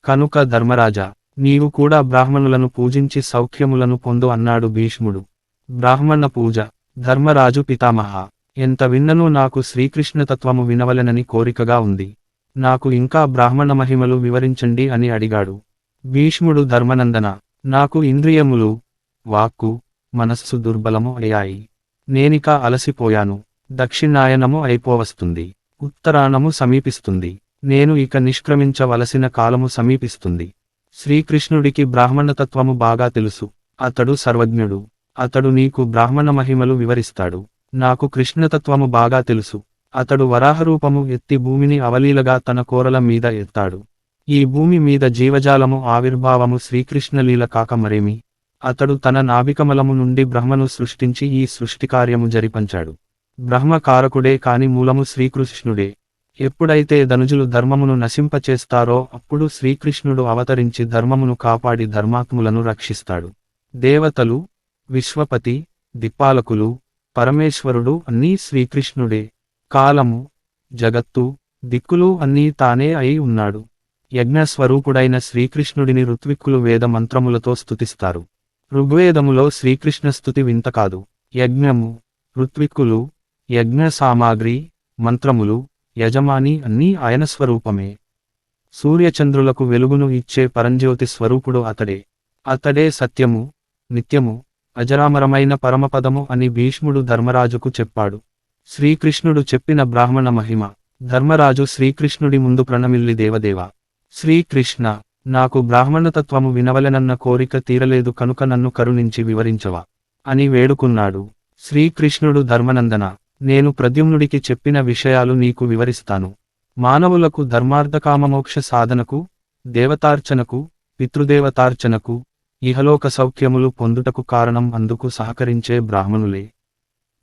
కనుక ధర్మరాజా, నీవు కూడా బ్రాహ్మణులను పూజించి సౌఖ్యములను పొందు అన్నాడు భీష్ముడు. బ్రాహ్మణ పూజ. ధర్మరాజు పితామహ, ఎంత విన్ననూ నాకు శ్రీకృష్ణతత్వము వినవలెనని కోరికగా ఉంది. నాకు ఇంకా బ్రాహ్మణ మహిమలు వివరించండి అని అడిగాడు. భీష్ముడు ధర్మనందన, నాకు ఇంద్రియములు, వాక్కు, మనస్సు దుర్బలము అయ్యాయి. నేనిక అలసిపోయాను. దక్షిణాయనము అయిపోవస్తుంది. ఉత్తరాయణము సమీపిస్తుంది. నేను ఇక నిష్క్రమించవలసిన కాలము సమీపిస్తుంది. శ్రీకృష్ణుడికి బ్రాహ్మణతత్వము బాగా తెలుసు. అతడు సర్వజ్ఞుడు. అతడు నీకు బ్రాహ్మణ మహిమలు వివరిస్తాడు. నాకు కృష్ణతత్వము బాగా తెలుసు. అతడు వరాహరూపము ఎత్తి భూమిని అవలీలగా తన కోరల మీద ఎత్తాడు. ఈ భూమి మీద జీవజాలము ఆవిర్భావము శ్రీకృష్ణలీల కాక మరేమి. అతడు తన నాభికమలము నుండి బ్రహ్మను సృష్టించి ఈ సృష్టికార్యము జరిపంచాడు. బ్రహ్మకారకుడే కాని మూలము శ్రీకృష్ణుడే. ఎప్పుడైతే ధనుజులు ధర్మమును నశింపచేస్తారో అప్పుడు శ్రీకృష్ణుడు అవతరించి ధర్మమును కాపాడి ధర్మాత్ములను రక్షిస్తాడు. దేవతలు, విశ్వపతి, దిక్పాలకులు, పరమేశ్వరుడు అన్నీ శ్రీకృష్ణుడే. కాలము, జగత్తు, దిక్కులు అన్నీ తానే అయి ఉన్నాడు. యజ్ఞస్వరూపుడైన శ్రీకృష్ణుడిని ఋత్విక్కులు వేద మంత్రములతో స్తుతిస్తారు. ఋగ్వేదములో శ్రీకృష్ణ స్తుతి వింత కాదు. యజ్ఞము, ఋత్విక్కులు, యజ్ఞ సామాగ్రి, మంత్రములు, యజమాని అన్నీ ఆయన స్వరూపమే. సూర్యచంద్రులకు వెలుగును ఇచ్చే పరంజ్యోతి స్వరూపుడు అతడే. అతడే సత్యము, నిత్యము, అజరామరమైన పరమపదము అని భీష్ముడు ధర్మరాజుకు చెప్పాడు. శ్రీకృష్ణుడు చెప్పిన బ్రాహ్మణ మహిమ. ధర్మరాజు శ్రీకృష్ణుడి ముందు ప్రణమిల్లి దేవదేవ శ్రీకృష్ణ, నాకు బ్రాహ్మణతత్వము వినవలెనన్న కోరిక తీరలేదు కనుక నన్ను కరుణించి వివరించవా అని వేడుకున్నాడు. శ్రీకృష్ణుడు ధర్మనందన, నేను ప్రద్యుమ్నుడికి చెప్పిన విషయాలు నీకు వివరిస్తాను. మానవులకు ధర్మార్థకామమోక్ష సాధనకు, దేవతార్చనకు, పితృదేవతార్చనకు, ఇహలోక సౌఖ్యములు పొందుటకు కారణం అందుకు సహకరించే బ్రాహ్మణులే.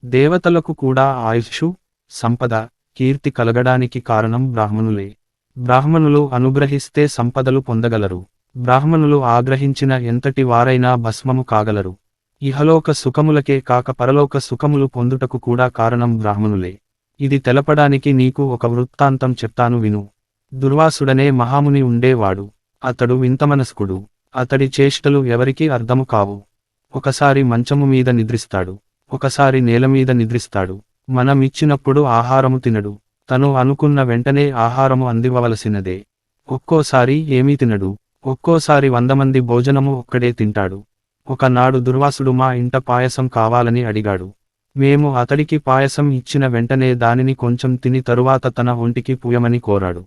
దేవతలకు కూడా ఆయుష్షు, సంపద, కీర్తి కలగడానికి కారణం బ్రాహ్మణులే. బ్రాహ్మణులు అనుగ్రహిస్తే సంపదలు పొందగలరు. బ్రాహ్మణులు ఆగ్రహించిన ఎంతటి వారైనా భస్మము కాగలరు. ఇహలోక సుఖములకే కాక పరలోక సుఖములు పొందుటకు కూడా కారణం బ్రాహ్మణులే. ఇది తెలపడానికి నీకు ఒక వృత్తాంతం చెప్తాను విను. దుర్వాసుడనే మహాముని ఉండేవాడు. అతడు వింతమనస్కుడు. అతడి చేష్టలు ఎవరికీ అర్థము కావు. ఒకసారి మంచము మీద నిద్రిస్తాడు, ఒకసారి నేలమీద నిద్రిస్తాడు. మనమిచ్చినప్పుడు ఆహారము తినడు. తను అనుకున్న వెంటనే ఆహారము అందివ్వవలసినదే. ఒక్కోసారి ఏమీ తినడు. ఒక్కోసారి 100 మంది భోజనము ఒక్కడే తింటాడు. ఒకనాడు దుర్వాసుడు మా ఇంట పాయసం కావాలని అడిగాడు. మేము అతడికి పాయసం ఇచ్చిన వెంటనే దానిని కొంచెం తిని తరువాత తన ఒంటికి పూయమని కోరాడు.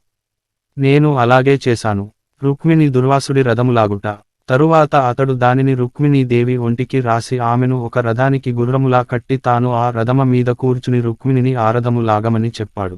నేను అలాగే చేశాను. రుక్మిణి దుర్వాసుడి రథములాగుట. తరువాత అతడు దానిని రుక్మిణీదేవి ఒంటికి రాసి ఆమెను ఒక రథానికి గుర్రములా కట్టి తాను ఆ రథమ మీద కూర్చుని రుక్మిణిని ఆ రథము లాగమని చెప్పాడు.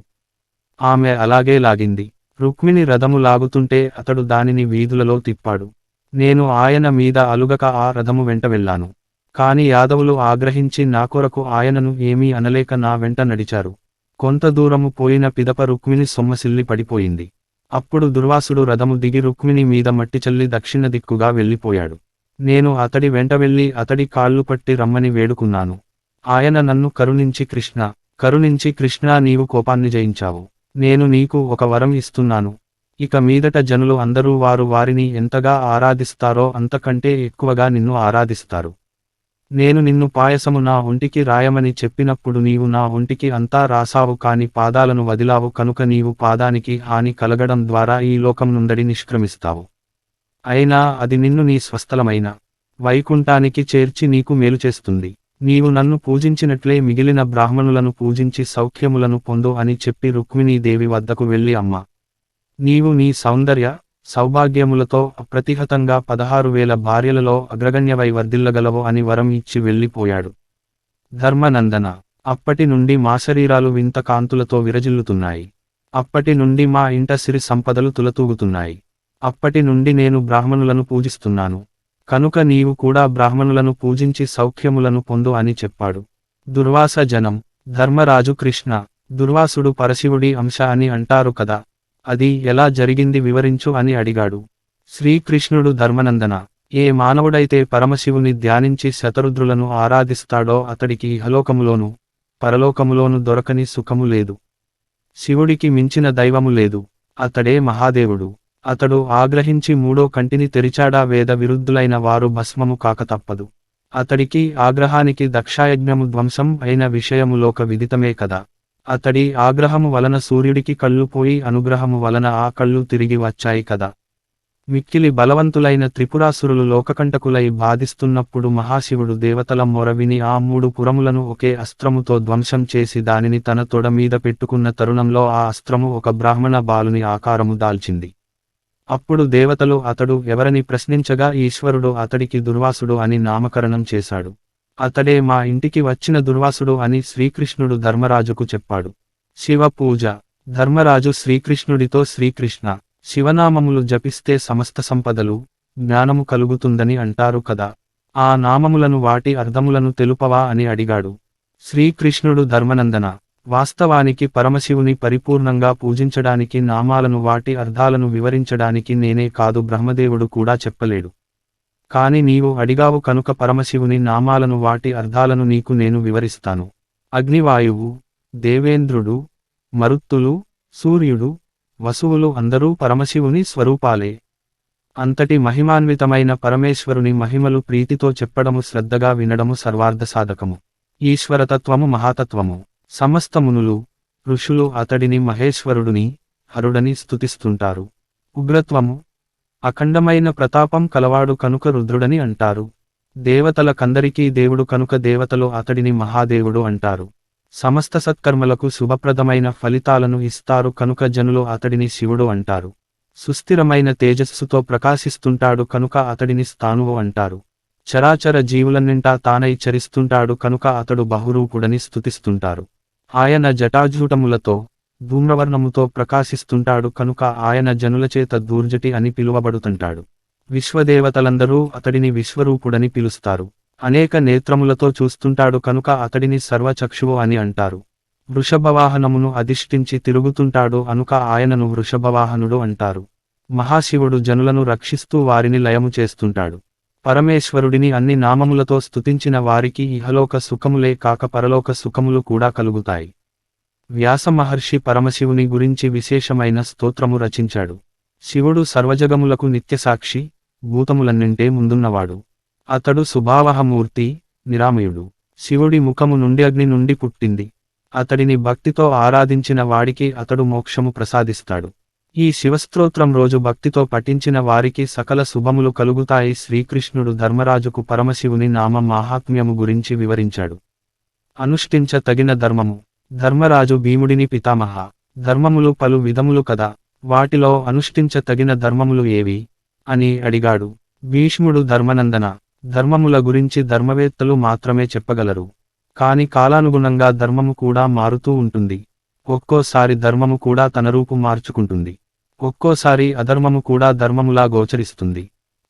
ఆమె అలాగే లాగింది. రుక్మిణి రథము లాగుతుంటే అతడు దానిని వీధులలో తిప్పాడు. నేను ఆయన మీద అలుగక ఆ రథము వెంట వెళ్ళాను. కాని యాదవులు ఆగ్రహించి నా కొరకు ఆయనను ఏమీ అనలేక నా వెంట నడిచారు. కొంత దూరము పోయిన పిదప రుక్మిణి సొమ్మసిల్లి పడిపోయింది. అప్పుడు దుర్వాసుడు రథము దిగి రుక్మిణి మీద మట్టి చల్లి దక్షిణ దిక్కుగా వెళ్ళిపోయాడు. నేను అతడి వెంట వెళ్ళి అతడి కాళ్ళు పట్టి రమ్మని వేడుకున్నాను. ఆయన నన్ను కరుణించి కృష్ణా, నీవు కోపాన్ని జయించావు. నేను నీకు ఒక వరం ఇస్తున్నాను. ఇక మీదట జనులు అందరూ వారు వారిని ఎంతగా ఆరాధిస్తారో అంతకంటే ఎక్కువగా నిన్ను ఆరాధిస్తారు. నేను నిన్ను పాయసము నా ఒంటికి రాయమని చెప్పినప్పుడు నీవు నా ఒంటికి అంతా రాసావు, కాని పాదాలను వదిలావు, కనుక నీవు పాదానికి హాని కలగడం ద్వారా ఈ లోకం నుండి నిష్క్రమిస్తావు. అయినా అది నిన్ను నీ స్వస్థలమైన వైకుంఠానికి చేర్చి నీకు మేలు చేస్తుంది. నీవు నన్ను పూజించినట్లే మిగిలిన బ్రాహ్మణులను పూజించి సౌఖ్యములను పొందు అని చెప్పి రుక్మిణీదేవి వద్దకు వెళ్ళి, అమ్మా, నీవు నీ సౌభాగ్యములతో అప్రతిహతంగా 16,000 భార్యలలో అగ్రగణ్యవై వర్ధిల్లగలవు అని వరం ఇచ్చి వెళ్ళిపోయాడు. ధర్మనందన, అప్పటి నుండి మా శరీరాలు వింత కాంతులతో విరజిల్లుతున్నాయి. అప్పటి నుండి మా ఇంట సిరి సంపదలు తులతూగుతున్నాయి. అప్పటి నుండి నేను బ్రాహ్మణులను పూజిస్తున్నాను. కనుక నీవు కూడా బ్రాహ్మణులను పూజించి సౌఖ్యములను పొందు అని చెప్పాడు. దుర్వాస జనం. ధర్మరాజు కృష్ణ, దుర్వాసుడు పరశివుడి అంశ అని అంటారు కదా, అది ఎలా జరిగింది వివరించు అని అడిగాడు. శ్రీకృష్ణుడు, ధర్మనందన, ఏ మానవుడైతే పరమశివుని ధ్యానించి శతరుద్రులను ఆరాధిస్తాడో అతడికి ఇహలోకములోను పరలోకములోను దొరకని సుఖము లేదు. శివుడికి మించిన దైవము లేదు. అతడే మహాదేవుడు. అతడు ఆగ్రహించి మూడో కంటిని తెరిచాడా వేద విరుద్ధులైన వారు భస్మము కాక తప్పదు. అతడికి ఆగ్రహానికి దక్షాయజ్ఞము ధ్వంసం అయిన విషయము లోక విదితమే కదా. అతడి ఆగ్రహము వలన సూర్యుడికి కళ్ళు పోయి అనుగ్రహము వలన ఆ కళ్ళు తిరిగి వచ్చాయి కదా. మిక్కిలి బలవంతులైన త్రిపురాసురులు లోకకంటకులై బాధిస్తున్నప్పుడు మహాశివుడు దేవతల మొరవిని ఆ 3 పురములను ఒకే అస్త్రముతో ధ్వంసం చేసి దానిని తన తొడ మీద పెట్టుకున్న తరుణంలో ఆ అస్త్రము ఒక బ్రాహ్మణ బాలుని ఆకారము దాల్చింది. అప్పుడు దేవతలు అతడు ఎవరని ప్రశ్నించగా ఈశ్వరుడు అతడికి దుర్వాసుడు అని నామకరణం చేశాడు. అతడే మా ఇంటికి వచ్చిన దుర్వాసుడు అని శ్రీకృష్ణుడు ధర్మరాజుకు చెప్పాడు. శివ పూజ. ధర్మరాజు శ్రీకృష్ణుడితో, శ్రీకృష్ణ, శివనామములు జపిస్తే సమస్త సంపదలు, జ్ఞానము కలుగుతుందని అంటారు కదా, ఆ నామములను వాటి అర్థములను తెలుపవా అని అడిగాడు. శ్రీకృష్ణుడు, ధర్మనందన, వాస్తవానికి పరమశివుని పరిపూర్ణంగా పూజించడానికి నామాలను వాటి అర్థాలను వివరించడానికి నేనే కాదు బ్రహ్మదేవుడు కూడా చెప్పలేడు. కాని నీవు అడిగావు కనుక పరమశివుని నామాలను వాటి అర్థాలను నీకు నేను వివరిస్తాను. అగ్నివాయువు, దేవేంద్రుడు, మరుత్తులు, సూర్యుడు, వసువులు అందరూ పరమశివుని స్వరూపాలే. అంతటి మహిమాన్వితమైన పరమేశ్వరుని మహిమలు ప్రీతితో చెప్పడము, శ్రద్ధగా వినడము సర్వార్థ సాధకము. ఈశ్వరతత్వము మహాతత్వము. సమస్త మునులు, ఋషులు అతడిని మహేశ్వరుడుని, హరుడని స్తుతిస్తుంటారు. ఉగ్రత్వము, అఖండమైన ప్రతాపం కలవాడు కనుక రుద్రుడని అంటారు. దేవతల కందరికీ దేవుడు కనుక దేవతలు అతడిని మహాదేవుడు అంటారు. సమస్త సత్కర్మలకు శుభప్రదమైన ఫలితాలను ఇస్తారు కనుక జనులు అతడిని శివుడు అంటారు. సుస్థిరమైన తేజస్సుతో ప్రకాశిస్తుంటాడు కనుక అతడిని స్థానువు అంటారు. చరాచర జీవులన్నింటా తానై చరిస్తుంటాడు కనుక అతడు బహురూపుడని స్తుతిస్తుంటారు. ఆయన జటాజూటములతో ధూమ్రవర్ణముతో ప్రకాశిస్తుంటాడు కనుక ఆయన జనులచేత దూర్జటి అని పిలువబడుతుంటాడు. విశ్వదేవతలందరూ అతడిని విశ్వరూపుడని పిలుస్తారు. అనేక నేత్రములతో చూస్తుంటాడు కనుక అతడిని సర్వచక్షువు అని అంటారు. వృషభవాహనమును అధిష్ఠించి తిరుగుతుంటాడు అనుక ఆయనను వృషభవాహనుడు అంటారు. మహాశివుడు జనులను రక్షిస్తూ వారిని లయము చేస్తుంటాడు. పరమేశ్వరుడిని అన్ని నామములతో స్తుతించిన వారికి ఇహలోక సుఖములే కాక పరలోక సుఖములు కూడా కలుగుతాయి. వ్యాస మహర్షి పరమశివుని గురించి విశేషమైన స్తోత్రము రచించాడు. శివుడు సర్వజగములకు నిత్యసాక్షి, భూతములన్నింటే ముందున్నవాడు. అతడు సుభావహమూర్తి, నిరామయుడు. శివుడి ముఖము నుండి అగ్ని నుండి పుట్టింది. అతడిని భక్తితో ఆరాధించిన వాడికి అతడు మోక్షము ప్రసాదిస్తాడు. ఈ శివస్తోత్రం రోజు భక్తితో పఠించిన వారికి సకల శుభములు కలుగుతాయి. శ్రీకృష్ణుడు ధర్మరాజుకు పరమశివుని నామ మాహాత్మ్యము గురించి వివరించాడు. అనుష్ఠించ తగిన ధర్మము. ధర్మరాజు భీముడిని పితామహ. ధర్మములు పలు విధములు కదా, వాటిలో అనుష్ఠించ తగిన ధర్మములు ఏవి అని అడిగాడు. భీష్ముడు, ధర్మనందన, ధర్మముల గురించి ధర్మవేత్తలు మాత్రమే చెప్పగలరు. కాని కాలానుగుణంగా ధర్మము కూడా మారుతూ ఉంటుంది. ఒక్కోసారి ధర్మము కూడా తన రూపు మార్చుకుంటుంది. ఒక్కోసారి అధర్మము కూడా ధర్మములా గోచరిస్తుంది.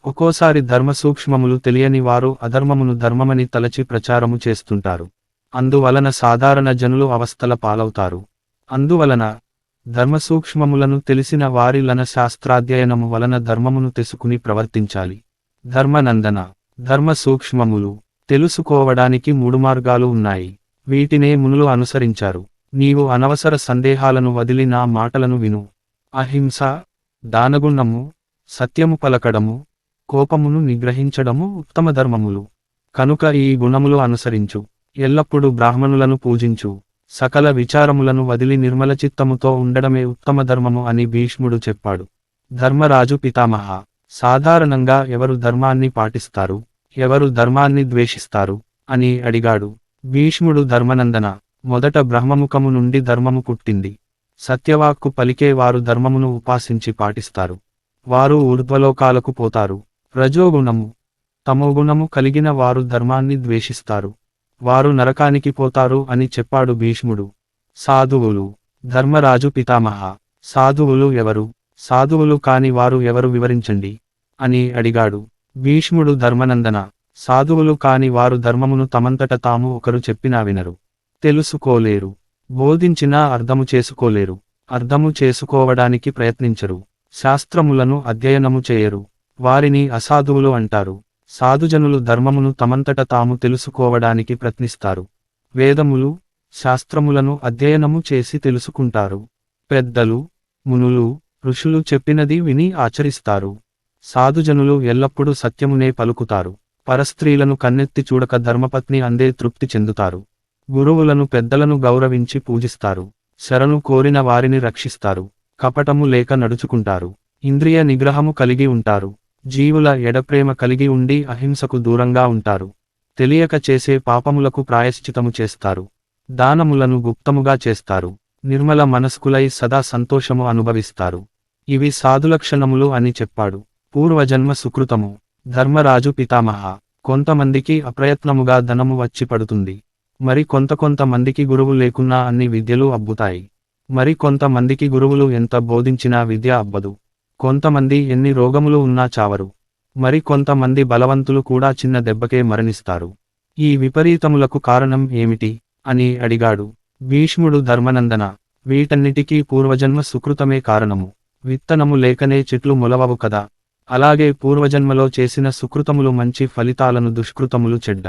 ఒక్కోసారి ధర్మ సూక్ష్మములు తెలియని వారు అధర్మమును ధర్మమని తలచి ప్రచారము చేస్తుంటారు. అందువలన సాధారణ జనులు అవస్థల పాలవుతారు. అందువలన ధర్మసూక్ష్మములను తెలిసిన వారిలన శాస్త్రాధ్యయనము వలన ధర్మమును తెలుసుకుని ప్రవర్తించాలి. ధర్మనందన, ధర్మ సూక్ష్మములు తెలుసుకోవడానికి 3 మార్గాలు ఉన్నాయి. వీటినే మునులు అనుసరించారు. నీవు అనవసర సందేహాలను వదిలి నా మాటలను విను. అహింస, దానగుణము, సత్యము పలకడము, కోపమును నిగ్రహించడము ఉత్తమ ధర్మములు. కనుక ఈ గుణములు అనుసరించు. ఎల్లప్పుడూ బ్రాహ్మణులను పూజించు. సకల విచారములను వదిలి నిర్మల చిత్తముతో ఉండడమే ఉత్తమ ధర్మము అని భీష్ముడు చెప్పాడు. ధర్మరాజు పితామహ, సాధారణంగా ఎవరు ధర్మాన్ని పాటిస్తారు, ఎవరు ధర్మాన్ని ద్వేషిస్తారు అని అడిగాడు. భీష్ముడు ధర్మనందన, మొదట బ్రహ్మముఖము నుండి ధర్మము పుట్టింది. సత్యవాక్కు పలికే వారు ధర్మమును ఉపాసించి పాటిస్తారు. వారు ఊర్ధ్వలోకాలకు పోతారు. రజోగుణము, తమోగుణము కలిగిన వారు ధర్మాన్ని ద్వేషిస్తారు. వారు నరకానికి పోతారు అని చెప్పాడు భీష్ముడు. సాధువులు, ధర్మరాజు పితామహ, సాధువులు ఎవరు, సాధువులు కాని వారు ఎవరు వివరించండి అని అడిగాడు. భీష్ముడు ధర్మనందన, సాధువులు కాని వారు ధర్మమును తమంతట తాము ఒకరు చెప్పినా వినరు, తెలుసుకోలేరు, బోధించినా అర్థము చేసుకోలేరు, అర్థము చేసుకోవడానికి ప్రయత్నించరు, శాస్త్రములను అధ్యయనము చేయరు. వారిని అసాధువులు అంటారు. సాధుజనులు ధర్మమును తమంతట తాము తెలుసుకోవడానికి ప్రయత్నిస్తారు. వేదములు, శాస్త్రములను అధ్యయనము చేసి తెలుసుకుంటారు. పెద్దలు, మునులు, ఋషులు చెప్పినది విని ఆచరిస్తారు. సాధుజనులు ఎల్లప్పుడూ సత్యమునే పలుకుతారు. పరస్త్రీలను కన్నెత్తి చూడక ధర్మపత్ని అందే తృప్తి చెందుతారు. గురువులను పెద్దలను గౌరవించి పూజిస్తారు. శరణు కోరిన వారిని రక్షిస్తారు. కపటము లేక నడుచుకుంటారు. ఇంద్రియ నిగ్రహము కలిగి ఉంటారు. జీవుల ఎడప్రేమ కలిగి ఉండి అహింసకు దూరంగా ఉంటారు. తెలియక చేసే పాపములకు ప్రాయశ్చితము చేస్తారు. దానములను గుప్తముగా చేస్తారు. నిర్మల మనస్కులై సదా సంతోషము అనుభవిస్తారు. ఇవి సాధులక్షణములు అని చెప్పాడు. పూర్వజన్మ సుకృతము. ధర్మరాజు పితామహ, కొంతమందికి అప్రయత్నముగా ధనము వచ్చి పడుతుంది. మరి కొంతమందికి గురువు లేకున్నా అన్ని విద్యలు అబ్బుతాయి. మరి కొంతమందికి గురువులు ఎంత బోధించినా విద్య అబ్బదు. కొంతమంది ఎన్ని రోగములు ఉన్నా చావరు. మరి కొంతమంది బలవంతులు కూడా చిన్న దెబ్బకే మరణిస్తారు. ఈ విపరీతములకు కారణం ఏమిటి అని అడిగాడు. భీష్ముడు ధర్మనందన, వీటన్నిటికీ పూర్వజన్మ సుకృతమే కారణము. విత్తనము లేకనే చెట్లు మొలవవు కదా, అలాగే పూర్వజన్మలో చేసిన సుకృతములు మంచి ఫలితాలను, దుష్కృతములు చెడ్డ